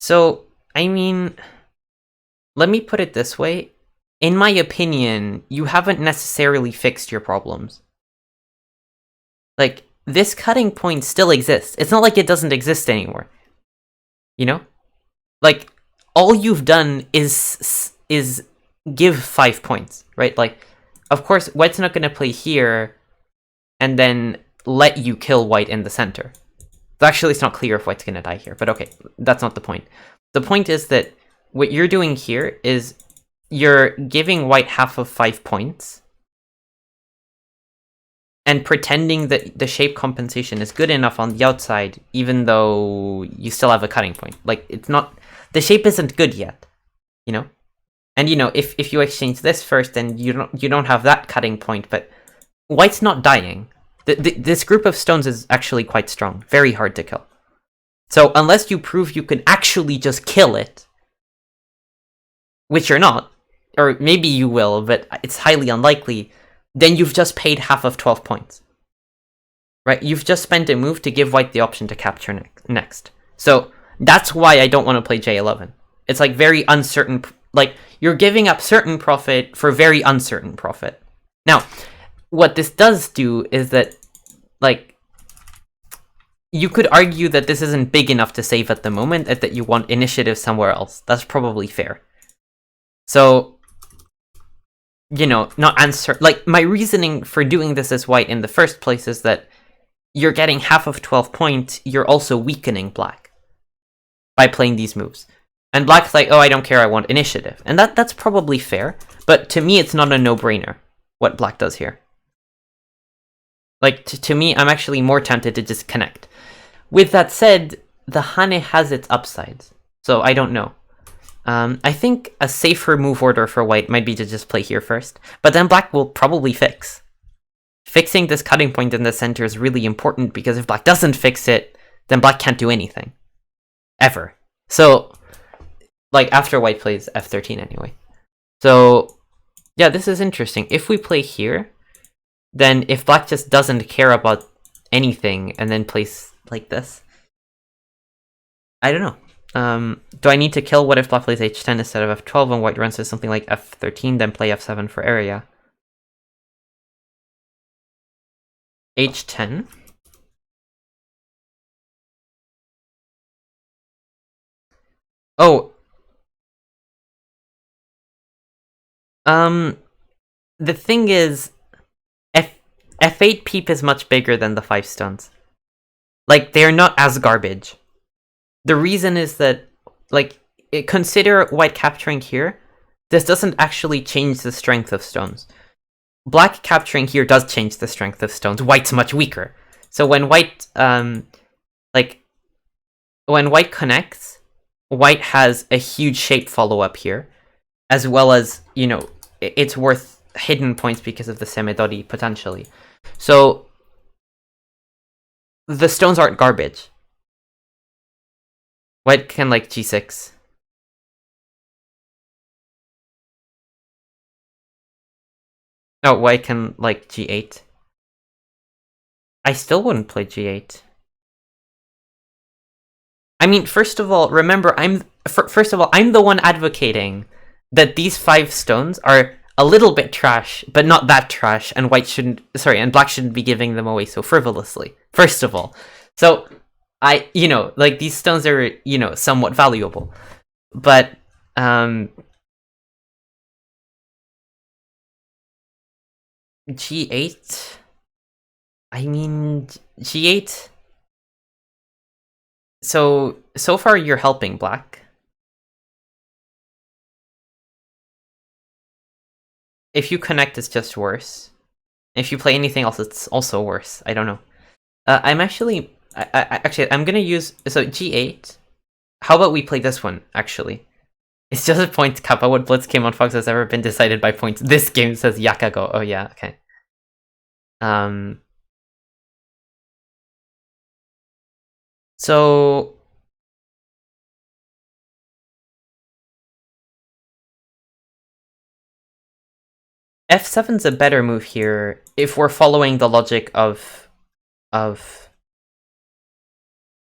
Speaker 1: So, I mean, let me put it this way. In my opinion, you haven't necessarily fixed your problems. Like, this cutting point still exists. It's not like it doesn't exist anymore. You know? Like, all you've done is give 5 points, right? Like, of course, white's not going to play here and then let you kill white in the center. Actually, it's not clear if white's going to die here, but okay, that's not the point. The point is that what you're doing here is you're giving white half of 5 points and pretending that the shape compensation is good enough on the outside, even though you still have a cutting point. Like, it's not... The shape isn't good yet, you know? And, you know, if you exchange this first, then you don't have that cutting point, but white's not dying. This group of stones is actually quite strong. Very hard to kill. So, unless you prove you can actually just kill it, which you're not, or maybe you will, but it's highly unlikely, then you've just paid half of 12 points. Right? You've just spent a move to give white the option to capture next. So, that's why I don't want to play J11. It's like very uncertain, like, you're giving up certain profit for very uncertain profit. Now, what this does do is that, like, you could argue that this isn't big enough to save at the moment, and that you want initiative somewhere else. That's probably fair. So, you know, not answer... Like, my reasoning for doing this as white in the first place is that you're getting half of 12 points, you're also weakening black by playing these moves. And black's like, oh, I don't care, I want initiative. And that's probably fair, but to me, it's not a no-brainer what black does here. Like, to me, I'm actually more tempted to just connect. With that said, the Hane has its upsides, so I don't know. I think a safer move order for white might be to just play here first, but then black will probably fix. Fixing this cutting point in the center is really important, because if black doesn't fix it, then black can't do anything. Ever. So, like, after white plays f13 anyway. So, yeah, this is interesting. If we play here, then if black just doesn't care about anything and then plays like this, I don't know. Do I need to kill what if black plays h10 instead of f12 and white runs to something like f13, then play f7 for area? h10. Oh. The thing is, f8 peep is much bigger than the 5 stones. Like, they're not as garbage. The reason is that, like, consider white capturing here. This doesn't actually change the strength of stones. Black capturing here does change the strength of stones. White's much weaker. So when white, when white connects, white has a huge shape follow-up here, as well as, you know, it's worth hidden points because of the semidori, potentially. So, the stones aren't garbage. White can, like, g6. No, white can, like, g8. I still wouldn't play g8. I mean, first of all, remember, I'm the one advocating that these 5 stones are a little bit trash, but not that trash, and and black shouldn't be giving them away so frivolously, first of all. So, you know, like, these stones are, you know, somewhat valuable. But, g8? I mean, g8... So far you're helping black. If you connect, it's just worse. If you play anything else, it's also worse. I don't know. I'm actually... I'm gonna use... So, g8. How about we play this one, actually? It's just a point kappa. What blitz game on Fox has ever been decided by points. This game says Yakago. Oh, yeah, okay. So... f7's a better move here if we're following the logic of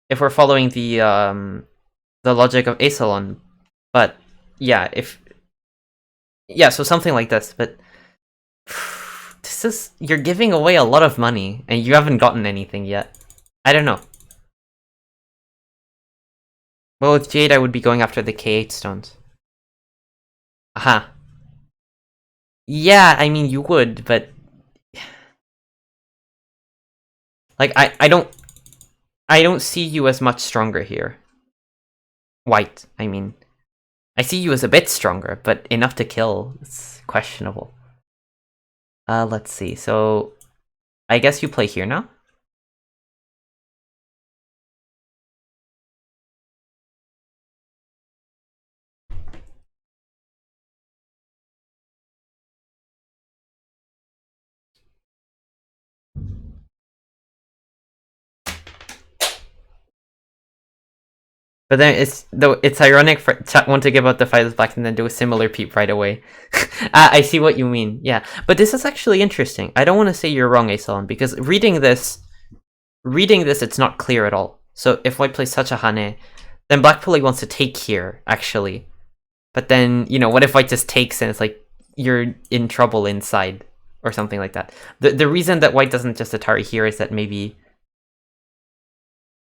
Speaker 1: if we're following the logic of Asalon. But yeah, so something like this, but you're giving away a lot of money and you haven't gotten anything yet. I don't know. Well, with Jade I would be going after the K8 stones. Aha. Yeah, I mean, you would, but... Like, I don't see you as much stronger here. White, I mean. I see you as a bit stronger, but enough to kill. It's questionable. Let's see. So, I guess you play here now? But then it's ironic for chat want to give out the fight as black and then do a similar peep right away. I see what you mean, yeah. But this is actually interesting. I don't want to say you're wrong, Asalon, because reading this, it's not clear at all. So if white plays such a hane, then black probably wants to take here, actually. But then, you know, what if white just takes and it's like, you're in trouble inside, or something like that. The reason that white doesn't just Atari here is that maybe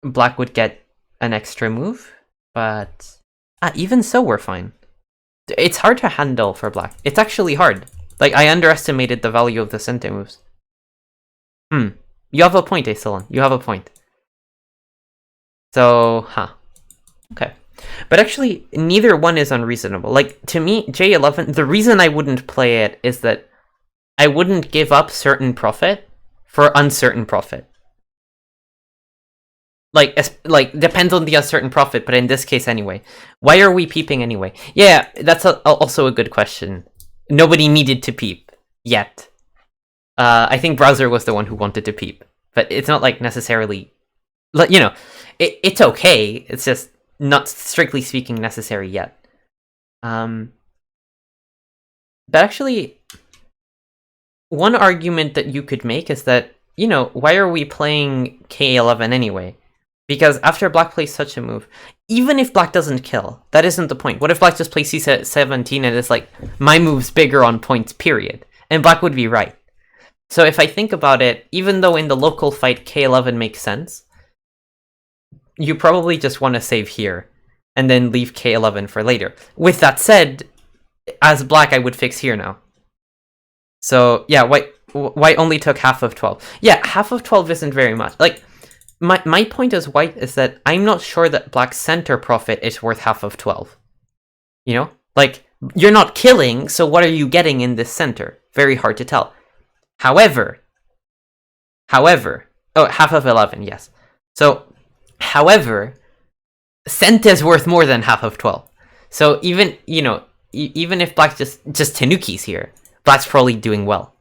Speaker 1: black would get an extra move, but even so, we're fine. It's hard to handle for black. It's actually hard. Like, I underestimated the value of the center moves. You have a point, Asalon. You have a point. So, okay. But actually, neither one is unreasonable. Like, to me, J11, the reason I wouldn't play it is that I wouldn't give up certain profit for uncertain profit. Like depends on the uncertain profit, but in this case anyway. Why are we peeping anyway? Yeah, that's also a good question. Nobody needed to peep yet. I think Browser was the one who wanted to peep, but it's not like necessarily, you know, it's okay. It's just not strictly speaking necessary yet. But actually, one argument that you could make is that, you know, why are we playing K11 anyway? Because after black plays such a move, even if black doesn't kill, that isn't the point. What if black just plays C17 and it's like, my move's bigger on points, period? And black would be right. So if I think about it, even though in the local fight K11 makes sense, you probably just want to save here, and then leave K11 for later. With that said, as black, I would fix here now. So yeah, white only took half of 12. Yeah, half of 12 isn't very much. Like, my point as white is that I'm not sure that black's center profit is worth half of 12. You know? Like, you're not killing, so what are you getting in this center? Very hard to tell. However, oh, half of 11, yes. So, however, cent is worth more than half of 12. So even, you know, even if black just Tanukis here, black's probably doing well.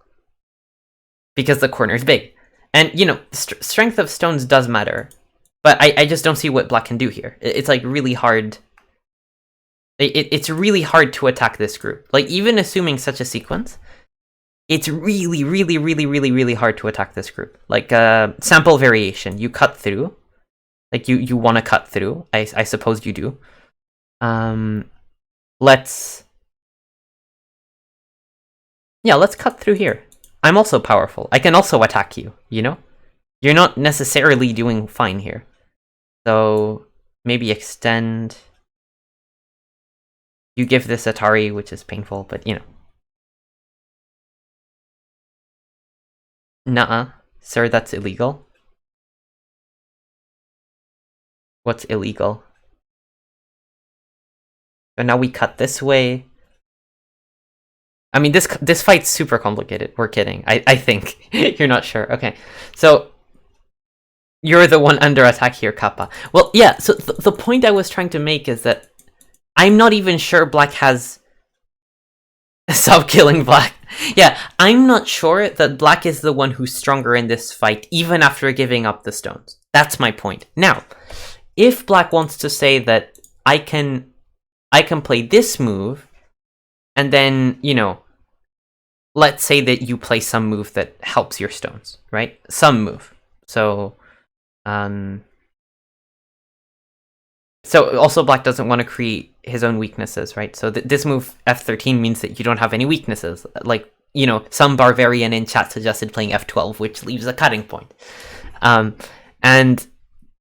Speaker 1: Because the corner's big. And, you know, strength of stones does matter. But I just don't see what black can do here. It's, like, really hard. It's really hard to attack this group. Like, even assuming such a sequence, it's really, really, really, really, really hard to attack this group. Like, sample variation. You cut through. Like, you want to cut through. I suppose you do. Let's cut through here. I'm also powerful. I can also attack you, you know? You're not necessarily doing fine here. So, maybe extend. You give this Atari, which is painful, but, you know. Nuh-uh. Sir, that's illegal. What's illegal? So now we cut this way. I mean, this fight's super complicated. We're kidding. I think. You're not sure. Okay. So, you're the one under attack here, Kappa. Well, yeah, so the point I was trying to make is that I'm not even sure black has... Stop killing black. Yeah, I'm not sure that black is the one who's stronger in this fight, even after giving up the stones. That's my point. Now, if black wants to say that I can play this move, and then, you know, let's say that you play some move that helps your stones, right? Some move. So, so also black doesn't want to create his own weaknesses, right? So this move F13 means that you don't have any weaknesses. Like, you know, some barbarian in chat suggested playing F12, which leaves a cutting point. And,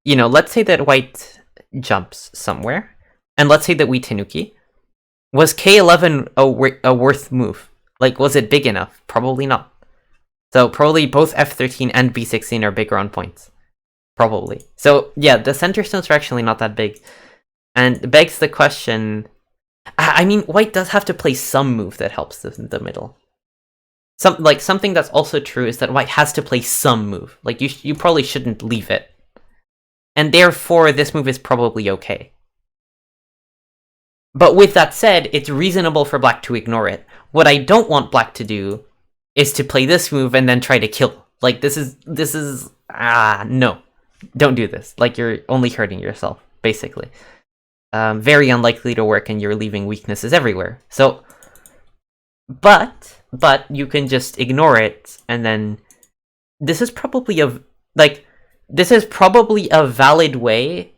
Speaker 1: you know, let's say that white jumps somewhere, and let's say that we Tanuki. Was K11 a worth move? Like, was it big enough? Probably not. So probably both f13 and b16 are bigger on points. Probably. So yeah, the center stones are actually not that big. And it begs the question... I mean, white does have to play some move that helps the middle. Something that's also true is that white has to play some move. Like, you probably shouldn't leave it. And therefore, this move is probably okay. But with that said, it's reasonable for black to ignore it. What I don't want black to do is to play this move and then try to kill. Like, this is... no. Don't do this. Like, you're only hurting yourself, basically. Very unlikely to work, and you're leaving weaknesses everywhere. So, but you can just ignore it, and then this is probably a valid way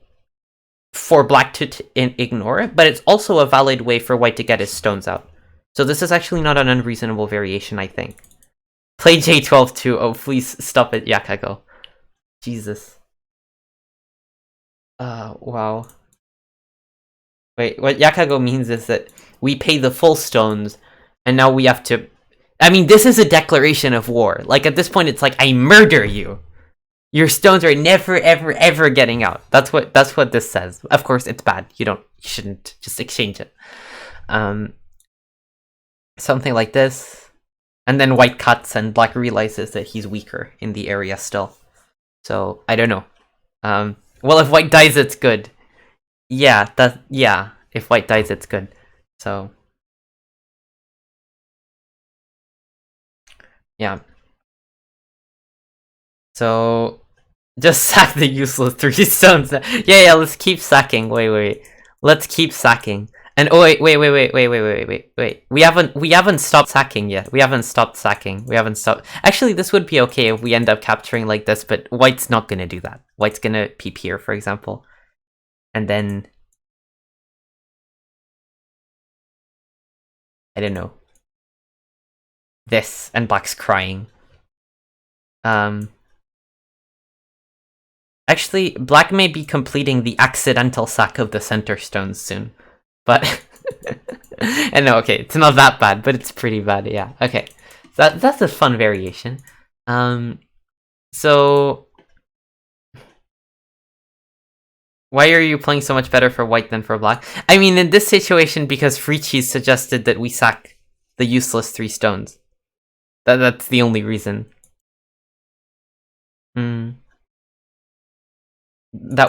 Speaker 1: for black to ignore it, but it's also a valid way for white to get his stones out. So this is actually not an unreasonable variation, I think. Play J12 too. Oh, please stop it, Yakago. Jesus. Wow. Wait, what Yakago means is that we pay the full stones, and now we have to... I mean, this is a declaration of war. Like, at this point, it's like, I murder you! Your stones are never, ever, ever getting out. That's what this says. Of course, it's bad. You shouldn't just exchange it. Something like this. And then white cuts, and black realizes that he's weaker in the area still. So, I don't know. Well, if white dies, it's good. Yeah, if white dies, it's good. So, yeah. So, just sack the useless 3 stones. Yeah, let's keep sacking. Wait. Let's keep sacking. And oh wait. We haven't stopped sacking yet. We haven't stopped sacking. Actually, this would be okay if we end up capturing like this, but white's not gonna do that. White's gonna peep here, for example. And then... I don't know. This, and black's crying. Actually, black may be completing the accidental sack of the center stones soon. But... and no, okay, it's not that bad, but it's pretty bad, yeah. Okay, that's a fun variation. So... Why are you playing so much better for white than for black? I mean, in this situation, because Free Cheese suggested that we sack the useless 3 stones. That's the only reason. That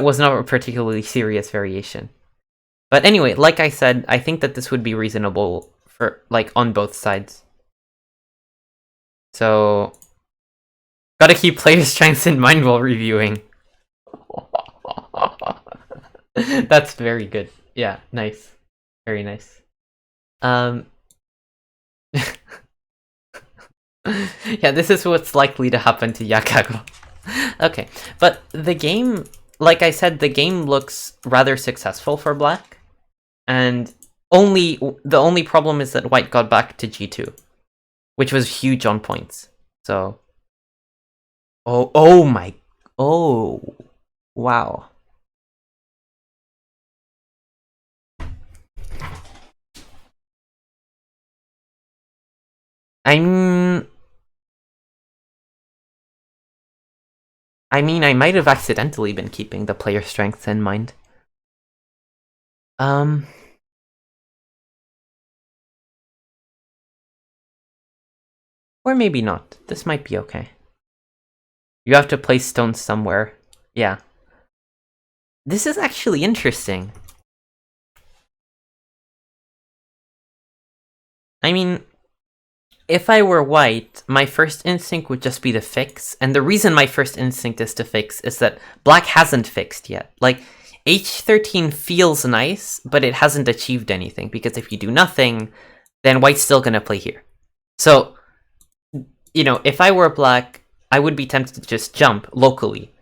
Speaker 1: was not a particularly serious variation. But anyway, like I said, I think that this would be reasonable for, like, on both sides. So... Gotta keep players' strengths in mind while reviewing. That's very good. Yeah, nice. Very nice. Yeah, this is what's likely to happen to Yakago. Okay, but the game, like I said, the game looks rather successful for black, and the only problem is that white got back to G2, which was huge on points. So, oh, wow. I mean, I might have accidentally been keeping the player strengths in mind. Or maybe not. This might be okay. You have to place stones somewhere. Yeah. This is actually interesting. I mean... If I were white, my first instinct would just be to fix, and the reason my first instinct is to fix is that black hasn't fixed yet. Like, h13 feels nice, but it hasn't achieved anything, because if you do nothing, then white's still gonna play here. So, you know, if I were black, I would be tempted to just jump locally.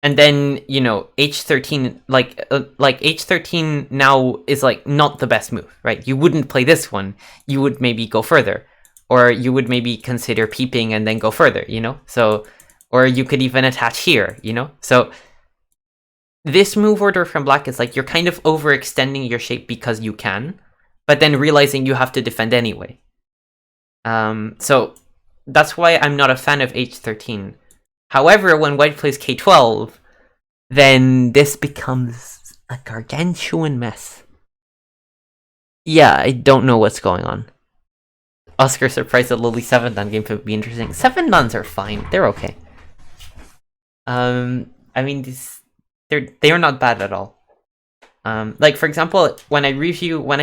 Speaker 1: And then, you know, h13, like h13 now is, like, not the best move, right? You wouldn't play this one. You would maybe go further. Or you would maybe consider peeping and then go further, you know? So, or you could even attach here, you know? So, this move order from black is like you're kind of overextending your shape because you can, but then realizing you have to defend anyway. So that's why I'm not a fan of h13. However, when white plays k12, then this becomes a gargantuan mess. Yeah, I don't know what's going on. Oscar surprised that Lily 7-dan game would be interesting. 7-dans are fine. They're okay. I mean, they're not bad at all. Like, for example, when I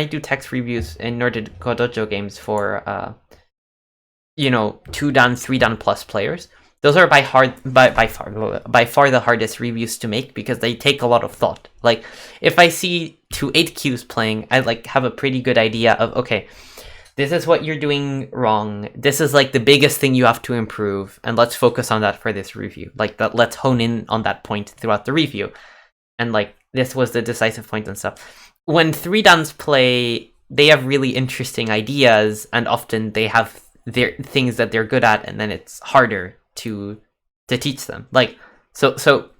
Speaker 1: do text reviews in Nordic Dojo games for, 2-dan, 3-dan plus players, those are by far the hardest reviews to make because they take a lot of thought. Like, if I see 2 8Qs playing, I like have a pretty good idea of, okay, this is what you're doing wrong. This is like the biggest thing you have to improve, and let's focus on that for this review. Like that, let's hone in on that point throughout the review. And like, this was the decisive point and stuff. When 3-dans play, they have really interesting ideas, and often they have their things that they're good at, and then it's harder to teach them. Like, so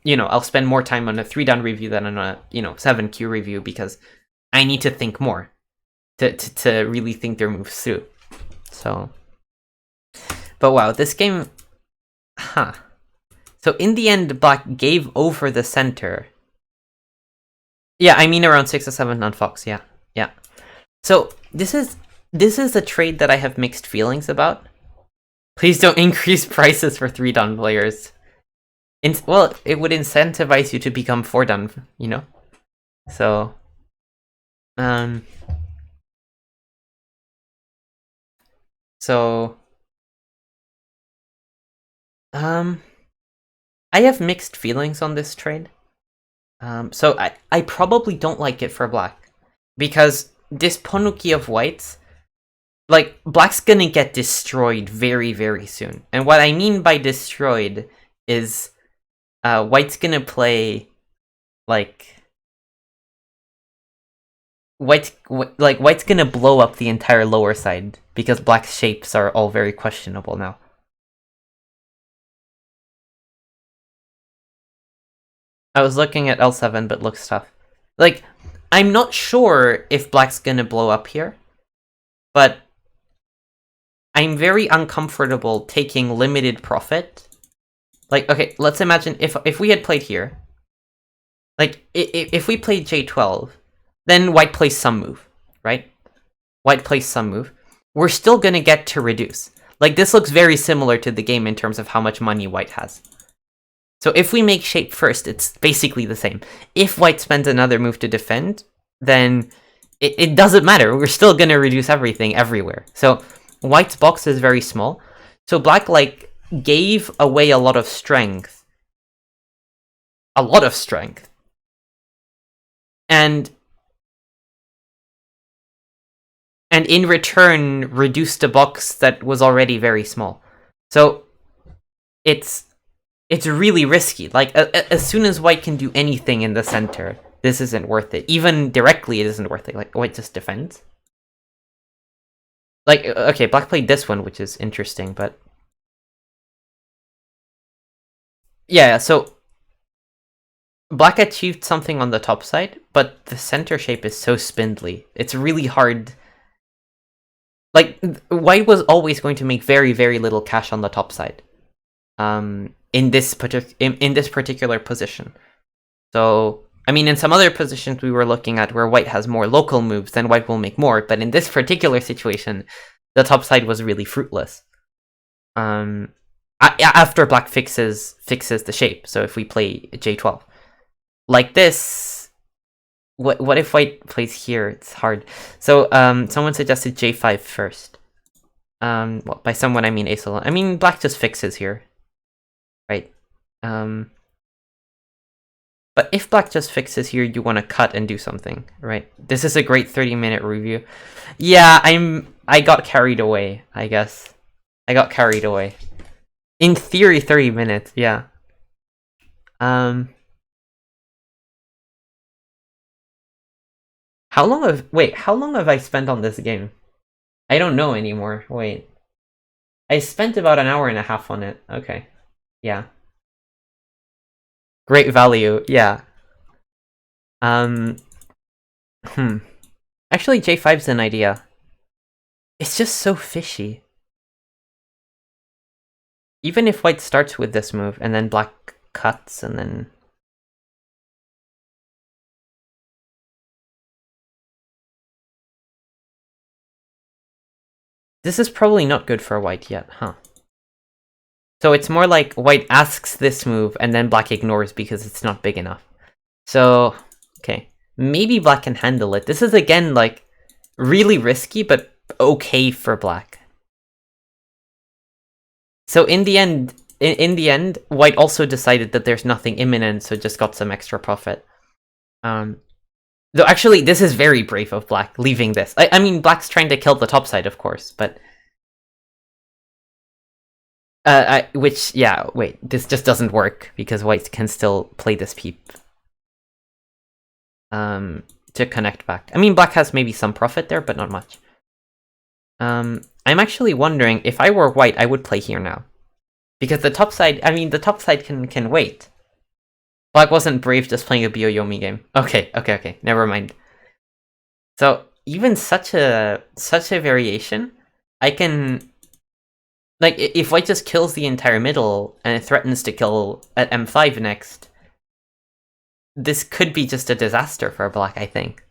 Speaker 1: I'll spend more time on a 3-dan review than on a 7Q review because I need to think more to really think their moves through. So, but wow, this game, So in the end, black gave over the center. Yeah, I mean around 6 or 7 on Fox. Yeah. So this is a trade that I have mixed feelings about. Please don't increase prices for 3-dan players. Well, it would incentivize you to become 4-dan, So, I have mixed feelings on this trade. So I probably don't like it for black, because this Ponuki of whites, like, black's gonna get destroyed very, very soon. And what I mean by destroyed is white's gonna play, like, white's gonna blow up the entire lower side, because black's shapes are all very questionable now. I was looking at L7, but looks tough. Like, I'm not sure if black's gonna blow up here, but I'm very uncomfortable taking limited profit. Like, okay, let's imagine if we had played here. Like, if we played J12, then white plays some move, right? White plays some move. We're still gonna get to reduce. Like, this looks very similar to the game in terms of how much money white has. So if we make shape first, it's basically the same. If white spends another move to defend, then it doesn't matter. We're still gonna reduce everything everywhere. So white's box is very small. So black, like, gave away a lot of strength. A lot of strength. And in return, reduced a box that was already very small. So it's really risky. Like, as soon as white can do anything in the center, this isn't worth it. Even directly, it isn't worth it. Like, white just defends. Like, okay, black played this one, which is interesting, but... Yeah, so... black achieved something on the top side, but the center shape is so spindly. It's really hard... Like, white was always going to make very, very little cash on the top side. In this particular position. So, I mean, in some other positions we were looking at where white has more local moves, then white will make more, but in this particular situation, the top side was really fruitless. After black fixes the shape, so if we play J12. Like this, what if white plays here? It's hard. So, someone suggested J5 first. Well, by someone I mean Ace. I mean, black just fixes here. Right. But if black just fixes here, you want to cut and do something, right? This is a great 30-minute review. Yeah, I got carried away, I guess. I got carried away. In theory, 30 minutes, yeah. How long have I spent on this game? I don't know anymore. Wait. I spent about an hour and a half on it. Okay. Yeah. Great value, yeah. Um, Actually, J5's an idea. It's just so fishy. Even if white starts with this move, and then black cuts, and then... This is probably not good for white yet, huh? So it's more like white asks this move, and then black ignores because it's not big enough. So, okay. Maybe black can handle it. This is, again, like, really risky, but okay for black. So in the end, white also decided that there's nothing imminent, so just got some extra profit. Though actually, this is very brave of black, leaving this. I mean, black's trying to kill the top side, of course, but... wait, this just doesn't work, because white can still play this peep. To connect back. I mean, black has maybe some profit there, but not much. I'm actually wondering, if I were white, I would play here now. Because the top side, I mean, the top side can wait. Black wasn't brave just playing a Byo-Yomi game. Okay, never mind. So, even such a variation, I can... Like, if white just kills the entire middle, and it threatens to kill at M5 next, this could be just a disaster for black, I think.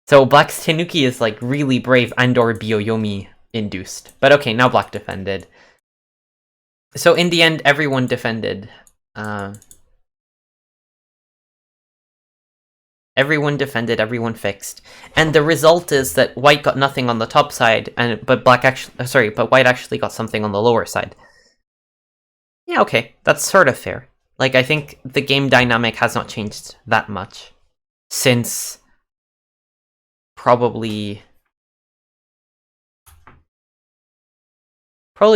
Speaker 1: So black's Tenuki is like really brave and or Byo-Yomi induced. But okay, now black defended. So in the end, everyone defended. Everyone defended, everyone fixed. And the result is that white got nothing on the top side, but white actually got something on the lower side. Yeah, okay, that's sort of fair. Like, I think the game dynamic has not changed that much since probably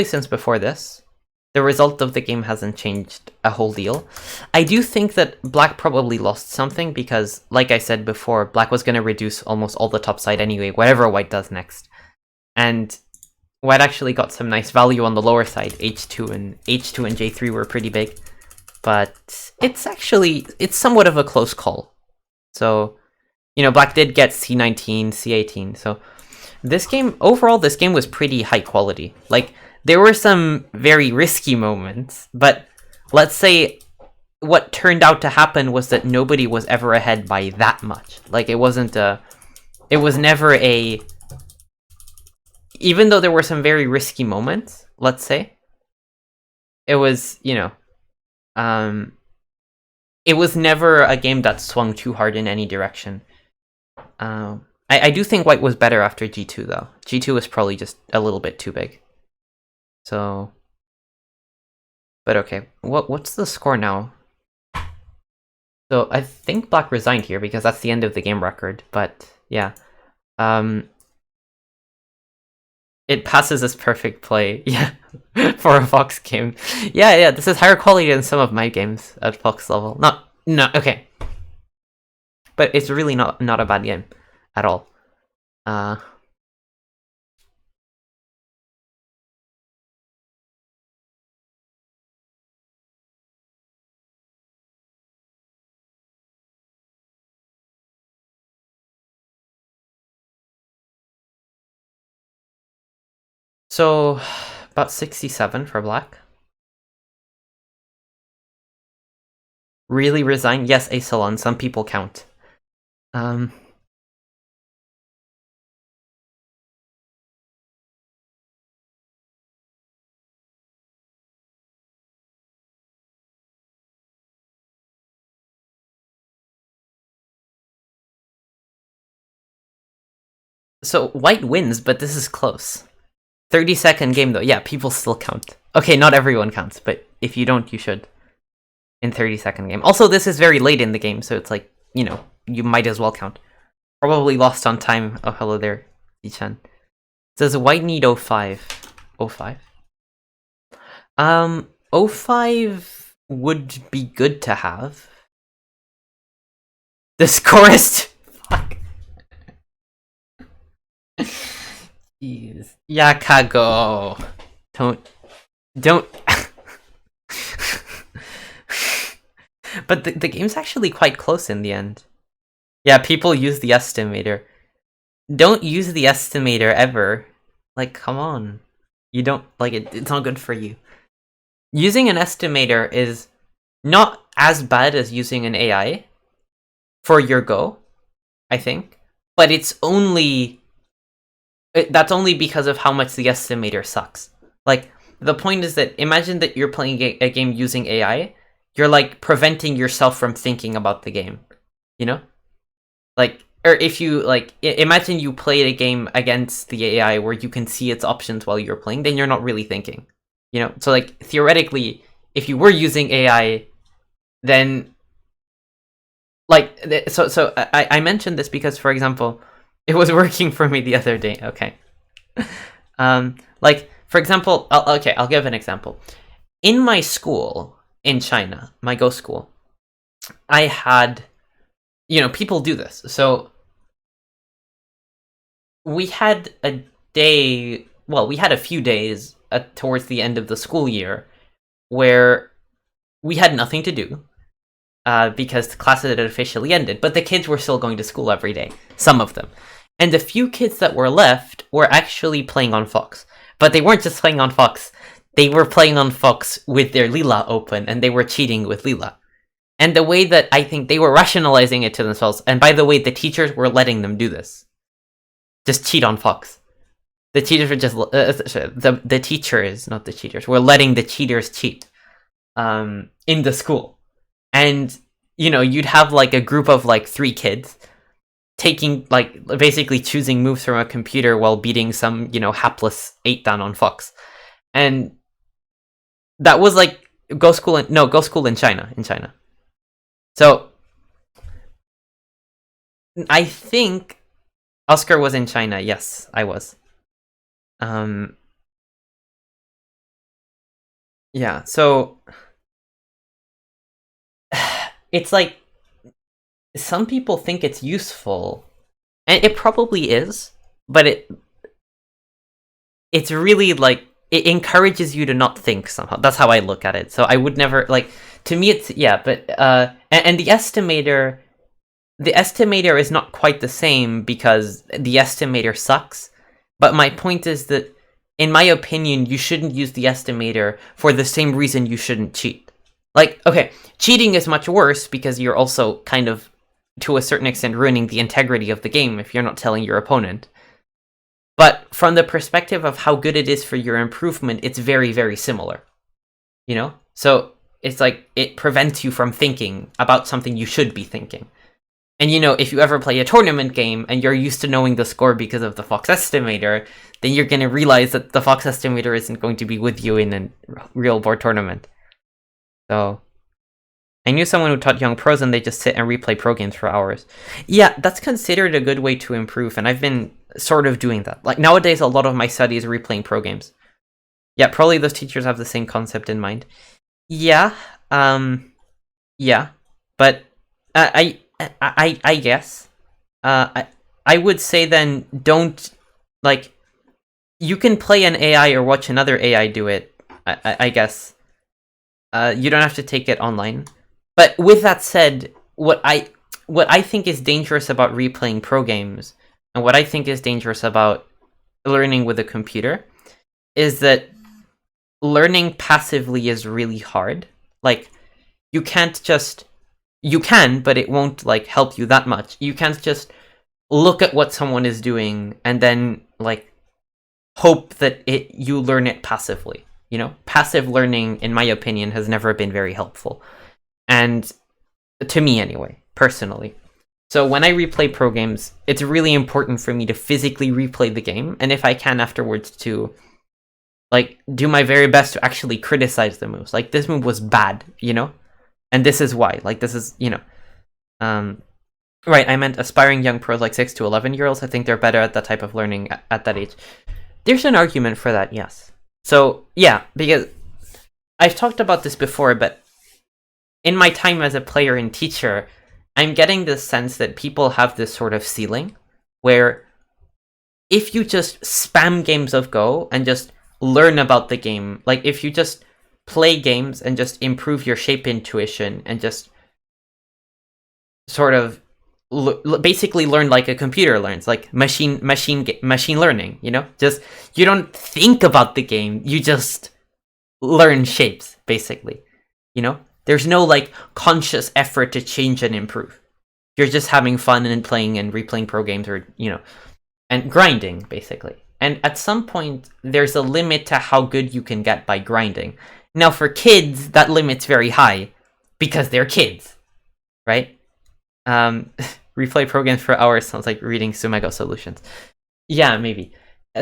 Speaker 1: since before this. The result of the game hasn't changed a whole deal. I do think that black probably lost something because, like I said before, black was going to reduce almost all the top side anyway, whatever white does next. And white actually got some nice value on the lower side. H2 and J3 were pretty big. But it's somewhat of a close call. So, you know, black did get C19, C18. So overall, this game was pretty high quality. Like, there were some very risky moments, but let's say what turned out to happen was that nobody was ever ahead by that much. Like, it was never a... Even though there were some very risky moments, let's say, it was, you know... it was never a game that swung too hard in any direction. I do think white was better after G2, though. G2 was probably just a little bit too big. So... But okay, what's the score now? So I think black resigned here, because that's the end of the game record, but yeah. It passes as perfect play, yeah, for a Fox game. Yeah, this is higher quality than some of my games at Fox level. No, okay. But it's really not a bad game at all. So, about 67 for black. Really resign? Yes, a salon. Some people count. So, white wins, but this is close. 30-second game, though. Yeah, people still count. Okay, not everyone counts, but if you don't, you should. In 30-second game. Also, this is very late in the game, so it's like, you know, you might as well count. Probably lost on time. Oh, hello there, Ichan. Does white need 05? 05? 05 would be good to have. The scorist. Fuck. Jeez. Yakago. Don't. But the game's actually quite close in the end. Yeah, people use the estimator. Don't use the estimator ever. Like, come on. You don't, like, it's not good for you. Using an estimator is not as bad as using an AI for your Go, I think. But it's only... that's only because of how much the estimator sucks. Like, the point is that imagine that you're playing a game using AI. You're, like, preventing yourself from thinking about the game. You know? Like, or if you, like, imagine you played a game against the AI where you can see its options while you're playing, then you're not really thinking. You know? So, like, theoretically, if you were using AI, then... Like, so I mentioned this because, for example, it was working for me the other day. Okay. Like, for example, I'll give an example. In my school in China, my Go school, I had, people do this. So we had a few days towards the end of the school year where we had nothing to do because the classes had officially ended, but the kids were still going to school every day, some of them. And the few kids that were left were actually playing on Fox. But they weren't just playing on Fox. They were playing on Fox with their Lila open, and they were cheating with Lila. And the way that I think they were rationalizing it to themselves, and by the way, the teachers were letting them do this. Just cheat on Fox. The teachers were just... the teachers, not the cheaters, were letting the cheaters cheat in the school. And, you'd have, like, a group of, like, 3 kids taking, like, basically choosing moves from a computer while beating some, hapless 8-dan on Fox. And that was, like, Go School in China. So, I think Oscar was in China. Yes, I was. Yeah, so... It's like... Some people think it's useful, and it probably is, but it's really, like, it encourages you to not think somehow. That's how I look at it. So I would never, like, to me it's, yeah, but, and the estimator is not quite the same because the estimator sucks, but my point is that, in my opinion, you shouldn't use the estimator for the same reason you shouldn't cheat. Like, okay, cheating is much worse because you're also kind of, to a certain extent, ruining the integrity of the game if you're not telling your opponent. But from the perspective of how good it is for your improvement, it's very, very similar. So it's like, it prevents you from thinking about something you should be thinking. And if you ever play a tournament game and you're used to knowing the score because of the Fox Estimator, then you're going to realize that the Fox Estimator isn't going to be with you in a real board tournament. So... I knew someone who taught young pros and they just sit and replay pro games for hours. Yeah, that's considered a good way to improve, and I've been sort of doing that. Like, nowadays, a lot of my study is replaying pro games. Yeah, probably those teachers have the same concept in mind. Yeah, yeah, but I guess. I would say then, don't, like, you can play an AI or watch another AI do it, I guess. You don't have to take it online. But with that said, what I think is dangerous about replaying pro games, and what I think is dangerous about learning with a computer, is that learning passively is really hard. Like, you can, but it won't, like, help you that much. You can't just look at what someone is doing and then, like, hope that you learn it passively. Passive learning, in my opinion, has never been very helpful. And to me, anyway, personally. So when I replay pro games, it's really important for me to physically replay the game, and if I can afterwards to, like, do my very best to actually criticize the moves. Like, this move was bad, and this is why. Like, this is, right, I meant aspiring young pros like 6 to 11-year-olds. I think they're better at that type of learning at that age. There's an argument for that, yes. So, yeah, because I've talked about this before, but in my time as a player and teacher, I'm getting this sense that people have this sort of ceiling where if you just spam games of Go and just learn about the game, like if you just play games and just improve your shape intuition and just sort of basically learn like a computer learns, like machine learning, you know? Just, you don't think about the game, you just learn shapes, basically, you know? There's no like conscious effort to change and improve. You're just having fun and playing and replaying pro games, or, you know, and grinding, basically. And at some point, there's a limit to how good you can get by grinding. Now, for kids, that limit's very high because they're kids, right? Replay programs for hours sounds like reading Sumego solutions. Yeah, maybe.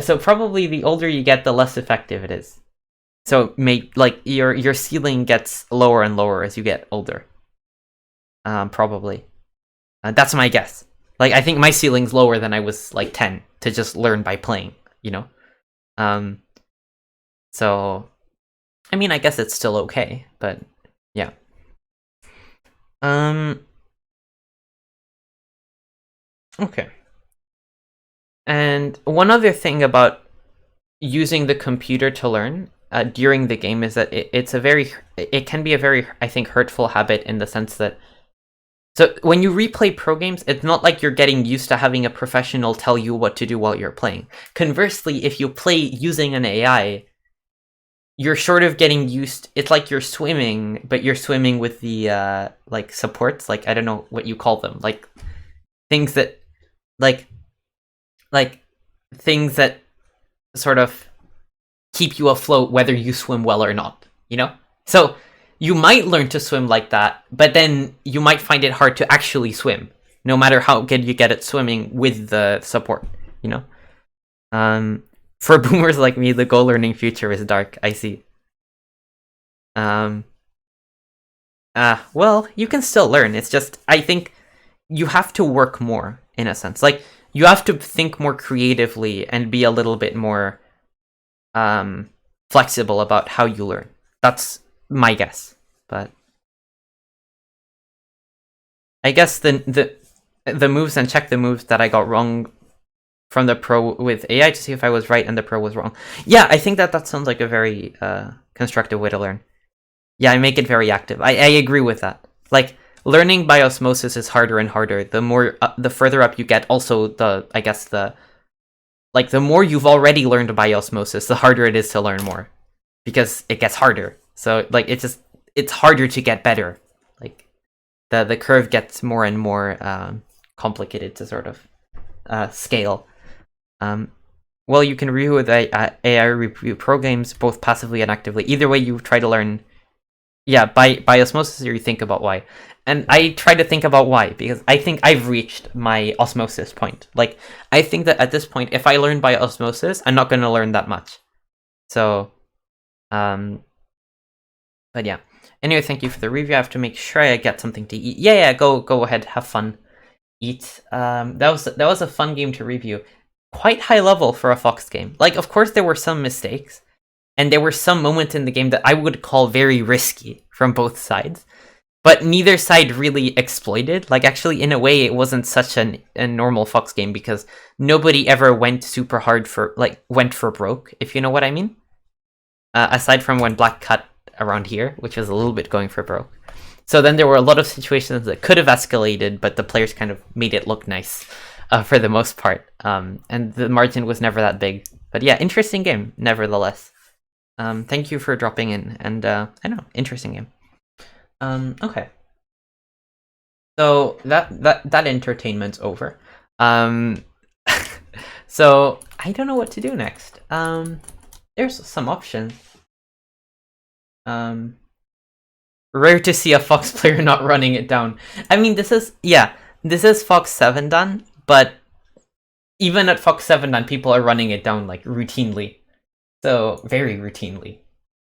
Speaker 1: So probably the older you get, the less effective it is. So like your ceiling gets lower and lower as you get older. Probably. That's my guess. Like, I think my ceiling's lower than I was like 10 to just learn by playing, you know? So I mean, I guess it's still okay, but yeah. Okay. And one other thing about using the computer to learn during the game is that it can be a very, I think, hurtful habit, in the sense that, so when you replay pro games, it's not like you're getting used to having a professional tell you what to do while you're playing. Conversely, if you play using an AI, you're sort of getting used. It's like you're swimming, but you're swimming with the like supports, like, I don't know what you call them, like things that like things that sort of keep you afloat whether you swim well or not, you know? So you might learn to swim like that, but then you might find it hard to actually swim, no matter how good you get at swimming with the support, you know? For boomers like me, the goal learning future is dark, I see. Well, you can still learn. It's just, I think you have to work more, in a sense. Like, you have to think more creatively and be a little bit more flexible about how you learn. That's my guess, but I guess the moves, and check the moves that I got wrong from the pro with AI to see if I was right and the pro was wrong. Yeah, I think that sounds like a very constructive way to learn. Yeah, I make it very active. I agree with that. Like, learning by osmosis is harder and harder. The more, the further up you get. Also, I guess the more you've already learned by osmosis, the harder it is to learn more, because it gets harder. So like, it's harder to get better. Like, the curve gets more and more complicated to sort of scale. Well, you can review with AI review pro games both passively and actively. Either way, you try to learn. Yeah, by osmosis, or you think about why. And I try to think about why, because I think I've reached my osmosis point. Like, I think that at this point, if I learn by osmosis, I'm not going to learn that much. So, but yeah. Anyway, thank you for the review. I have to make sure I get something to eat. Yeah, go ahead, have fun, eat. That was a fun game to review. Quite high level for a Fox game. Like, of course, there were some mistakes, and there were some moments in the game that I would call very risky from both sides. But neither side really exploited. Like, actually, in a way, it wasn't such a normal Fox game, because nobody ever went super hard for, like, went for broke, if you know what I mean. Aside from when Black cut around here, which was a little bit going for broke. So then there were a lot of situations that could have escalated, but the players kind of made it look nice for the most part. And the margin was never that big. But yeah, interesting game, nevertheless. Thank you for dropping in, and I don't know, interesting game. Okay. So that entertainment's over. So I don't know what to do next. There's some options. Rare to see a Fox player not running it down. I mean, this is Fox 7 done, but even at Fox 7 done, people are running it down, like, routinely. So, very routinely.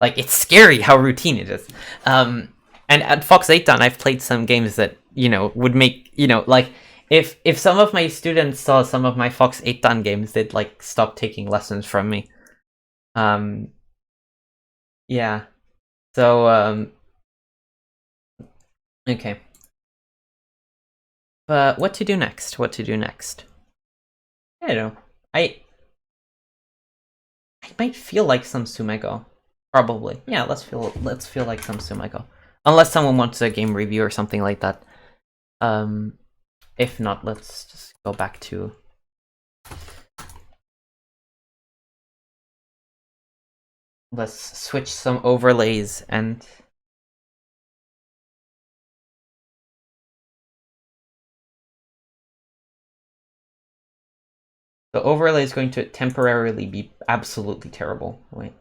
Speaker 1: Like, it's scary how routine it is. And at Fox 8 done, I've played some games that, you know, would make, you know, like, if some of my students saw some of my Fox 8 done games, they'd, like, stop taking lessons from me. Yeah. So, okay. But what to do next? What to do next? I don't know. I might feel like some Sumego. Probably. Yeah, let's feel like some Sumego. Unless someone wants a game review or something like that. If not, let's just go back to... Let's switch some overlays and... The overlay is going to temporarily be absolutely terrible. Wait.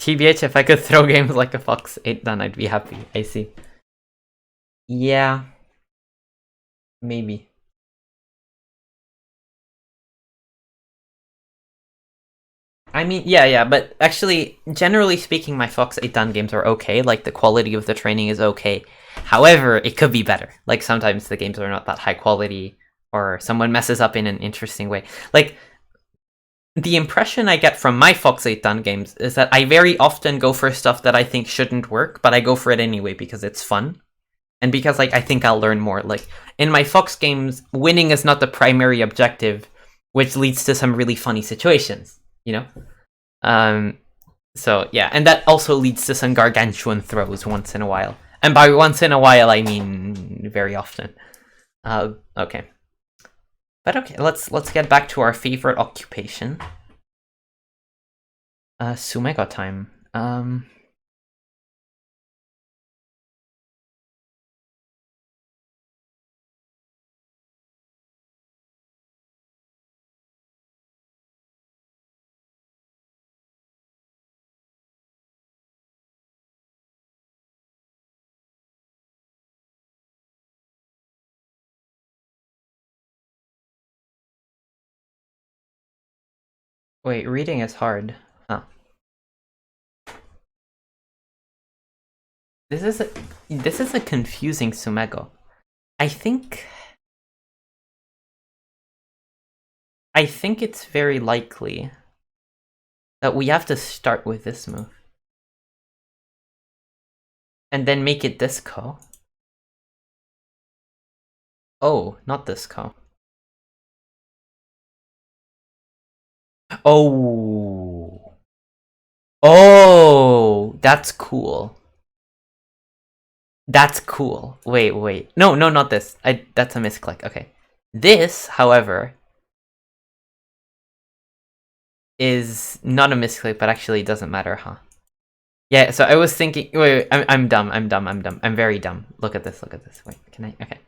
Speaker 1: TBH, if I could throw games like a Fox 8 then I'd be happy. I see. Yeah. Maybe. I mean, yeah, but actually, generally speaking, my Fox 8 Dan games are okay. Like, the quality of the training is okay. However, it could be better. Like, sometimes the games are not that high quality, or someone messes up in an interesting way. Like, the impression I get from my Fox 8 Dan games is that I very often go for stuff that I think shouldn't work, but I go for it anyway because it's fun. And because, like, I think I'll learn more. Like, in my Fox games, winning is not the primary objective, which leads to some really funny situations, you know? So yeah, and that also leads to some gargantuan throws once in a while. And by once in a while, I mean very often. Okay. But okay, let's get back to our favorite occupation. Sumego time. Wait, reading is hard. Huh. This is a confusing Sumego. I think it's very likely that we have to start with this move. And then make it this ko. Oh, not this ko. Oh. Oh, that's cool. That's cool. Wait. No, not this. That's a misclick. Okay. This, however, is not a misclick, but actually doesn't matter, huh? Yeah, so I was thinking... Wait, I'm dumb. I'm very dumb. Look at this. Wait, can I... Okay.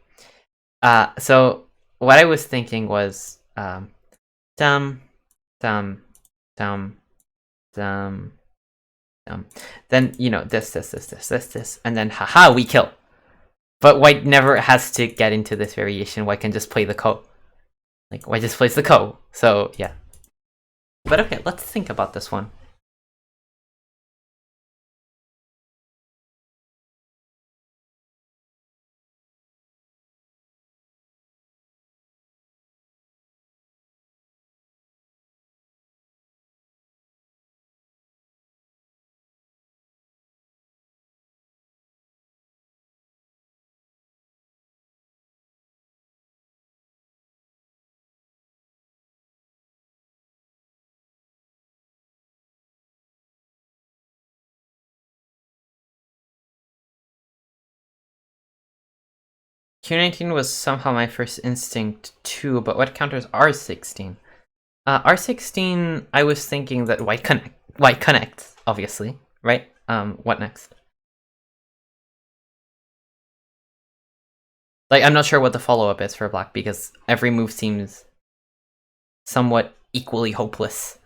Speaker 1: So what I was thinking was... Dumb. Then, you know, this, and then haha, we kill. But White never has to get into this variation. White can just play the ko. Like, White just plays the ko. So, yeah. But okay, let's think about this one. Q19 was somehow my first instinct too, but what counters R16? R16, I was thinking that White connects, obviously, right? What next? Like, I'm not sure what the follow-up is for Black, because every move seems somewhat equally hopeless.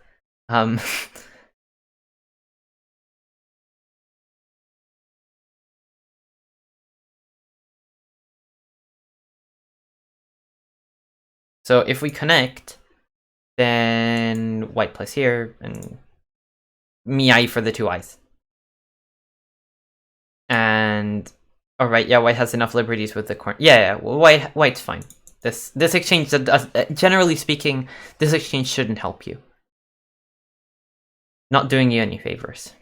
Speaker 1: So if we connect, then White plays here, and Miai for the 2 eyes. And alright, yeah, White has enough liberties with the corner. Yeah, well, White's fine. This exchange, generally speaking, this exchange shouldn't help you. Not doing you any favors.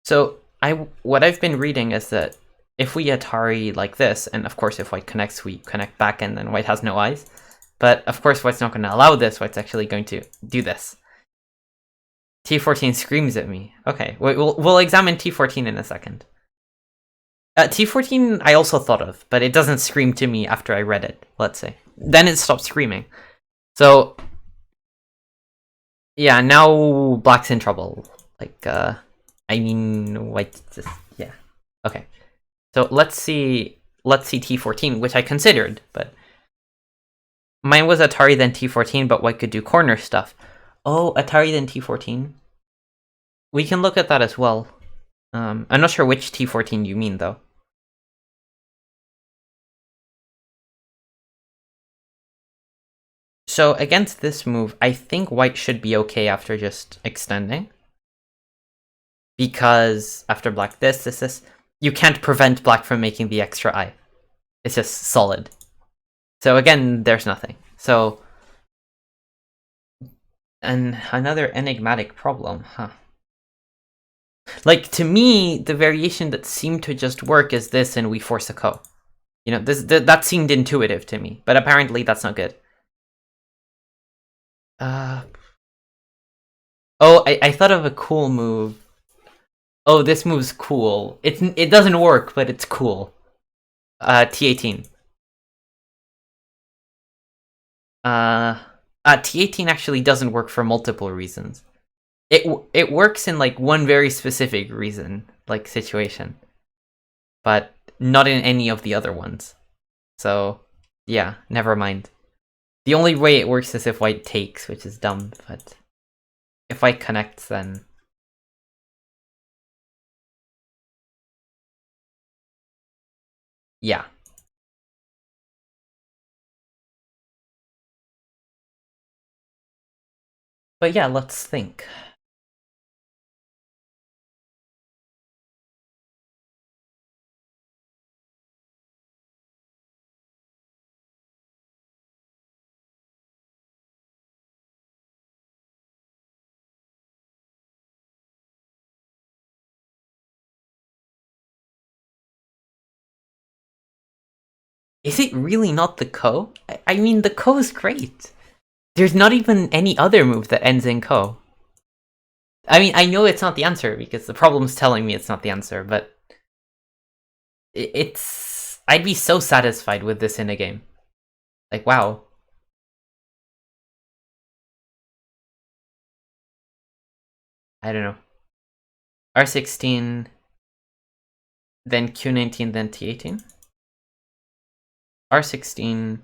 Speaker 1: So what I've been reading is that if we Atari like this, and of course if white connects, we connect back, and then white has no eyes. But of course white's not going to allow this, white's actually going to do this. T14 screams at me. Okay, we'll examine T14 in a second. T14 I also thought of, but it doesn't scream to me after I read it, let's say. Then it stopped screaming. So, yeah, now black's in trouble. Like, I mean, white just, yeah. Okay. So let's see T14, which I considered, but mine was Atari then T14, but white could do corner stuff. Oh, Atari then T14? We can look at that as well. I'm not sure which T14 you mean, though. So against this move, I think white should be okay after just extending. Because after black this, you can't prevent black from making the extra eye. It's just solid. So again, there's nothing. So, and another enigmatic problem, huh? Like, to me, the variation that seemed to just work is this, and we force a ko. You know, that seemed intuitive to me, but apparently that's not good. Oh, I thought of a cool move. Oh, this move's cool. It doesn't work, but it's cool. T18. T18 actually doesn't work for multiple reasons. It works in like one very specific reason, like situation, but not in any of the other ones. So yeah, never mind. The only way it works is if white takes, which is dumb, but if white connects, then yeah. But yeah, let's think. Is it really not the ko? I mean, the ko is great. There's not even any other move that ends in ko. I mean, I know it's not the answer because the problem's telling me it's not the answer, but it's... I'd be so satisfied with this in a game. Like, wow. I don't know. R16, then Q19, then T18. R16,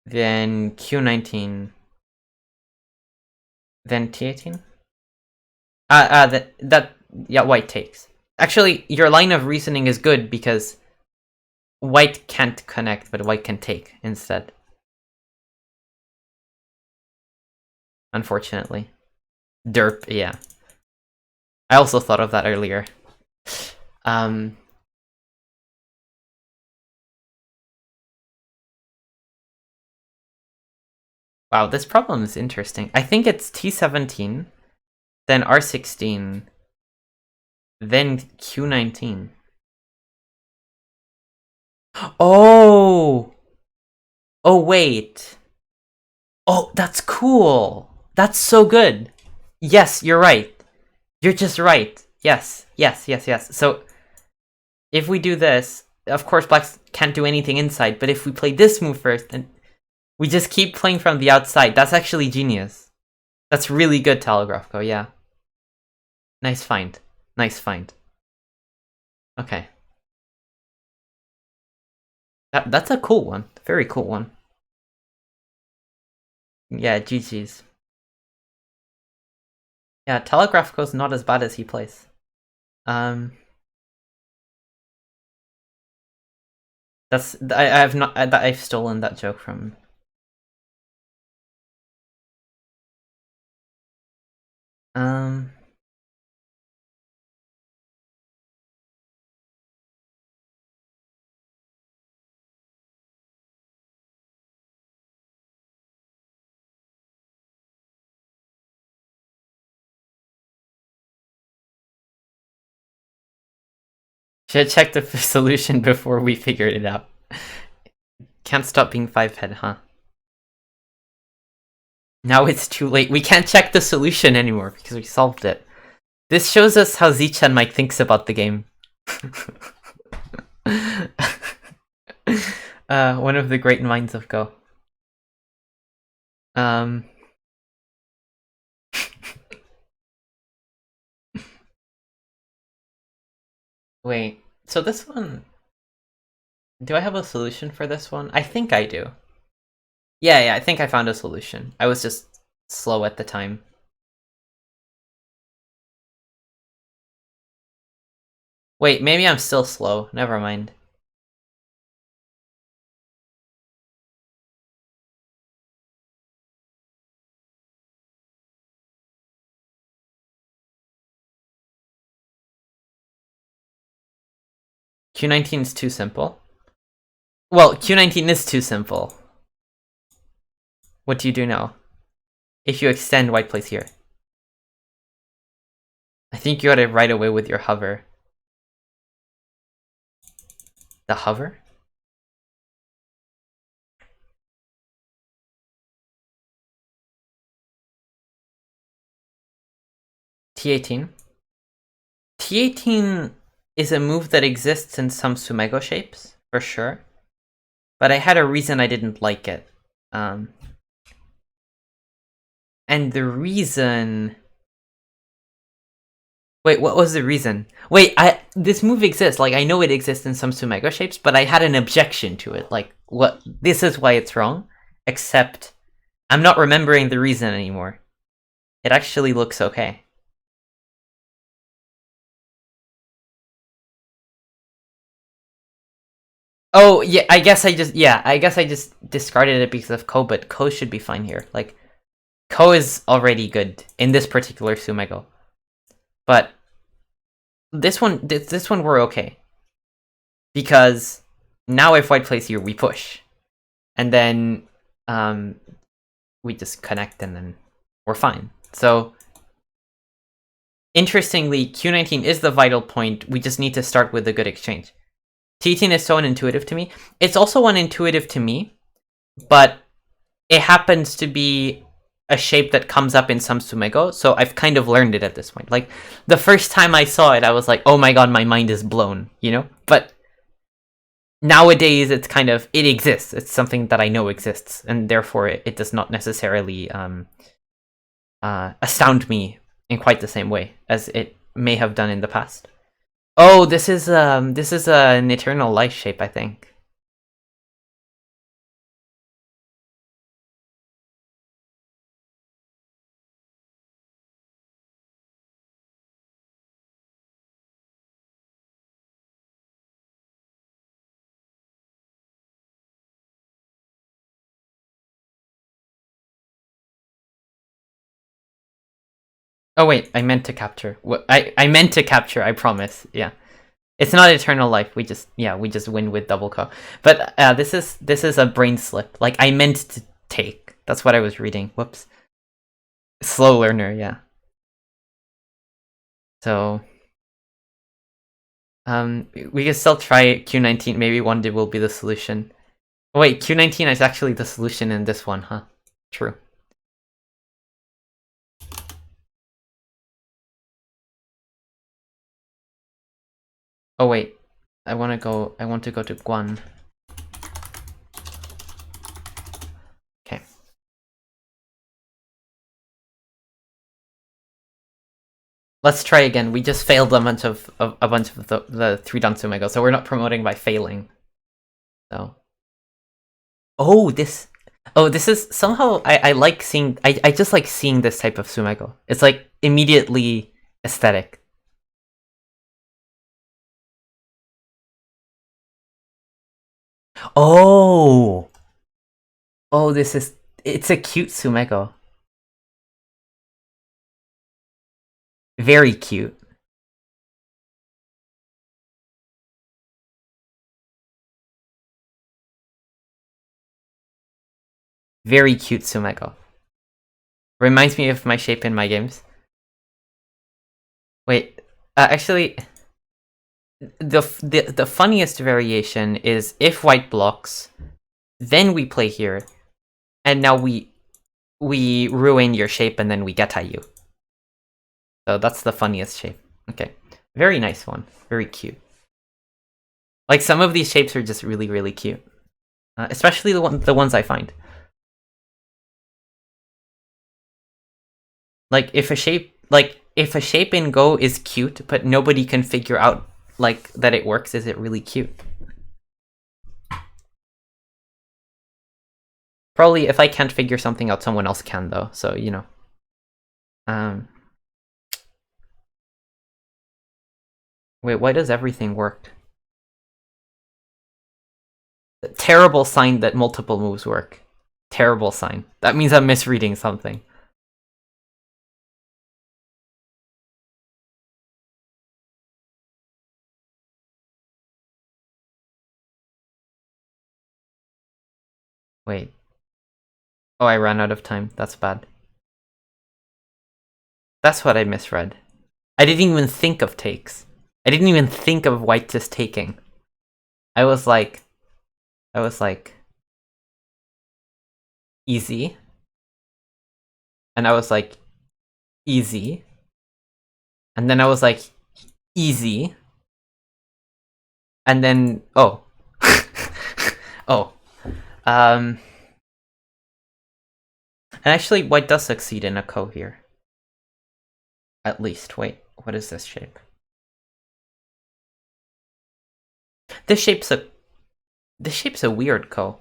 Speaker 1: then Q19, then T18. Yeah, white takes. Actually, your line of reasoning is good because white can't connect, but white can take instead. Unfortunately. Derp, yeah. I also thought of that earlier. Wow, this problem is interesting. I think it's T17, then R16, then Q19. Oh! Oh, wait. Oh, that's cool. That's so good. Yes, you're right. You're just right. Yes, yes, yes, yes. So, if we do this, of course blacks can't do anything inside, but if we play this move first, and we just keep playing from the outside, that's actually genius. That's really good, Telegraph. Yeah. Nice find. Nice find. Okay. That's a cool one. Very cool one. Yeah, GG's. Yeah, Telegraph goes not as bad as he plays. Um, I've not I've stolen that joke from. Um, Should have checked the solution before we figured it out. Can't stop being 5-head, huh? Now it's too late. We can't check the solution anymore because we solved it. This shows us how Zichan Mike thinks about the game. One of the great minds of Go. Wait, so this one... Do I have a solution for this one? I think I do. Yeah, I think I found a solution. I was just slow at the time. Wait, maybe I'm still slow. Never mind. Q19 is too simple. Well, Q19 is too simple. What do you do now? If you extend white plays here. I think you got it right away with your hover. The hover? T18. T18 is a move that exists in some Sumego shapes, for sure. But I had a reason I didn't like it. And the reason... Wait, what was the reason? Wait, this move exists. Like, I know it exists in some Sumego shapes, but I had an objection to it. Like, what? This is why it's wrong. Except, I'm not remembering the reason anymore. It actually looks okay. Oh, yeah, I guess I just discarded it because of Ko, but Ko should be fine here. Like, Ko is already good in this particular Sumego. But this one we're okay. Because now if white plays here, we push. And then we just connect and then we're fine. So interestingly, Q19 is the vital point. We just need to start with a good exchange. T18 is so unintuitive to me. It's also unintuitive to me, but it happens to be a shape that comes up in some Sumego, so I've kind of learned it at this point. Like, the first time I saw it, I was like, oh my god, my mind is blown, you know? But nowadays, it's kind of, it exists. It's something that I know exists, and therefore it does not necessarily astound me in quite the same way as it may have done in the past. Oh, this is an eternal life shape, I think. Oh wait, I meant to capture. I meant to capture, I promise. Yeah. It's not eternal life. We just win with double Ko. But this is a brain slip. Like, I meant to take. That's what I was reading. Whoops. Slow learner, yeah. So we can still try Q19. Maybe one day will be the solution. Oh, wait, Q19 is actually the solution in this one, huh? True. Oh wait, I want to go to Guan. Okay. Let's try again. We just failed a bunch of the 3-dan Sumego, so we're not promoting by failing. So. Oh, this is somehow I like seeing I just like seeing this type of Sumego. It's like immediately aesthetic. Oh, it's a cute Sumego. Very cute. Very cute Sumego. Reminds me of my shape in my games. Wait, actually, the funniest variation is if white blocks, then we play here, and now we ruin your shape and then we get at you. So that's the funniest shape. Okay, very nice one, very cute. Like some of these shapes are just really really cute, especially the ones I find. Like if a shape in Go is cute, but nobody can figure out like that it works, is it really cute? Probably if I can't figure something out, someone else can though. So you know. Wait, why does everything work? Terrible sign that multiple moves work. Terrible sign. That means I'm misreading something. Wait. Oh, I ran out of time. That's bad. That's what I misread. I didn't even think of takes. I didn't even think of white just taking. I was like, easy. And I was like, easy. And then I was like, easy. And then, oh. Oh. And actually, white does succeed in a ko here. At least, wait, what is this shape? This shape's a weird ko.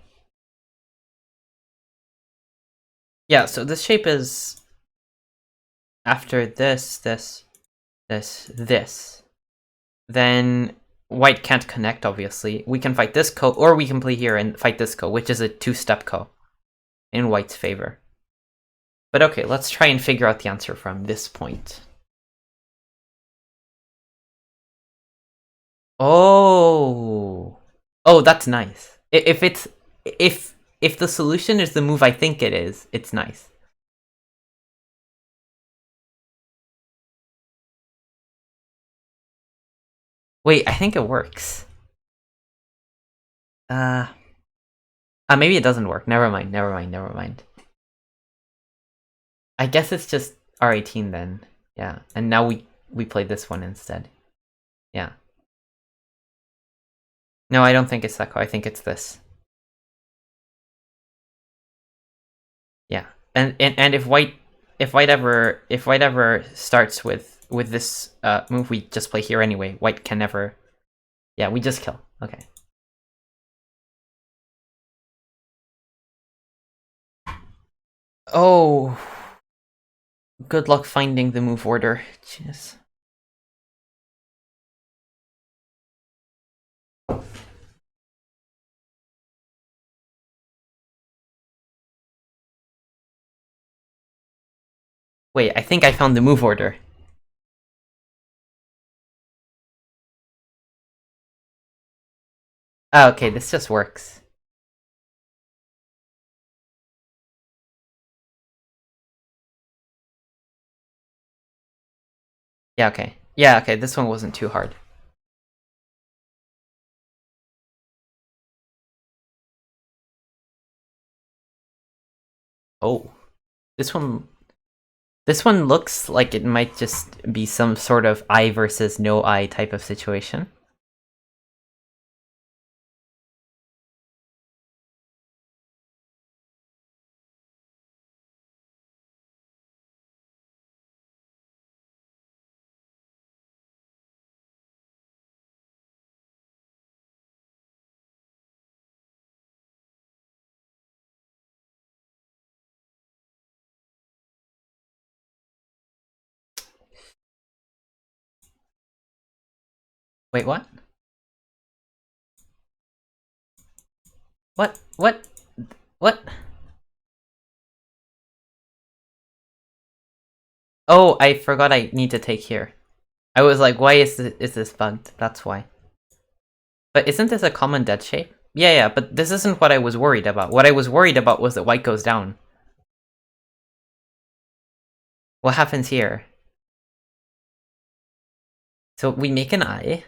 Speaker 1: Yeah, so this shape is after this, then white can't connect, obviously. We can fight this ko, or we can play here and fight this ko, which is a two-step ko in white's favor. But okay, let's try and figure out the answer from this point. Oh, that's nice. If the solution is the move I think it is, it's nice. Wait, I think it works. Maybe it doesn't work. Never mind. I guess it's just R18 then. Yeah, and now we play this one instead. Yeah. No, I don't think it's that ko. I think it's this. Yeah, and if white ever starts with this move, we just play here anyway. White can never. Yeah, we just kill. Okay. Oh, good luck finding the move order. Jeez. Wait, I think I found the move order. Oh, okay, this just works. Yeah, okay. Yeah, okay, this one wasn't too hard. Oh. This one looks like it might just be some sort of I versus no I type of situation. Wait, what? What? What? What? Oh, I forgot I need to take here. I was like, why is this bugged? That's why. But isn't this a common dead shape? Yeah, but this isn't what I was worried about. What I was worried about was that white goes down. What happens here? So we make an I.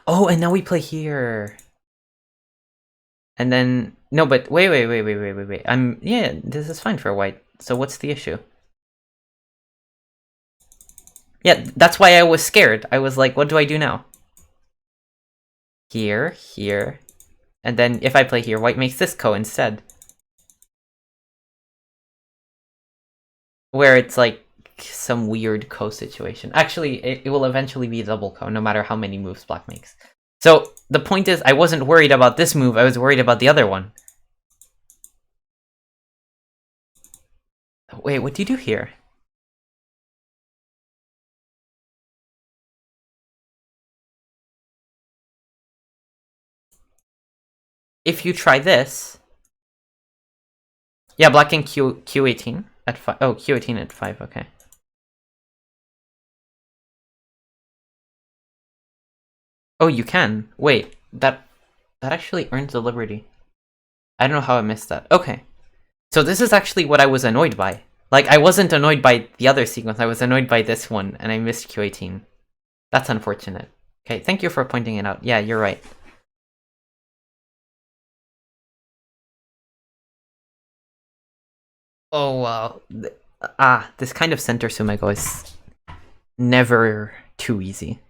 Speaker 1: Oh, and now we play here. And then no, but wait. Yeah, this is fine for white. So what's the issue? Yeah, that's why I was scared. I was like, what do I do now? Here. And then if I play here, white makes this ko instead. Where it's like some weird ko situation. Actually, it will eventually be double ko, no matter how many moves black makes. So the point is, I wasn't worried about this move, I was worried about the other one. Wait, what do you do here? If you try this... Yeah, black can Q18 at 5. Oh, Q18 at 5, okay. Oh, you can. Wait, that actually earns the liberty. I don't know how I missed that. Okay. So this is actually what I was annoyed by. Like, I wasn't annoyed by the other sequence, I was annoyed by this one, and I missed Q18. That's unfortunate. Okay, thank you for pointing it out. Yeah, you're right. Oh, wow. This kind of center sumego is never too easy.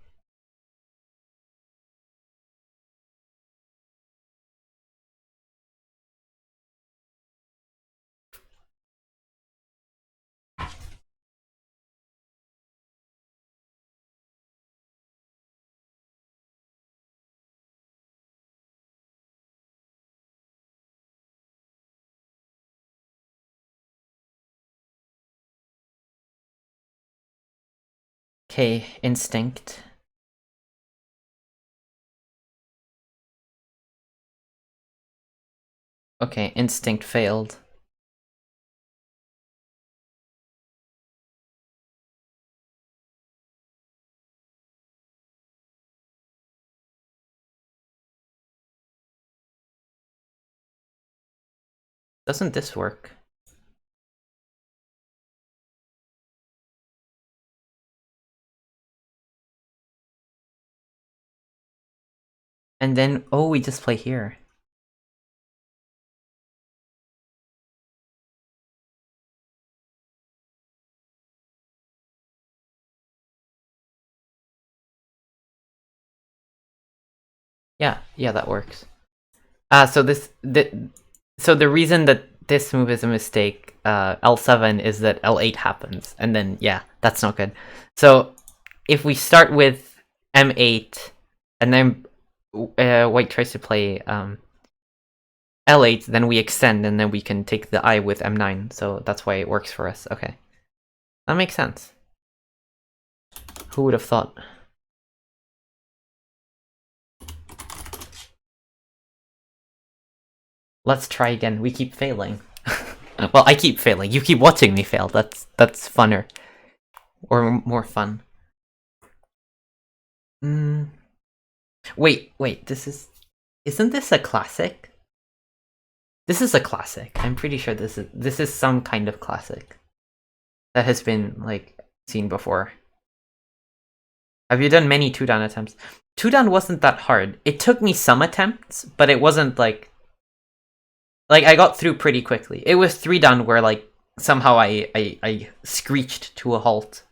Speaker 1: Okay, instinct. Okay, instinct failed. Doesn't this work? And then, oh, we just play here. Yeah, that works. So the reason that this move is a mistake, L7, is that L8 happens, and then yeah, that's not good. So if we start with M8, and then white tries to play L8, then we extend, and then we can take the I with M9. So that's why it works for us. Okay, that makes sense. Who would have thought? Let's try again. We keep failing. Well, I keep failing. You keep watching me fail. That's funner. Or more fun. Wait, isn't this a classic? This is a classic. I'm pretty sure this is some kind of classic that has been like seen before. Have you done many 2-down attempts? 2-down wasn't that hard. It took me some attempts, but it wasn't like I got through pretty quickly. It was 3-down where like somehow I screeched to a halt.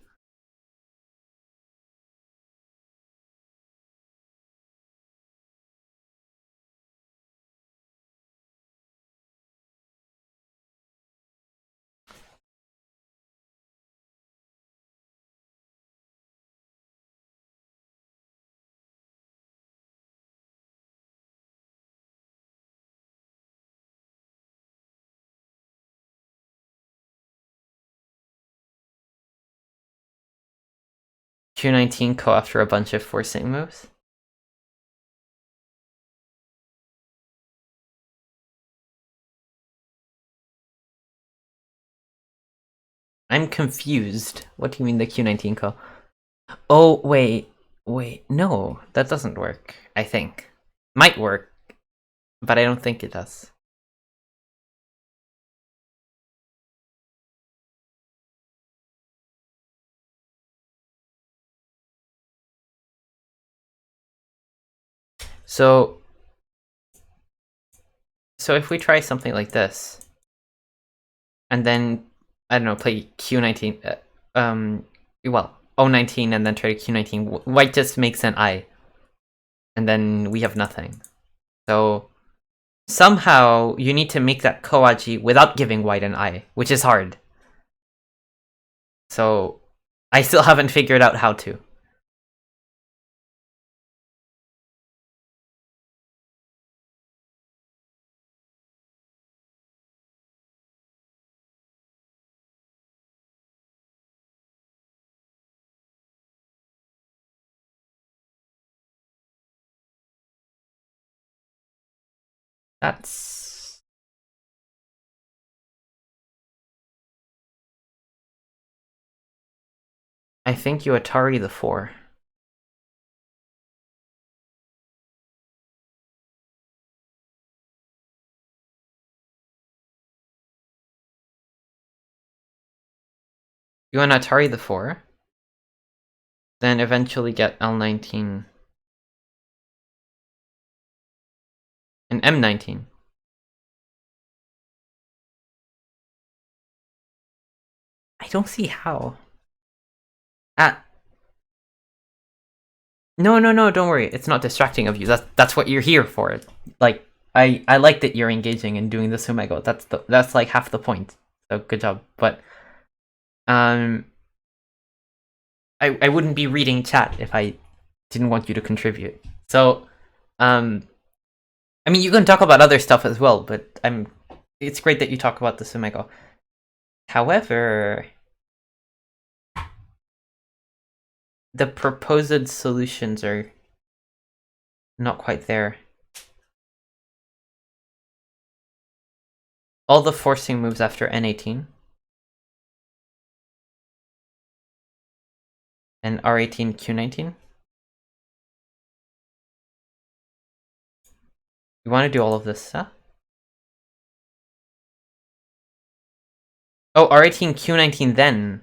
Speaker 1: Q19 co after a bunch of forcing moves. I'm confused. What do you mean the Q19 co? Oh, wait. No, that doesn't work, I think. Might work, but I don't think it does. So if we try something like this, and then, I don't know, play Q19, well, O19 and then try to Q19, white just makes an I. And then we have nothing. So somehow you need to make that Koaji without giving white an I, which is hard. So I still haven't figured out how to. That's... I think you Atari the 4. You want Atari the 4? Then eventually get L19. And M19. I don't see how. No, don't worry. It's not distracting of you. That's what you're here for. Like, I like that you're engaging and doing the Sumego. That's like half the point. So good job. But I wouldn't be reading chat if I didn't want you to contribute. So I mean, you can talk about other stuff as well, but it's great that you talk about the Sumego. However, the proposed solutions are not quite there. All the forcing moves after N18. And R18, Q19. You want to do all of this, huh? Oh, R18, Q19 then.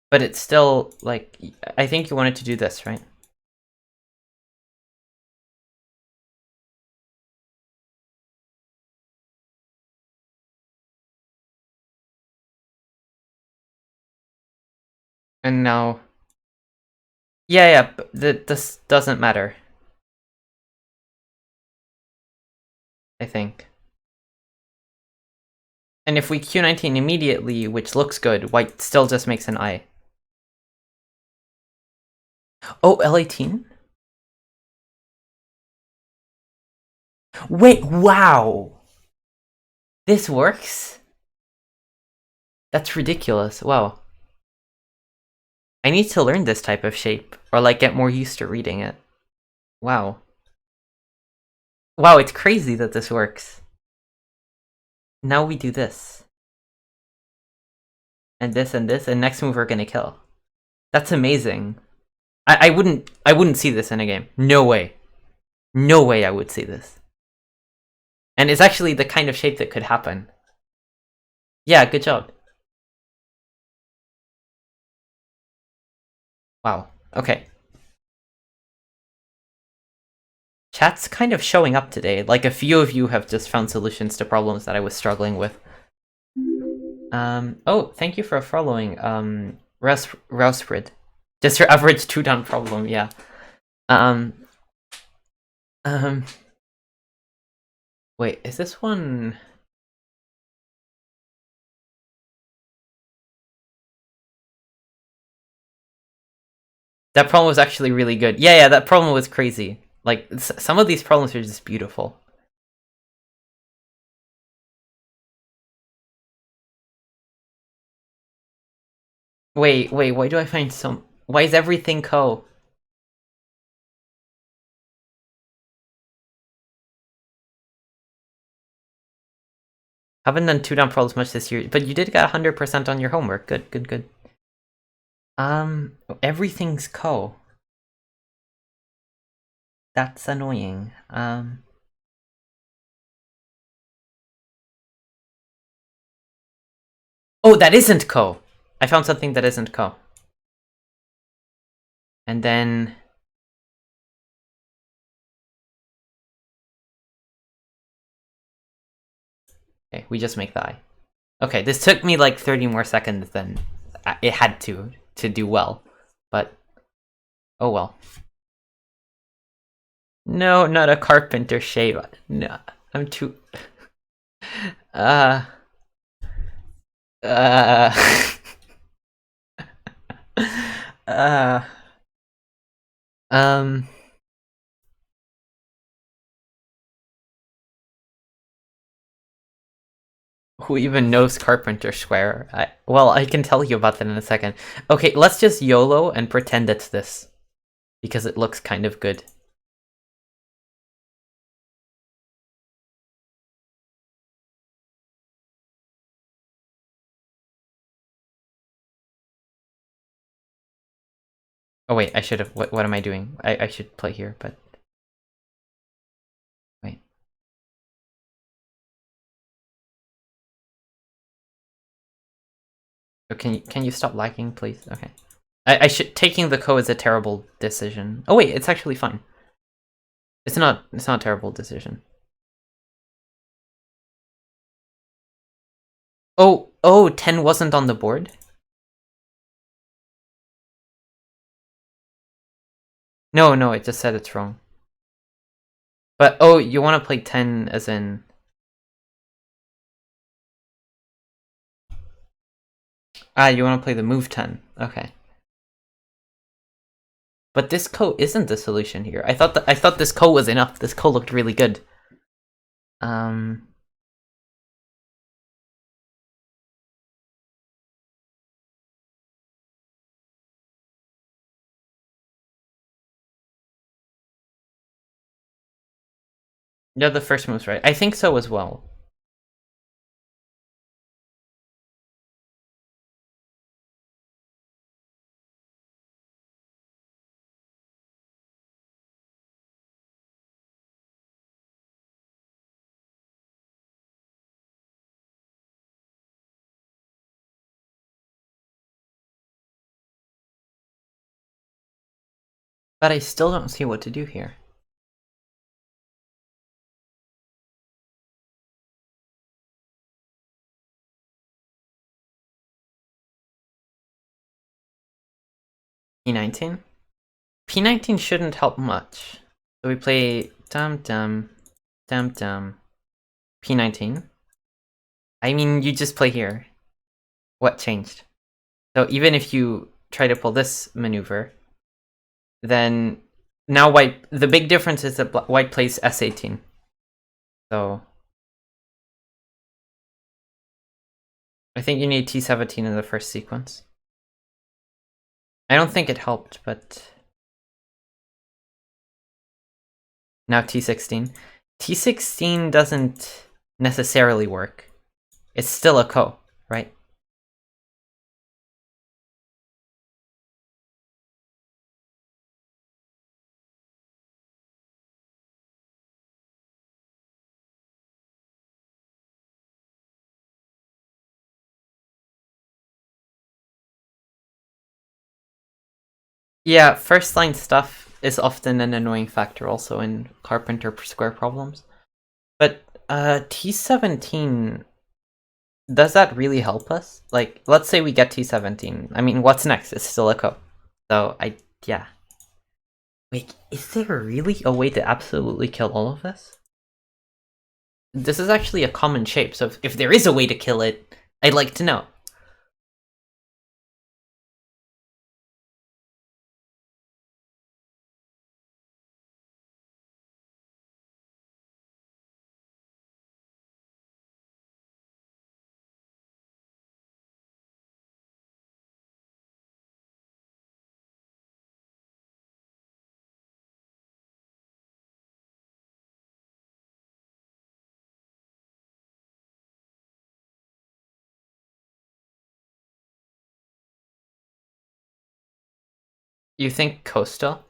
Speaker 1: But it's still, like, I think you wanted to do this, right? And now... Yeah, but this doesn't matter. I think. And if we Q19 immediately, which looks good, white still just makes an I. Oh, L18? Wait, wow! This works? That's ridiculous, wow. I need to learn this type of shape, or like get more used to reading it. Wow. Wow, it's crazy that this works. Now we do this. And this, and next move we're gonna kill. That's amazing. I wouldn't see this in a game. No way. No way I would see this. And it's actually the kind of shape that could happen. Yeah, good job. Wow. Okay. Chat's kind of showing up today. Like, a few of you have just found solutions to problems that I was struggling with. Oh, thank you for following, Rousefrid. Just your average 2-down problem, yeah. Wait, is this one... That problem was actually really good. Yeah, that problem was crazy. Like, some of these problems are just beautiful. Wait, why do I find some... Why is everything Ko? Haven't done 2-down problems much this year, but you did get 100% on your homework. Good. Everything's Ko. That's annoying. Oh, that isn't Ko! I found something that isn't Ko. And then... Okay, we just make the eye. Okay, this took me like 30 more seconds than it had to do well, but oh well. No, not a carpenter shape. No, I'm too. Uh. Uh. uh. Um. Who even knows Carpenter Square? Well, I can tell you about that in a second. Okay, let's just YOLO and pretend it's this. Because it looks kind of good. Oh wait, I should have. What am I doing? I should play here, but wait. Oh, can you stop lagging, please? Okay. I should taking the co is a terrible decision. Oh wait, it's actually fine. It's not a terrible decision. Oh, 10 wasn't on the board? No, it just said it's wrong. But oh, you want to play 10 as in you want to play the move 10. Okay. But this co isn't the solution here. I thought this co was enough. This co looked really good. Yeah, the first move's right. I think so as well. But I still don't see what to do here. P19? P19 shouldn't help much. So we play dum. P19. I mean, you just play here. What changed? So even if you try to pull this maneuver, then now white. The big difference is that white plays S18. So I think you need T17 in the first sequence. I don't think it helped, but now T16. T16 doesn't necessarily work. It's still a ko, right? Yeah, first line stuff is often an annoying factor also in Carpenter square problems. But T17, does that really help us? Like, let's say we get T17. I mean, what's next? It's still a ko. So, yeah. Wait, is there really a way to absolutely kill all of this? This is actually a common shape, so if there is a way to kill it, I'd like to know. You think Costa?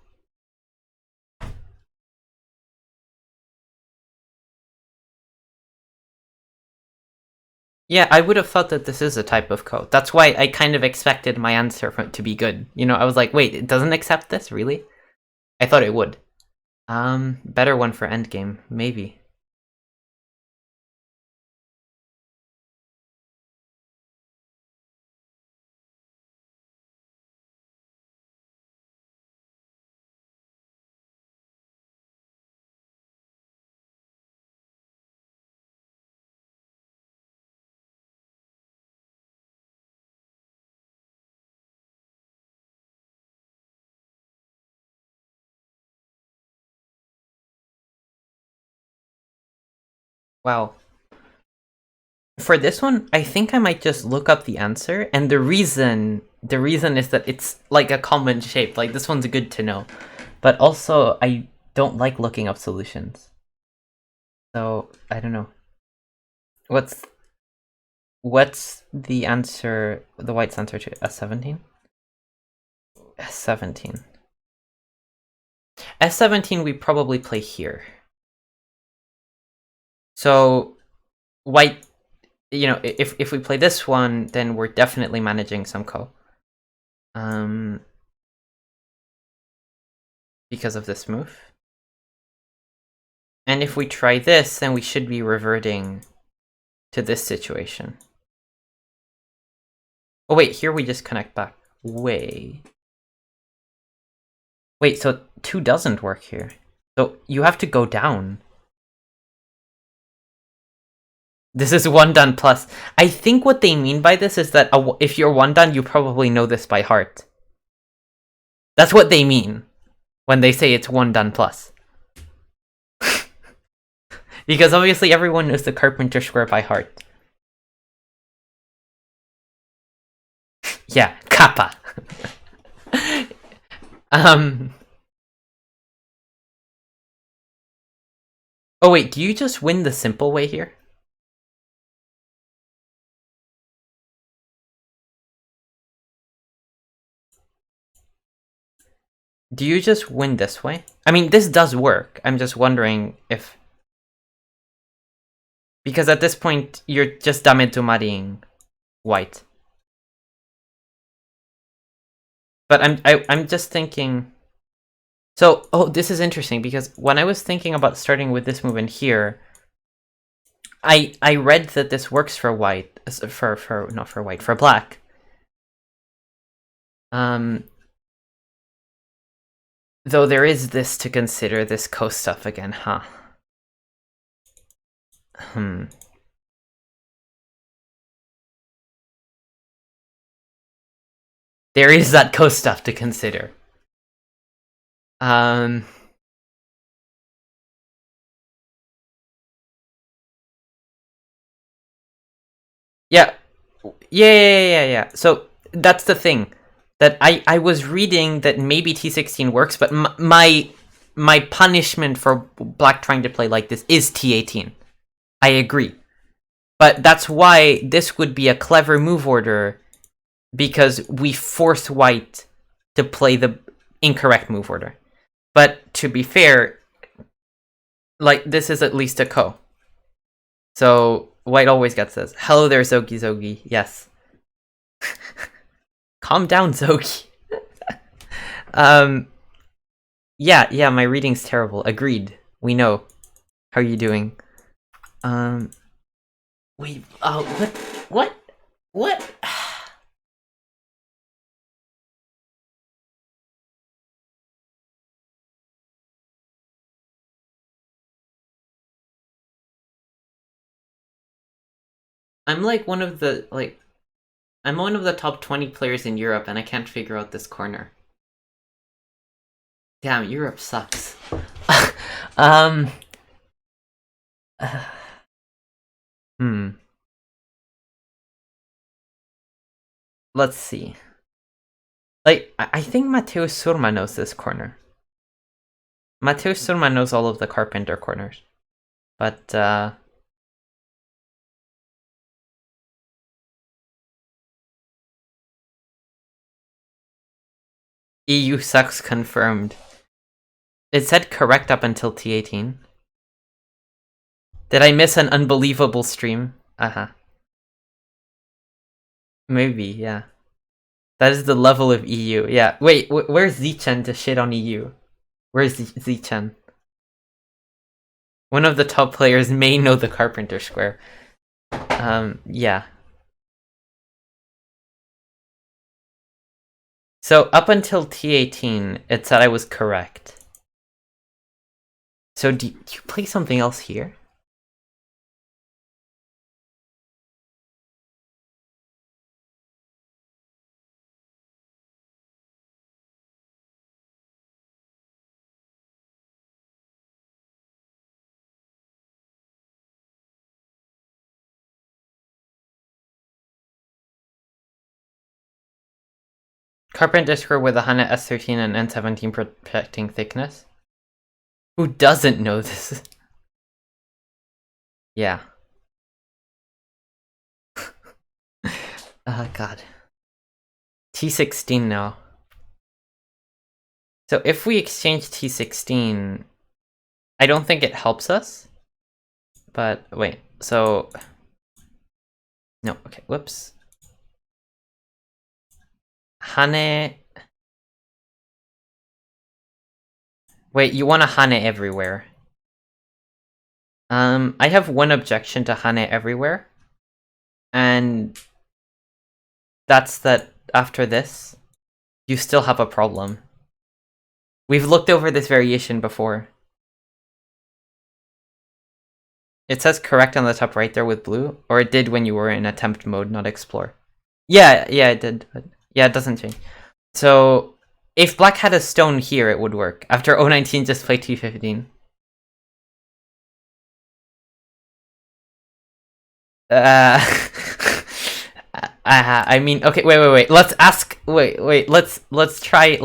Speaker 1: Yeah, I would have thought that this is a type of code. That's why I kind of expected my answer to be good. You know, I was like, wait, it doesn't accept this? Really? I thought it would. Better one for endgame, maybe. Wow. For this one, I think I might just look up the answer, and the reason is that it's like a common shape. Like this one's good to know, but also I don't like looking up solutions. So I don't know. What's what's the answer? The white's answer to S17. S17. S17 we probably play here. So white, if we play this one, then we're definitely managing some ko. Because of this move. And if we try this, then we should be reverting to this situation. Oh wait, here we just connect back. Wait, so 2 doesn't work here. So you have to go down. This is 1 done plus. I think what they mean by this is that if you're 1 done, you probably know this by heart. That's what they mean when they say it's 1 done plus. Because obviously everyone knows the Carpenter square by heart. Yeah, kappa. Oh wait, do you just win the simple way here? Do you just win this way? I mean, this does work. I'm just wondering if... Because at this point, you're just dametumariing white. But I'm just thinking... So, this is interesting, because when I was thinking about starting with this move in here, I read that this works for white, not for white, for black. Though there is this to consider, this ko stuff again, huh? There is that ko stuff to consider. Yeah. So that's the thing. That I was reading that maybe T16 works, but my punishment for black trying to play like this is T18. I agree. But that's why this would be a clever move order, because we force white to play the incorrect move order. But to be fair, like, this is at least a ko. So white always gets this. Hello there, Zogi Zogi. Yes. Calm down, Zogi. Yeah, my reading's terrible. Agreed. We know. How are you doing? Wait, what? I'm like one of the, I'm one of the top 20 players in Europe, and I can't figure out this corner. Damn, Europe sucks. Let's see. Like, I think Mateus Surma knows this corner. Mateus Surma knows all of the Carpenter corners. But, EU sucks confirmed. It said correct up until T18. Did I miss an unbelievable stream? Maybe, yeah. That is the level of EU. Yeah. Wait, where's Zichen to shit on EU? Where's Zichen? One of the top players may know the Carpenter square. Yeah. So up until T18, it said I was correct. So do you play something else here? Carpenter square with a Hana S13 and N17 protecting thickness. Who doesn't know this? Yeah. Oh god. T16 now. So if we exchange T16, I don't think it helps us. But wait, so... No, okay, whoops. Hane... Wait, you want a Hane everywhere. I have one objection to Hane everywhere. And... that's that after this, you still have a problem. We've looked over this variation before. It says correct on the top right there with blue, or it did when you were in attempt mode, not explore. Yeah, it did, but yeah, it doesn't change. So, if black had a stone here, it would work. After 019, just play T15. I mean, okay, wait. Let's ask. Wait. Let's try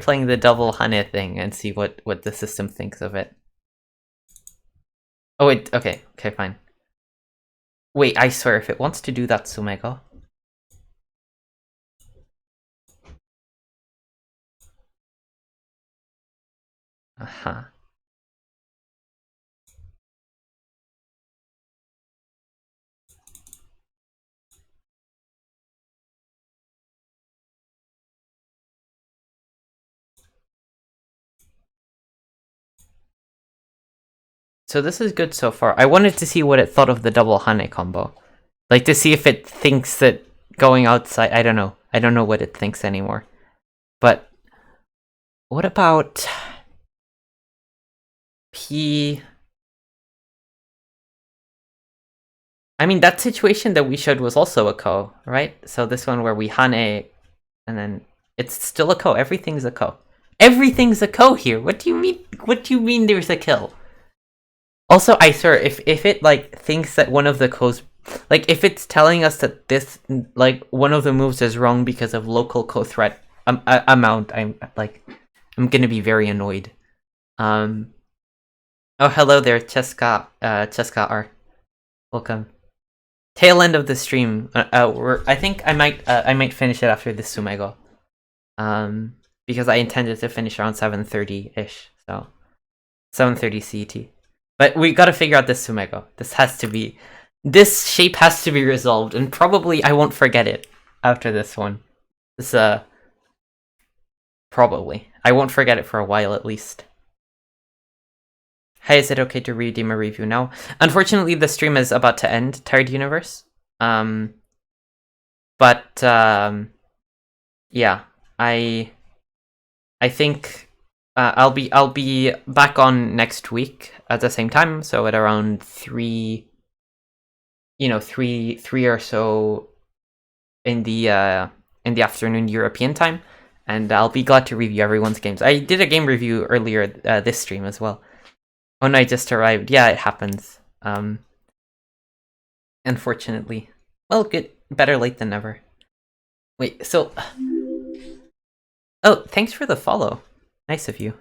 Speaker 1: playing the double Hane thing and see what the system thinks of it. Oh wait. Okay, fine. Wait, I swear, if it wants to do that, Sumego. So this is good so far. I wanted to see what it thought of the double Hane combo. Like, to see if it thinks that going outside... I don't know. I don't know what it thinks anymore. But... what about... P... I mean, that situation that we showed was also a ko, right? So this one where we Hane... and then... it's still a ko. Everything's a ko. Everything's a ko here! What do you mean? What do you mean there's a kill? Also, I swear, if it, like, thinks that one of the ko's... like, if it's telling us that this, like, one of the moves is wrong because of local ko threat amount, I'm gonna be very annoyed. Oh, hello there, Cheska R. Welcome. Tail end of the stream. I think I might finish it after this Sumego. Because I intended to finish around 7:30-ish, so... 7:30 CET. But we gotta figure out this Sumego. This shape has to be resolved, and probably I won't forget it after this one. Probably. I won't forget it for a while at least. Hey, is it okay to redeem a review now? Unfortunately, the stream is about to end, Tired Universe. Yeah, I think I'll be back on next week at the same time, so at around 3 or so in the afternoon European time, and I'll be glad to review everyone's games. I did a game review earlier this stream as well. Oh no, I just arrived. Yeah, it happens. Unfortunately. Well, good. Better late than never. Wait, so... oh, thanks for the follow. Nice of you.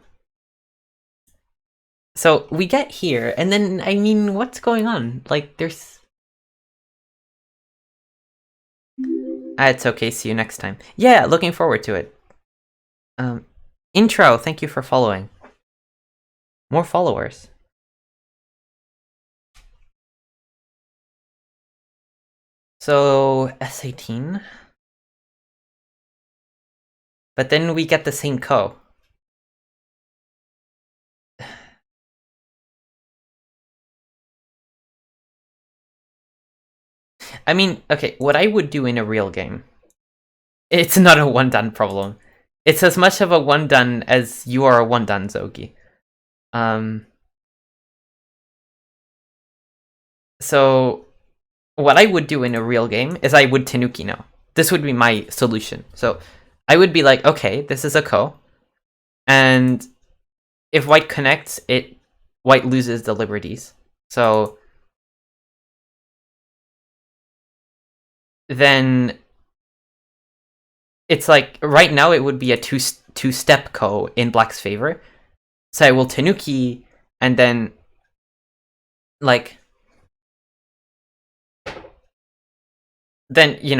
Speaker 1: So, we get here, and then, I mean, what's going on? Like, there's... it's okay, see you next time. Yeah, looking forward to it. Intro, thank you for following. More followers. So, S18. But then we get the same ko. I mean, okay, what I would do in a real game... it's not a one-done problem. It's as much of a one-done as you are a one-done, Zogi. So, what I would do in a real game is I would Tanuki now. This would be my solution. So, I would be like, okay, this is a ko. And if white connects, white loses the liberties. So, then it's like right now it would be a two-step ko in black's favor. So I will Tanuki, and then like then we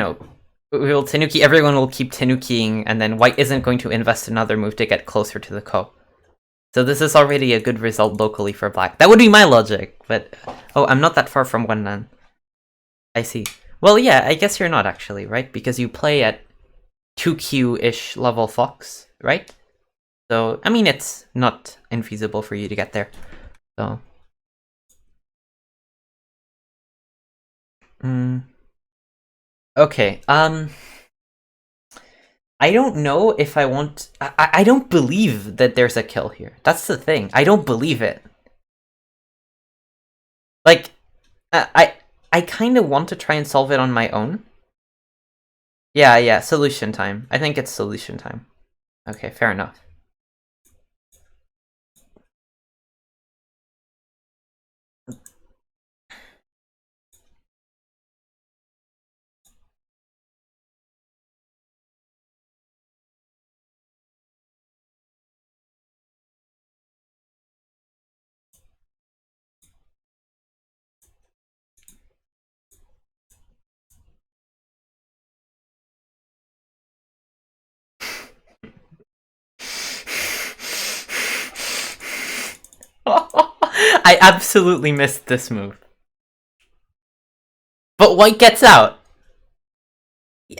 Speaker 1: will Tanuki. Everyone will keep Tanukiing, and then white isn't going to invest another move to get closer to the ko. So this is already a good result locally for black. That would be my logic, but oh, I'm not that far from one nan. I see. Well, yeah, I guess you're not actually, right? Because you play at 2Q-ish level Fox, right? So, I mean, it's not infeasible for you to get there. So. Okay, I don't know if I want... I don't believe that there's a kill here. That's the thing. I don't believe it. Like, I kind of want to try and solve it on my own. Yeah, solution time. I think it's solution time. Okay, fair enough. I absolutely missed this move. But white gets out.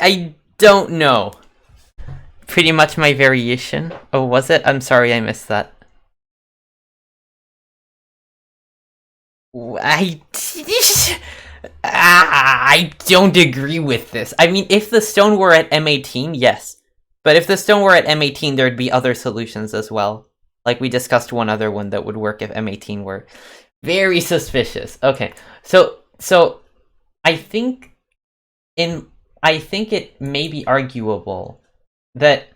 Speaker 1: I don't know. Pretty much my variation. Oh, was it? I'm sorry I missed that. I don't agree with this. I mean, if the stone were at M18, yes. But if the stone were at M18, there'd be other solutions as well. Like we discussed one other one that would work if M18 were. Very suspicious. Okay, so I think it may be arguable that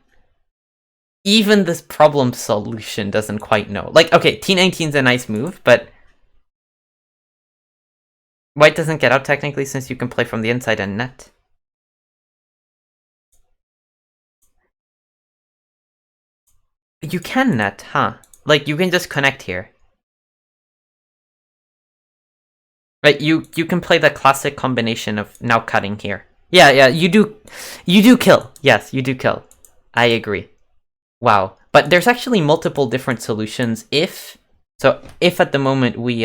Speaker 1: even this problem solution doesn't quite know. Like, okay, T19's a nice move, but white doesn't get out technically since you can play from the inside and net. You can net, huh? Like, you can just connect here. Right, you can play the classic combination of now cutting here. Yeah, you do kill. Yes, you do kill. I agree. Wow. But there's actually multiple different solutions if at the moment we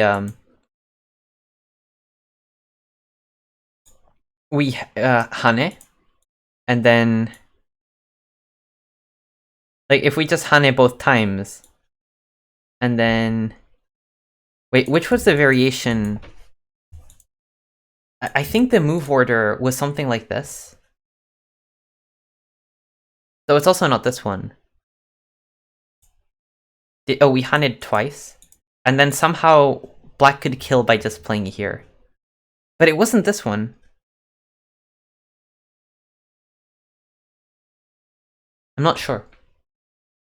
Speaker 1: Hane, and then like if we just Hane both times, and then wait, which was the variation? I think the move order was something like this. So it's also not this one. Oh, we Haned twice. And then somehow black could kill by just playing here. But it wasn't this one. I'm not sure.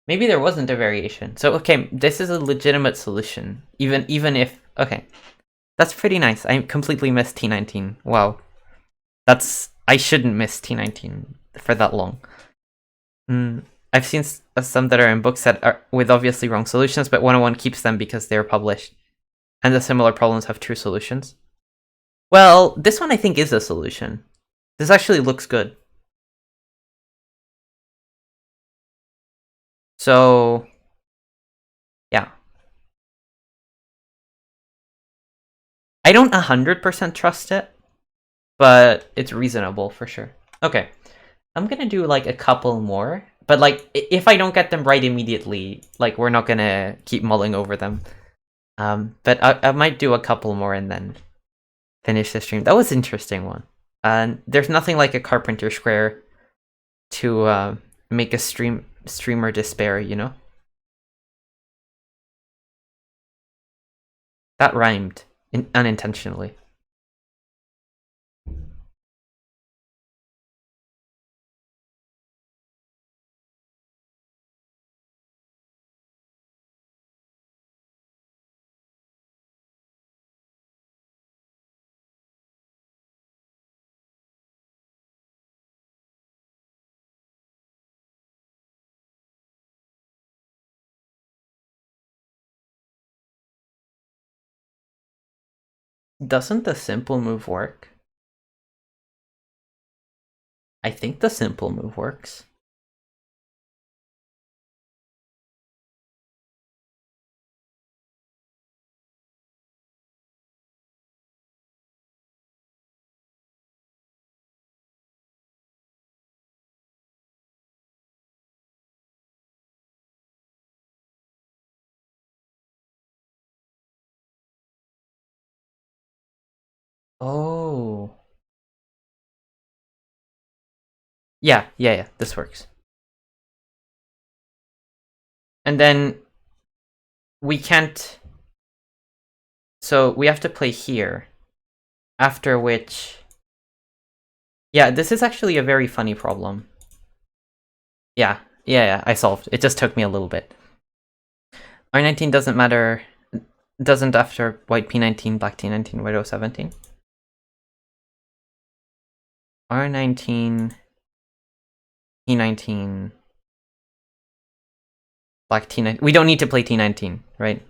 Speaker 1: Maybe there wasn't a variation. So okay, this is a legitimate solution. Even if... Okay. That's pretty nice. I completely missed T19. Wow. I shouldn't miss T19 for that long. I've seen some that are in books that are with obviously wrong solutions, but 101 keeps them because they're published. And the similar problems have true solutions. Well, this one I think is a solution. This actually looks good. So, yeah. I don't 100% trust it, but it's reasonable for sure. Okay. I'm gonna do like a couple more, but like if I don't get them right immediately, like we're not gonna keep mulling over them. But I might do a couple more and then finish the stream. That was an interesting one. And there's nothing like a carpenter square to make a streamer despair, you know? That rhymed unintentionally. Doesn't the simple move work? I think the simple move works. Oh. Yeah, this works. And then we can't... So we have to play here. After which... Yeah, this is actually a very funny problem. Yeah, I solved. It just took me a little bit. R19 doesn't matter... Doesn't after white P19, black T19, white O17. R19... T19... Black T19... We don't need to play T19, right?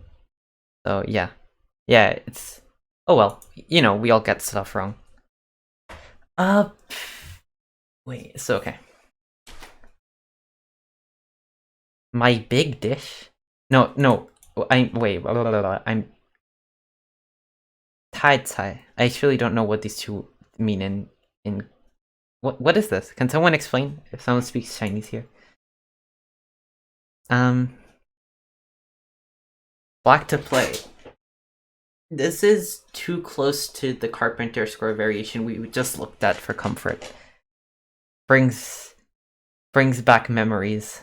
Speaker 1: So, yeah. Yeah, it's... Oh well, you know, we all get stuff wrong. Wait, it's okay. My big dish? No, wait, blah, blah, blah, blah. I'm... Tai Cai. I actually don't know what these two mean in... What is this? Can someone explain? If someone speaks Chinese here. Black to play. This is too close to the Carpenter score variation we just looked at for comfort. Brings back memories.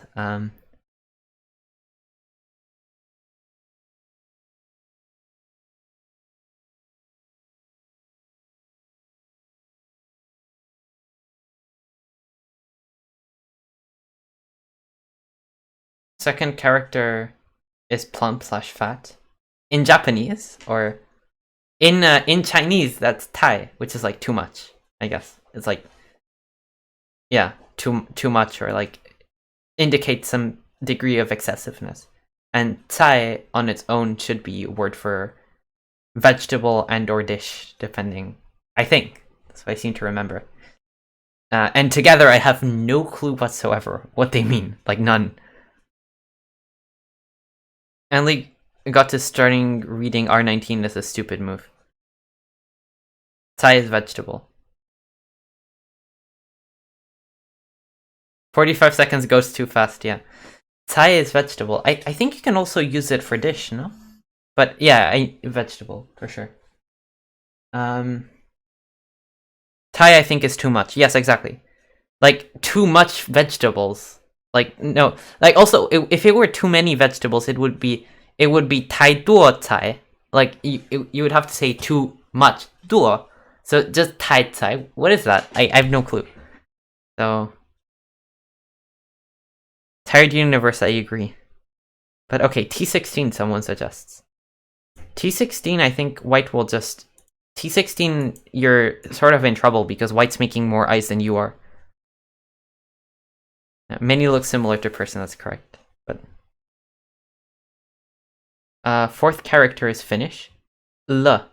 Speaker 1: Second character is plump / fat. In Japanese, or in Chinese, that's Tai, which is like too much, I guess. It's like, yeah, too much, or like indicates some degree of excessiveness. And Cai on its own should be a word for vegetable and or dish, depending. I think. That's what I seem to remember. And together I have no clue whatsoever what they mean. Like, none. I only got to starting reading R19 as a stupid move. Cai is vegetable. 45 seconds goes too fast, yeah. Cai is vegetable. I think you can also use it for dish, no? But yeah, vegetable, for sure. Cai I think is too much. Yes, exactly. Like, too much vegetables. Like, no. Like, also, if it were too many vegetables, it would be tai duo cai. Like, you would have to say too much duo. So just tai cai. What is that? I have no clue. So, tired universe, I agree. But okay, T16 someone suggests. T16, I think white will just... T16, you're sort of in trouble because white's making more eyes than you are. Many look similar to person, that's correct. But fourth character is finish. Le.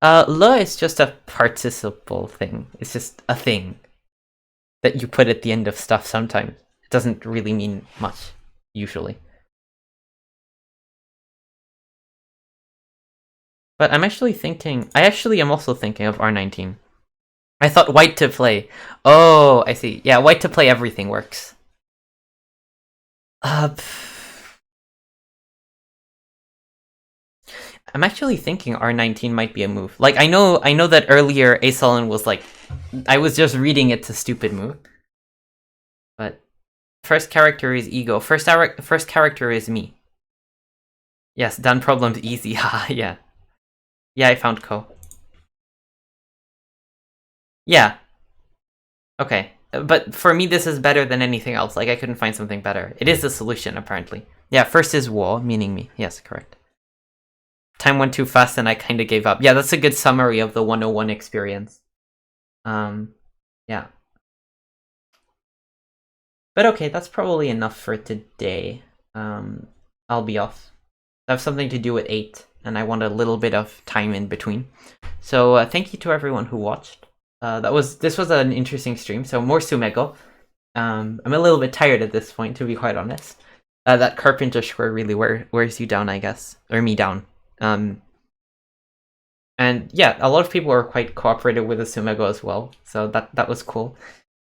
Speaker 1: Le is just a participle thing. It's just a thing that you put at the end of stuff sometimes. It doesn't really mean much, usually. But I'm actually thinking... I actually am also thinking of R19. I thought white to play. Oh, I see. Yeah, white to play everything works. I'm actually thinking R19 might be a move. Like, I know that earlier Asolin was like... I was just reading it to stupid move. But first character is ego. First character is me. Yes, done problems easy. Haha, yeah. Yeah, I found Ko. Yeah. Okay. But for me, this is better than anything else. Like, I couldn't find something better. It is the solution, apparently. Yeah, first is Wo, meaning me. Yes, correct. Time went too fast and I kind of gave up. Yeah, that's a good summary of the 101 experience. Yeah. But okay, that's probably enough for today. I'll be off. I have something to do at 8. and I want a little bit of time in between. So thank you to everyone who watched. This was an interesting stream. So more Sumego. I'm a little bit tired at this point, to be quite honest. That carpenter square really wears you down, I guess, or me down. And yeah, a lot of people were quite cooperative with the Sumego as well, so that was cool.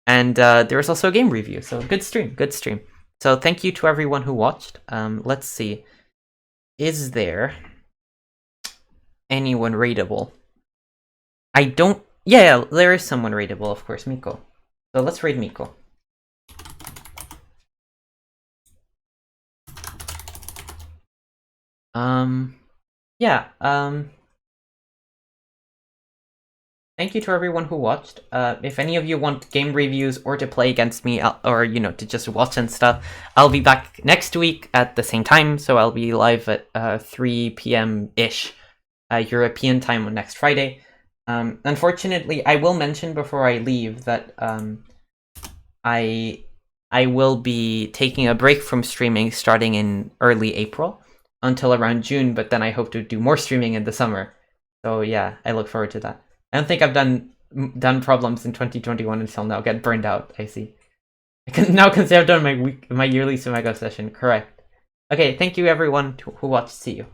Speaker 1: And there was also a game review, so good stream. So thank you to everyone who watched. Let's see, is there anyone rateable? I don't. Yeah, there is someone rateable, of course, Miko. So let's rate Miko. Yeah. Thank you to everyone who watched. If any of you want game reviews or to play against me, or to just watch and stuff, I'll be back next week at the same time. So I'll be live at 3 p.m. ish European time on next Friday. Unfortunately, I will mention before I leave that I will be taking a break from streaming starting in early April until around June, but then I hope to do more streaming in the summer. So yeah, I look forward to that. I don't think I've done problems in 2021 until now. Get burned out, I see. I can now consider I've done my yearly Sumego session. Correct. Okay, thank you everyone who watched. See you.